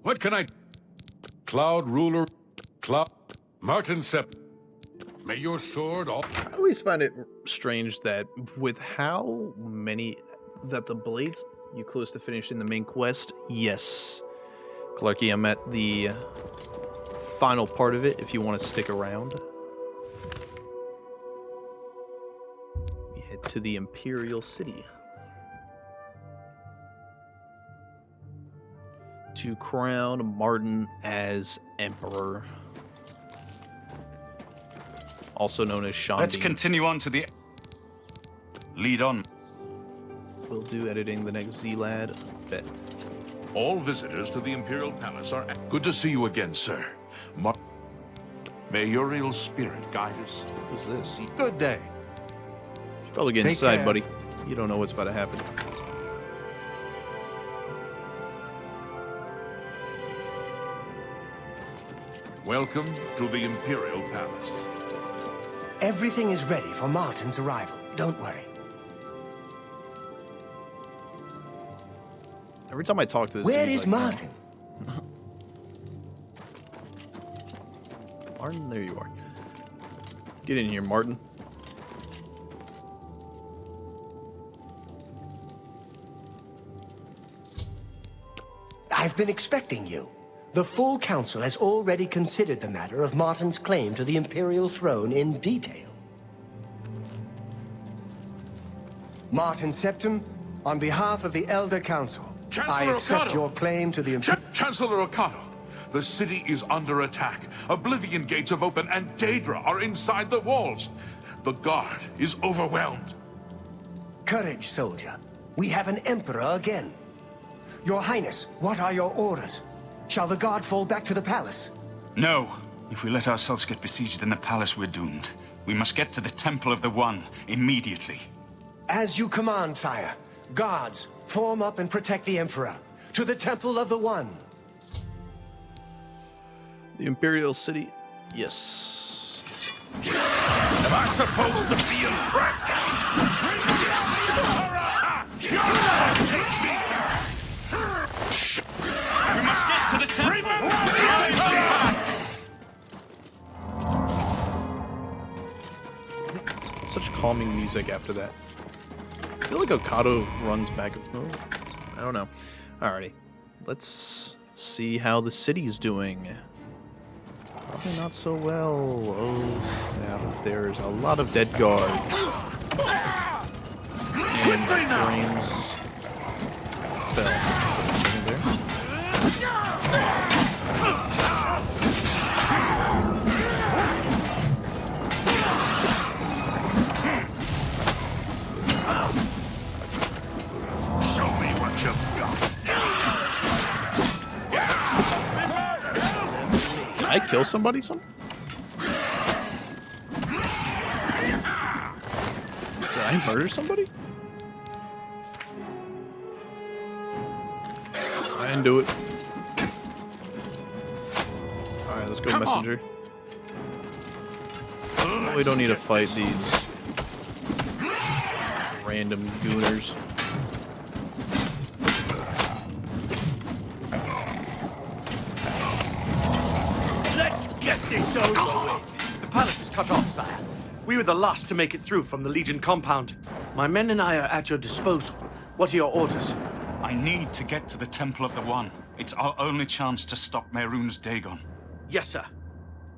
What can I... Cloud Ruler... Martin Sepp... May your sword all... I always find it strange that with how many... That the blades... You close to finishing the main quest? Yes. Clarky, I'm at the final part of it if you want to stick around. We head to the Imperial City. To crown Martin as Emperor. Also known as Sean. Let's continue on to the... Lead on. We'll do editing the next Z-Lad. Bet. All visitors to the Imperial Palace are... Good to see you again, sir. May Uriel's spirit guide us. Who's this? Good day. Should probably get Take inside, care. buddy. You don't know what's about to happen. Welcome to the Imperial Palace. Everything is ready for Martin's arrival. Don't worry. Every time I talk to this Where dude, is like, Martin? Martin, there you are. Get in here, Martin. I've been expecting you. The full council has already considered the matter of Martin's claim to the Imperial throne in detail. Martin Septim, on behalf of the Elder Council, I accept Akato. your claim to the Chancellor Akato, the city is under attack. Oblivion gates have opened and Daedra are inside the walls. The guard is overwhelmed. Courage, soldier. We have an emperor again. Your Highness, what are your orders? Shall the guard fall back to the palace? No. If we let ourselves get besieged in the palace, we're doomed. We must get to the Temple of the One immediately. As you command, sire. Guards, form up and protect the Emperor. To the Temple of the One. The Imperial City. Yes. Am I supposed to be impressed? We must get to the temple! Such calming music after that. I feel like Okado runs back. Oh, I don't know. Alrighty. Let's see how the city's doing. Probably not so well. Oh, yeah. There's a lot of dead guards. And the frames fell. Show me what you've got. Did I kill somebody? Did I murder somebody? I didn't do it. Alright, let's go, messenger. We don't need to fight these random gooners. Let's get this over with. The palace is cut off, sire. We were the last to make it through from the Legion compound. My men and I are at your disposal. What are your orders? I need to get to the Temple of the One. It's our only chance to stop Mehrunes Dagon. Yes, sir.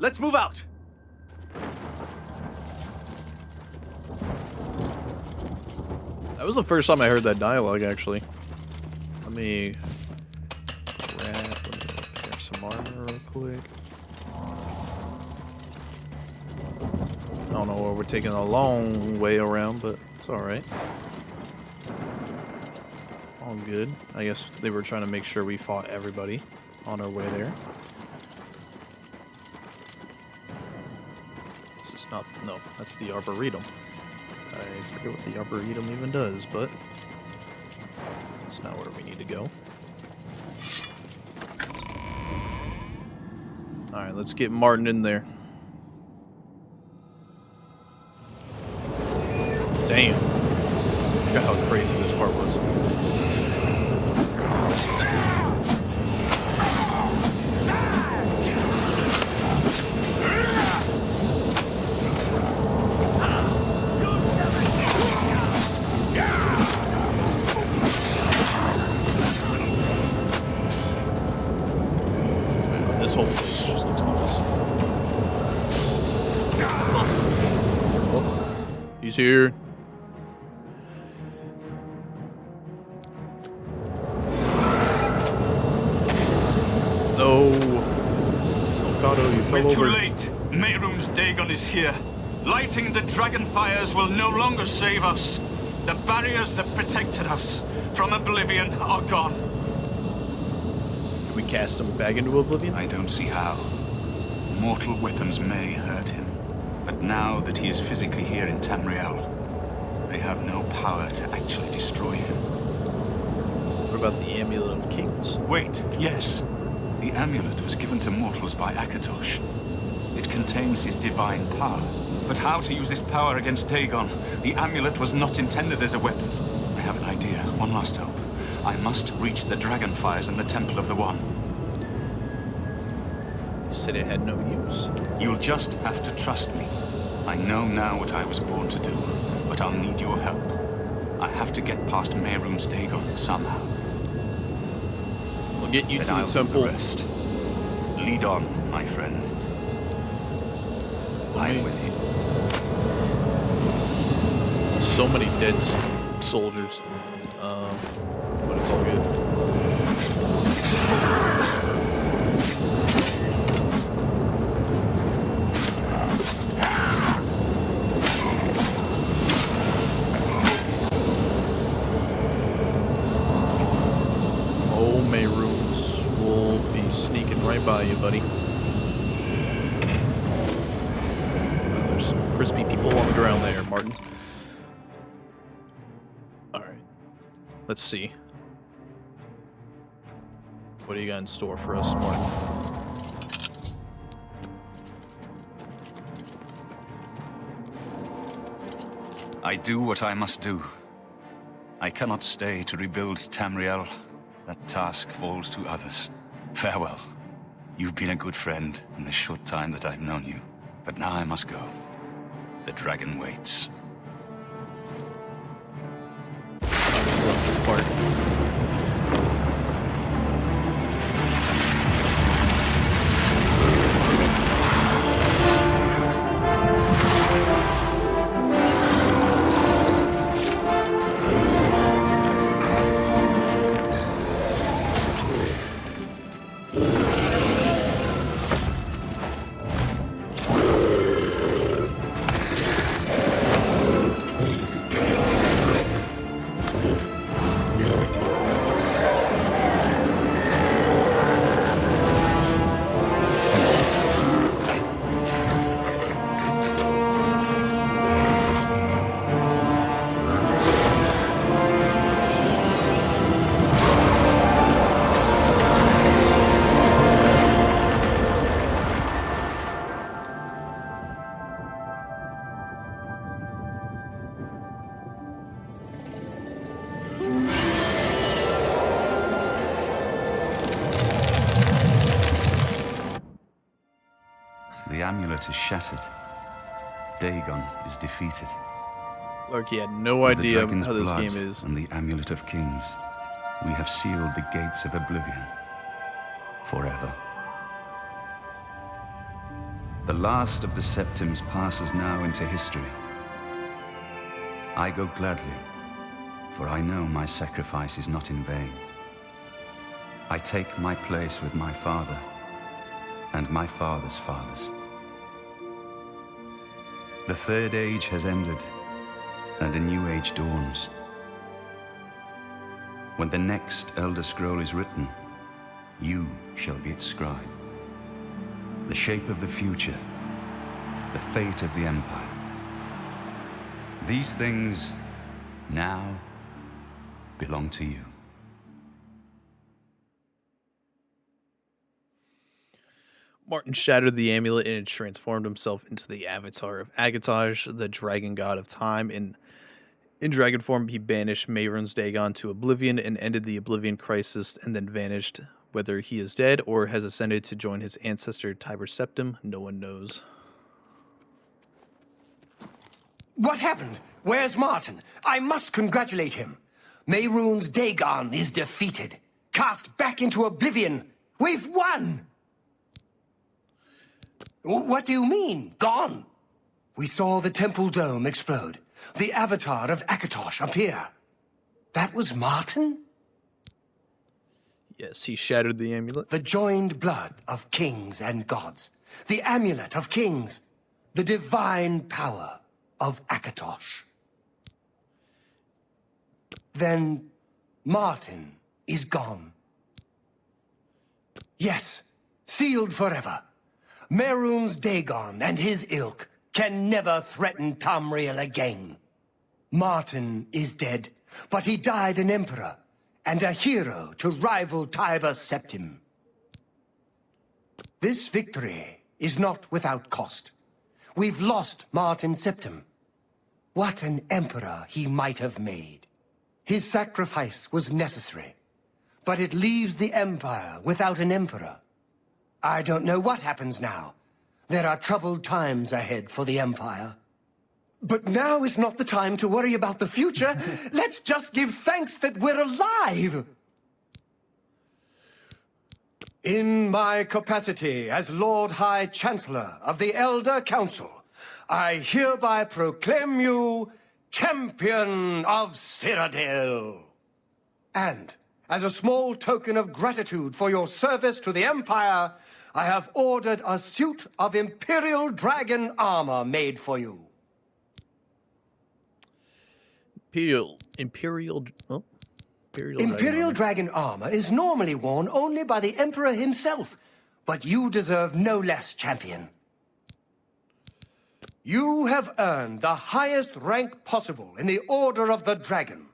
Let's move out. That was the first time I heard that dialogue, actually. Let me repair some armor real quick. I don't know where we're taking a long way around, but it's alright. All good. I guess they were trying to make sure we fought everybody on our way there. This is not... No, that's the Arboretum. I forget what the Arboretum even does, but it's not where we need to go. Alright, let's get Martin in there. Damn. Look at how crazy this part was. This whole place just looks awesome. Oh, he's here. No. Okado, you fell We're too over. late. Mehrunes Dagon is here. Lighting the dragon fires will no longer save us. The barriers that protected us from Oblivion are gone. Can we cast him back into Oblivion? I don't see how. Mortal weapons may hurt him, but now that he is physically here in Tamriel, they have no power to actually destroy him. What about the Amulet of Kings? Wait, yes. The amulet was given to mortals by Akatosh. It contains his divine power. But how to use this power against Dagon? The amulet was not intended as a weapon. I have an idea. One last hope. I must reach the dragon fires in the Temple of the One. You said it had no use. You'll just have to trust me. I know now what I was born to do, but I'll need your help. I have to get past Mehrunes Dagon somehow. We'll get you then to I'll the temple. Do the rest. Lead on, my friend. I'm with you. So many dead soldiers. But it's all good. Oh, Mehrunes will be sneaking right by you, buddy. There's some crispy people on the ground there, Martin. Alright. Let's see. What do you got in store for us, Martin? I do what I must do. I cannot stay to rebuild Tamriel. That task falls to others. Farewell. You've been a good friend in the short time that I've known you. But now I must go. The dragon waits. part. The amulet is shattered. Dagon is defeated. Like he had no With the idea dragon's how this blood game is. and the amulet of kings, we have sealed the gates of Oblivion forever. The last of the Septims passes now into history. I go gladly, for I know my sacrifice is not in vain. I take my place with my father and my father's fathers. The Third Age has ended, and a new age dawns. When the next Elder Scroll is written, you shall be its scribe. The shape of the future, the fate of the Empire. These things now belong to you. Martin shattered the amulet and had transformed himself into the avatar of Akatosh, the dragon god of time. In dragon form, he banished Mehrunes Dagon to Oblivion and ended the Oblivion crisis and then vanished. Whether he is dead or has ascended to join his ancestor Tiber Septim, no one knows. What happened? Where's Martin? I must congratulate him. Mehrunes Dagon is defeated. Cast back into Oblivion. We've won! What do you mean, gone? We saw the temple dome explode. The avatar of Akatosh appear. That was Martin? Yes, he shattered the amulet. The joined blood of kings and gods. The amulet of kings. The divine power of Akatosh. Then Martin is gone. Yes, sealed forever. Mehrunes Dagon and his ilk can never threaten Tamriel again. Martin is dead, but he died an emperor and a hero to rival Tiber Septim. This victory is not without cost. We've lost Martin Septim. What an emperor he might have made. His sacrifice was necessary, but it leaves the Empire without an emperor. I don't know what happens now. There are troubled times ahead for the Empire. But now is not the time to worry about the future. Let's just give thanks that we're alive. In my capacity as Lord High Chancellor of the Elder Council, I hereby proclaim you Champion of Cyrodiil. And as a small token of gratitude for your service to the Empire, I have ordered a suit of Imperial Dragon armor made for you. Imperial Dragon armor is normally worn only by the Emperor himself, but you deserve no less, champion. You have earned the highest rank possible in the Order of the Dragon,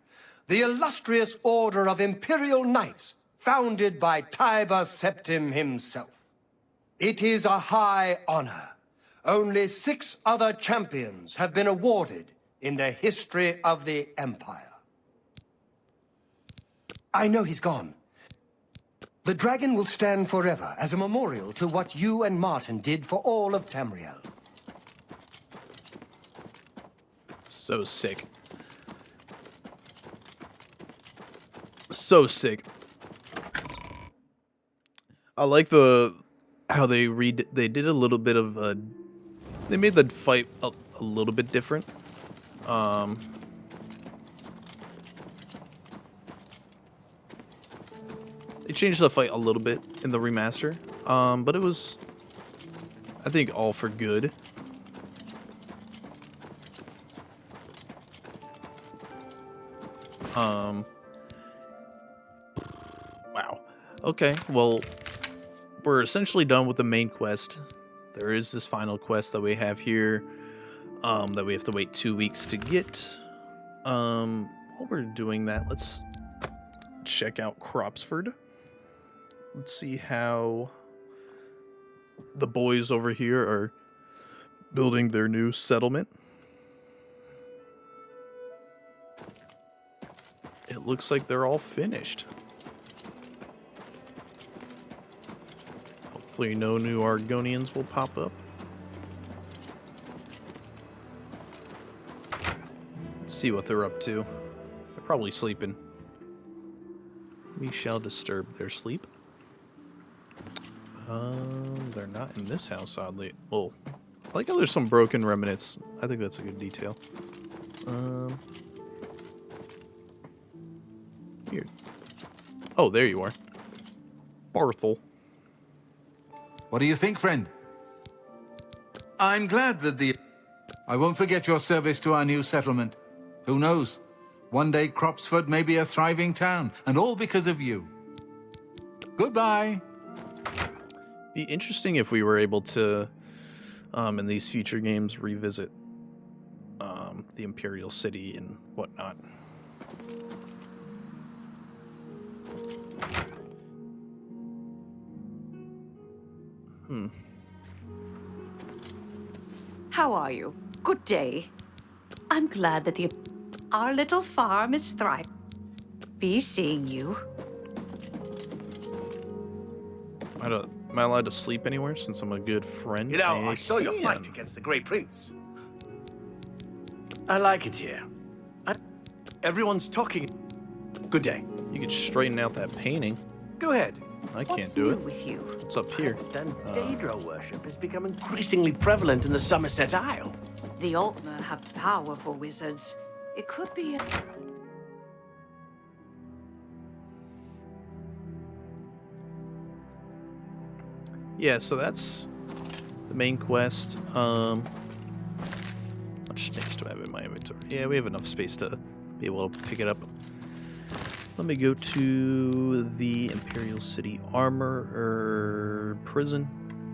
the illustrious Order of Imperial Knights, founded by Tiber Septim himself. It is a high honor. Only 6 other champions have been awarded in the history of the Empire. I know he's gone. The dragon will stand forever as a memorial to what you and Martin did for all of Tamriel. So sick. So sick. I like how they did a little bit of they made the fight a little bit different. They changed the fight a little bit in the remaster, but it was, I think, all for good. Wow. Okay, well, we're essentially done with the main quest. There is this final quest that we have here, that we have to wait 2 weeks to get. While we're doing that, let's check out Cropsford. Let's see how the boys over here are building their new settlement. It looks like they're all finished. Hopefully no new Argonians will pop up. Let's see what they're up to. They're probably sleeping. We shall disturb their sleep. They're not in this house, oddly. Oh, I like how there's some broken remnants. I think that's a good detail. Here. Oh, there you are. Barthel. What do you think, friend? I'm glad that I won't forget your service to our new settlement. Who knows? One day Cropsford may be a thriving town, and all because of you. Goodbye. Be interesting if we were able to, in these future games, revisit the Imperial City and whatnot. How are you? Good day. I'm glad that our little farm is thriving. Be seeing you. Am I allowed to sleep anywhere since I'm a good friend? You know, I saw your fight against the Grey Prince. I like it here. Everyone's talking. Good day. You could straighten out that painting. Go ahead. I can't do it. With you? What's up here? Daedra worship has become increasingly prevalent in the Somerset Isle. The Altmer have powerful wizards. It could be a... Yeah, so that's the main quest. How much space do I have in my inventory? Yeah, we have enough space to be able to pick it up. Let me go to the Imperial City Armor Prison,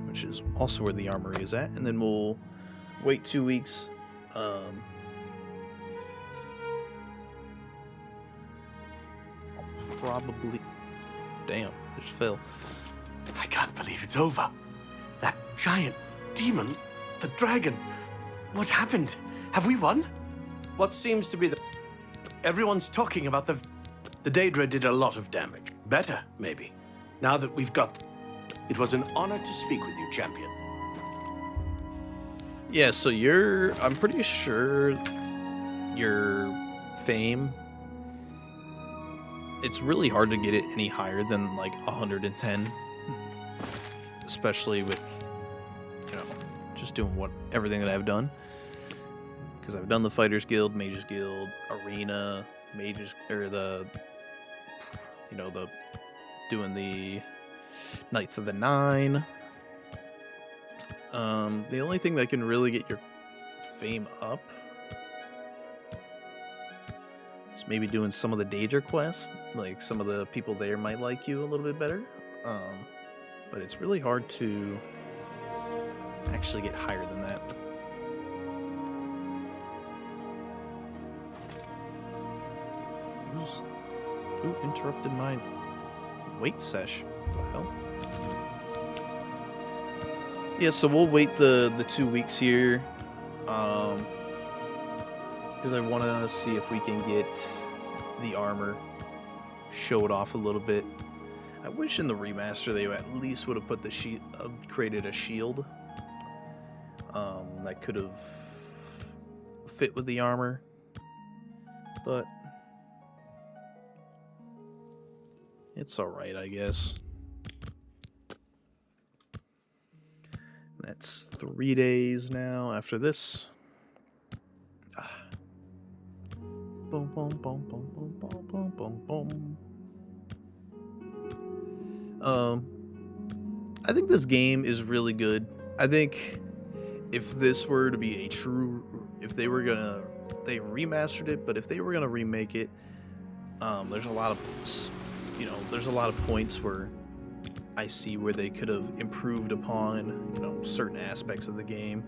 which is also where the armory is at, and then we'll wait 2 weeks. Probably. Damn, it just fell. I can't believe it's over. That giant demon, the dragon. What happened? Have we won? What seems to be everyone's talking about the Daedra did a lot of damage. Better, maybe. Now that we've got... It was an honor to speak with you, champion. Yeah, so I'm pretty sure your fame, it's really hard to get it any higher than like 110. Especially with, just doing everything that I've done. Because I've done the Fighters Guild, Mages Guild, Arena, Mages, or doing the Knights of the Nine. The only thing that can really get your fame up is maybe doing some of the Daedra quests. Like, some of the people there might like you a little bit better. But it's really hard to actually get higher than that. Who interrupted my wait sesh? What the hell? Yeah, so we'll wait the 2 weeks here. Because I want to see if we can get the armor showed off a little bit. I wish in the remaster they at least would have put the created a shield that could have fit with the armor, but It's alright, I guess. That's 3 days now after this. Boom, boom, boom, boom, boom, boom, boom, boom, boom. I think this game is really good. I think if this were to be a true, they remastered it, but if they were gonna remake it, there's a lot of, there's a lot of points where I see where they could have improved upon, certain aspects of the game.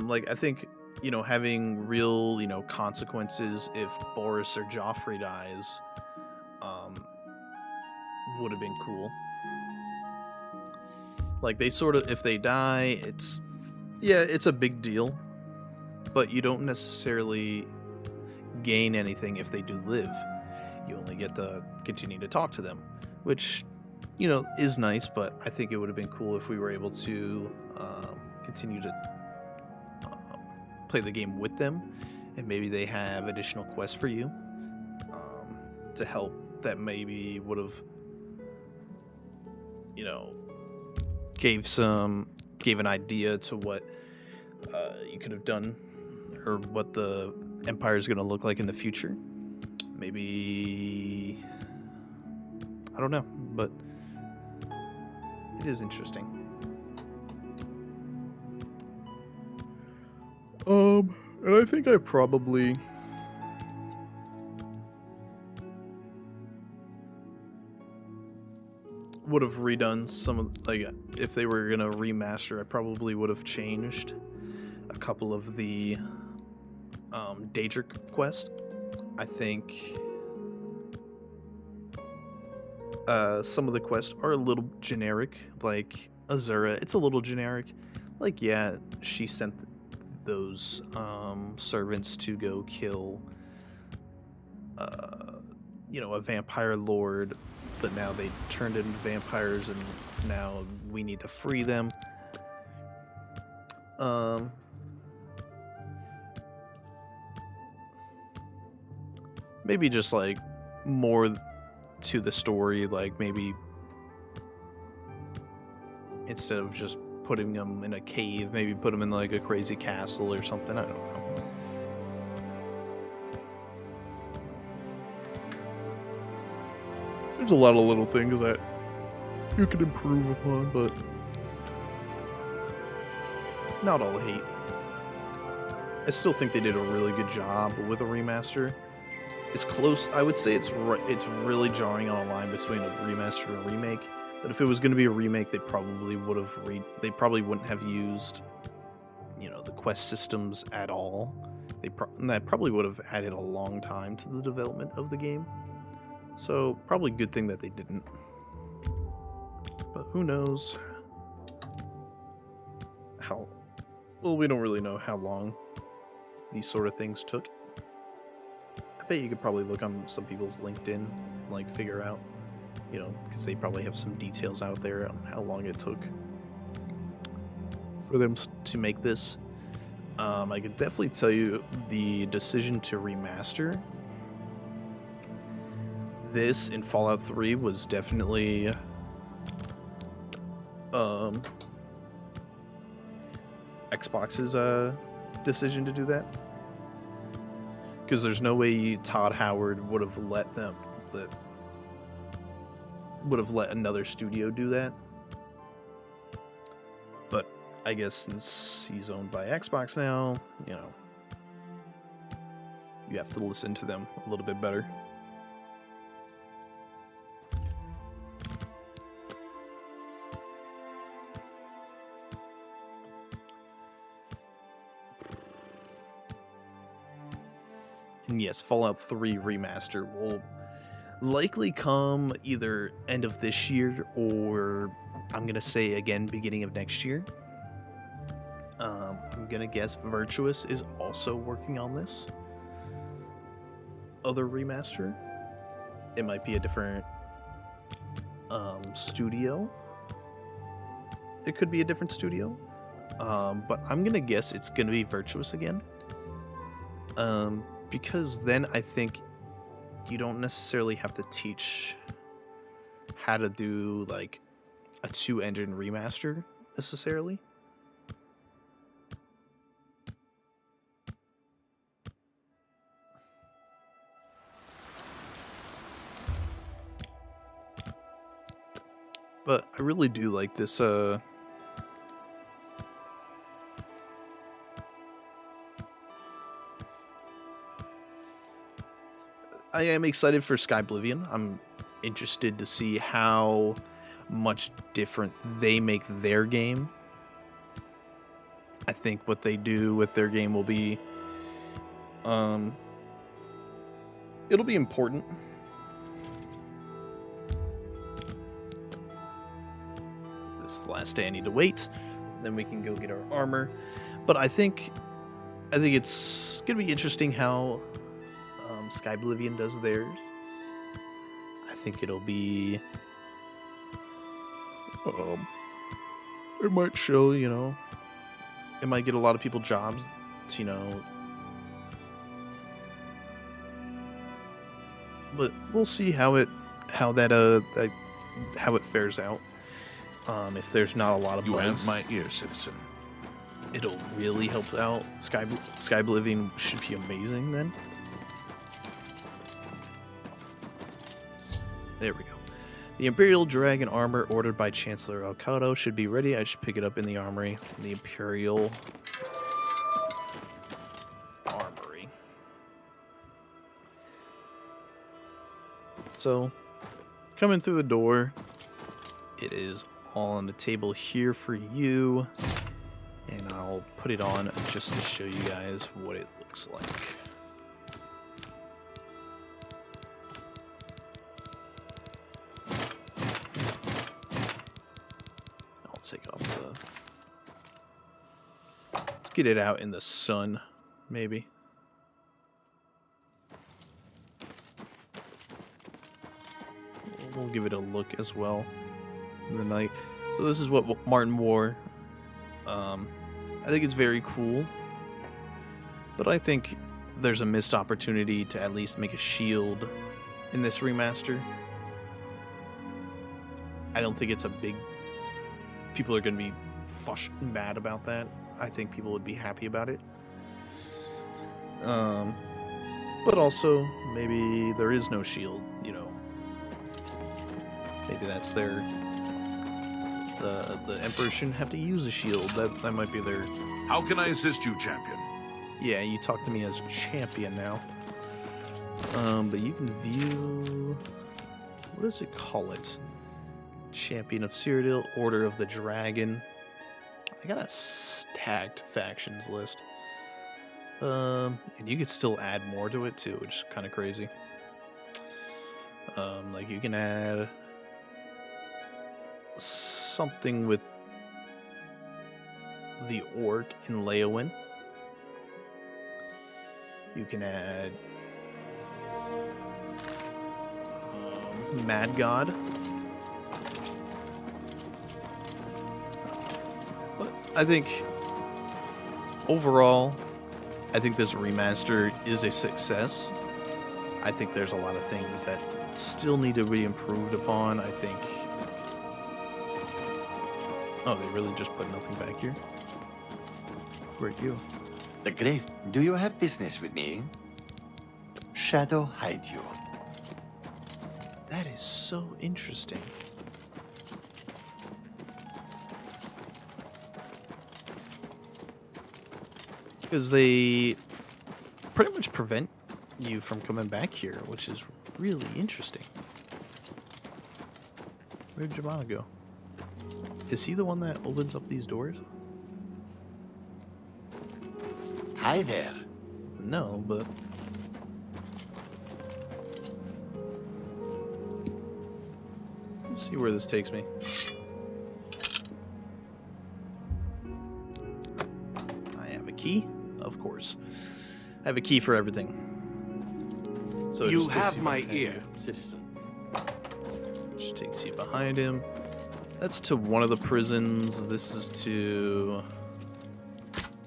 Like, I think, having real, consequences if Boris or Joffrey dies, would have been cool. Like, they sort of, if they die, it's a big deal, but you don't necessarily gain anything if they do live. You only get to continue to talk to them, which, is nice, but I think it would have been cool if we were able to continue to play the game with them, and maybe they have additional quests for you to help that maybe would have, gave an idea to what you could have done, or what the Empire is going to look like in the future. Maybe, I don't know, but it is interesting. And I think I probably would have redone some of, like, if they were gonna remaster, I probably would have changed a couple of the Daedric quests. I think some of the quests are a little generic, like Azura. It's a little generic. Like, yeah, she sent those servants to go kill a vampire lord, but now they turned into vampires and now we need to free them. Maybe just like more to the story, like maybe instead of just putting them in a cave, maybe put them in like a crazy castle or something. I don't know. There's a lot of little things that you could improve upon, but not all hate. I still think they did a really good job with a remaster. It's close. I would say it's really jarring on a line between a remaster and a remake. But if it was going to be a remake, they probably would have they wouldn't have used, the quest systems at all. That probably would have added a long time to the development of the game. So probably a good thing that they didn't. But who knows how? Well, we don't really know how long these sort of things took. I bet you could probably look on some people's LinkedIn and like figure out, because they probably have some details out there on how long it took for them to make this. I could definitely tell you the decision to remaster this in Fallout 3 was definitely Xbox's decision to do that, because there's no way Todd Howard would have let another studio do that. But I guess since he's owned by Xbox now, you have to listen to them a little bit better. And yes, Fallout 3 Remaster will likely come either end of this year or I'm going to say again beginning of next year. I'm going to guess Virtuous is also working on this other remaster. It might be a different studio. it could be a different studio. But I'm gonna guess it's gonna be Virtuous again. Because then I think you don't necessarily have to teach how to do like a 2-engine remaster necessarily. But I really do like this I am excited for Sky Oblivion. I'm interested to see how much different they make their game. I think what they do with their game will be it'll be important. This is the last day I need to wait. Then we can go get our armor. But I think it's gonna be interesting how Sky Oblivion does theirs. I think it'll be it might show, you know, it might get a lot of people jobs, you know, but we'll see how it fares out. If there's not a lot of You bugs, have my ear, citizen. it'll really help out. Sky Oblivion should be amazing then. There we go. The Imperial Dragon armor ordered by Chancellor Alcado should be ready. I should pick it up in the armory. The Imperial Armory. So, coming through the door, it is all on the table here for you. And I'll put it on just to show you guys what it looks like. Take off let's get it out in the sun, maybe. We'll give it a look as well in the night. So this is what Martin wore. I think it's very cool, but I think there's a missed opportunity to at least make a shield in this remaster. I don't think it's a big people are going to be mad about that. I think people would be happy about it. But also, maybe there is no shield, you know. Maybe that's their... The Emperor shouldn't have to use a shield. That might be their... How can I assist you, champion? Yeah, you talk to me as champion now. But you can view... What does it call it? Champion of Cyrodiil, Order of the Dragon. I got a stacked factions list. And you could still add more to it too, which is kind of crazy. Like you can add something with the Orc in Leowin. You can add Mad God. I think overall, I think this remaster is a success. I think there's a lot of things that still need to be improved upon. I think... Oh, they really just put nothing back here? Who are you? The Grave, do you have business with me? Shadow hide you. That is so interesting. Because they pretty much prevent you from coming back here, which is really interesting. Where'd Jamala go? Is he the one that opens up these doors? Hi there. No, but... Let's see where this takes me. I have a key, of course. I have a key for everything. So you have my ear, citizen. Just takes you behind him. That's to one of the prisons. This is to...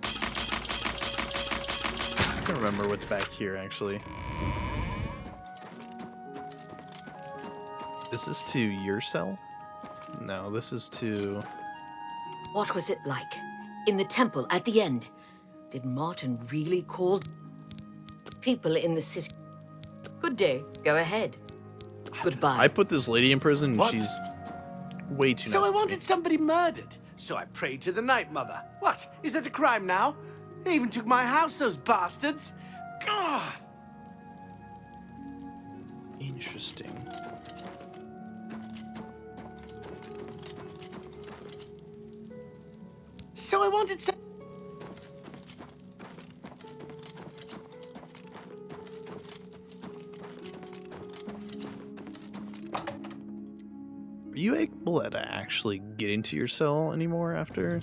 I can't remember what's back here, actually. Is this to your cell? No, this is to... What was it like? In the temple at the end? Did Martin really call people in the city? Good day. Go ahead. Goodbye. I put this lady in prison and What? she's way too So nice I to me. wanted somebody murdered. So I prayed to the Night Mother. What? Is that a crime now? They even took my house, those bastards. Gah! Interesting. So I wanted some... Are you able to actually get into your cell anymore after?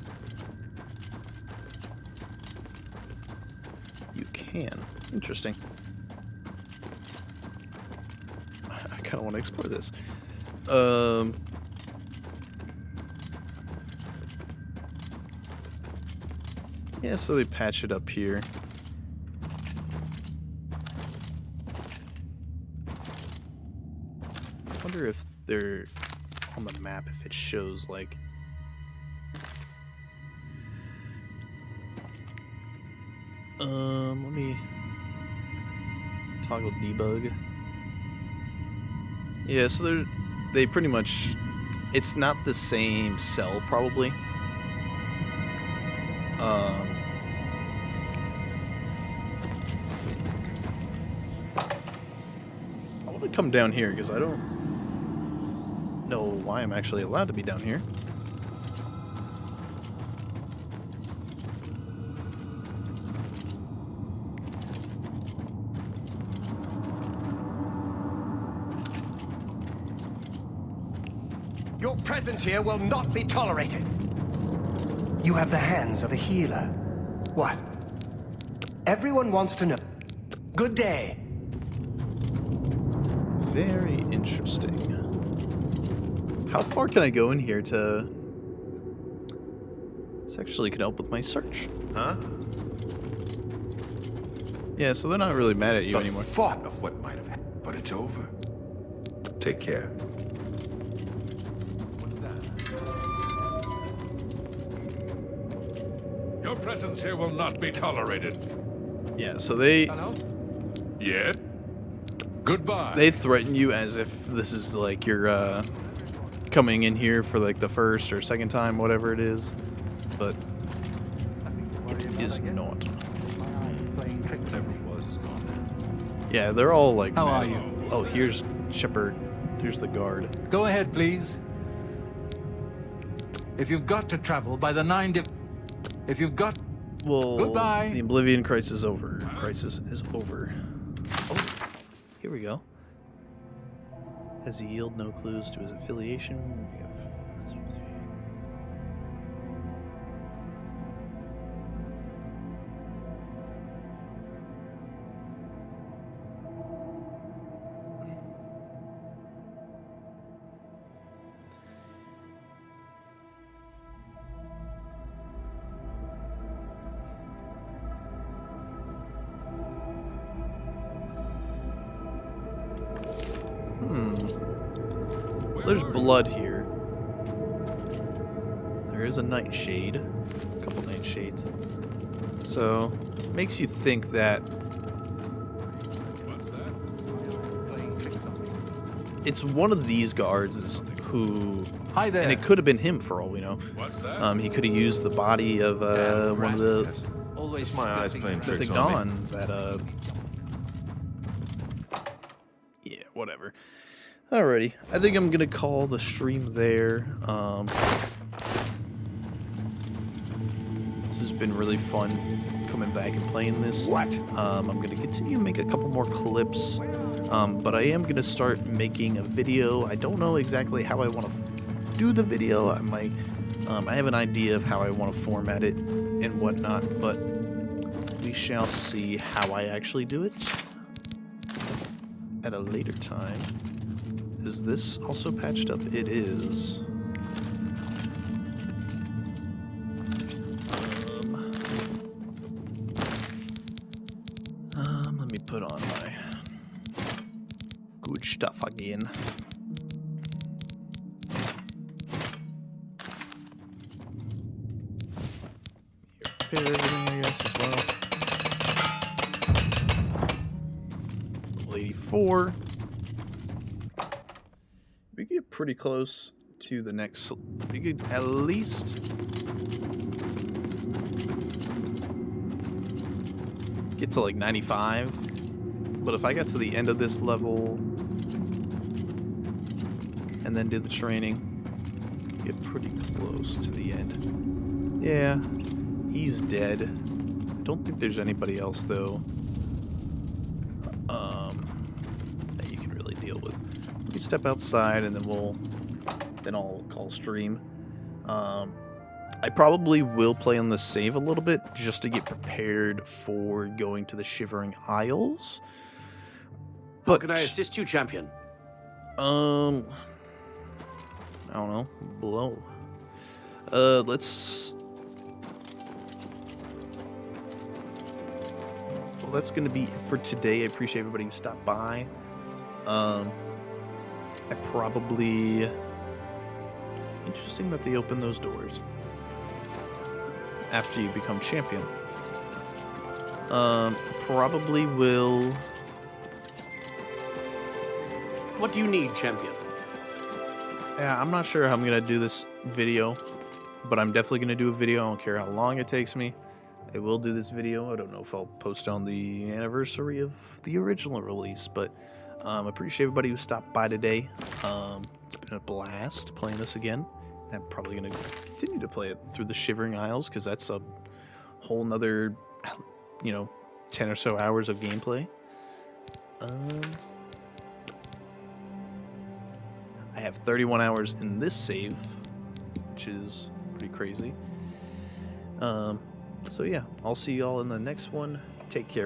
You can. Interesting. I kind of want to explore this. Yeah, so they patch it up here. I wonder if they're on the map, if it shows like... let me toggle debug. Yeah, so they pretty much, it's not the same cell probably. I want to come down here because I don't know why I'm actually allowed to be down here. Your presence here will not be tolerated. You have the hands of a healer. What? Everyone wants to know. Good day. Very interesting. How far can I go in here to... This actually could help with my search. Huh? Yeah, so they're not really mad at you anymore. The thought of what might have happened, but it's over. Take care. What's that? Your presence here will not be tolerated. Yeah, so they... Hello? Yeah? Goodbye. They threaten you as if this is like you're coming in here for like the first or second time, whatever it is. But it is not. Whatever it was is gone. Yeah, they're all like... How mad. are you? Oh, here's Shepard. Here's the guard. Go ahead, please. If you've got to travel by the 9 If you've got... Well, Goodbye. The Oblivion crisis is over. Crisis is over. Oh, here we go. Has he yielded no clues to his affiliation? We have... There's blood here. There is a nightshade. A couple nightshades. So, makes you think that it's one of these guards who... Hi there. And it could have been him for all we know. What's that? He could have used the body of one of the... Always my eyes playing tricks Mythic on me. Dawn that, yeah, whatever. Alrighty, I think I'm gonna call the stream there. This has been really fun coming back and playing this. What? I'm gonna continue to make a couple more clips, but I am gonna start making a video. I don't know exactly how I want to do the video. I might, I have an idea of how I want to format it and whatnot, but we shall see how I actually do it at a later time. Is this also patched up? It is. good stuff again. Repair everything, I guess, as well. Level 84. We get pretty close to the next. We could at least get to like 95. But if I got to the end of this level and then did the training, get pretty close to the end. Yeah, he's dead. I don't think there's anybody else though that you can really deal with. Let me step outside and then I'll call stream. I probably will play on the save a little bit just to get prepared for going to the Shivering Isles. How can I assist you, champion? I don't know. Below. Let's. Well, that's gonna be it for today. I appreciate everybody who stopped by. I probably. Interesting that they open those doors after you become champion. Probably will. What do you need, champion? Yeah, I'm not sure how I'm gonna do this video, but I'm definitely gonna do a video. I don't care how long it takes me. I will do this video. I don't know if I'll post on the anniversary of the original release, but I appreciate everybody who stopped by today. It's been a blast playing this again. I'm probably gonna continue to play it through the Shivering Isles because that's a whole nother, 10 or so hours of gameplay. I have 31 hours in this save, which is pretty crazy. So yeah, I'll see y'all in the next one. Take care.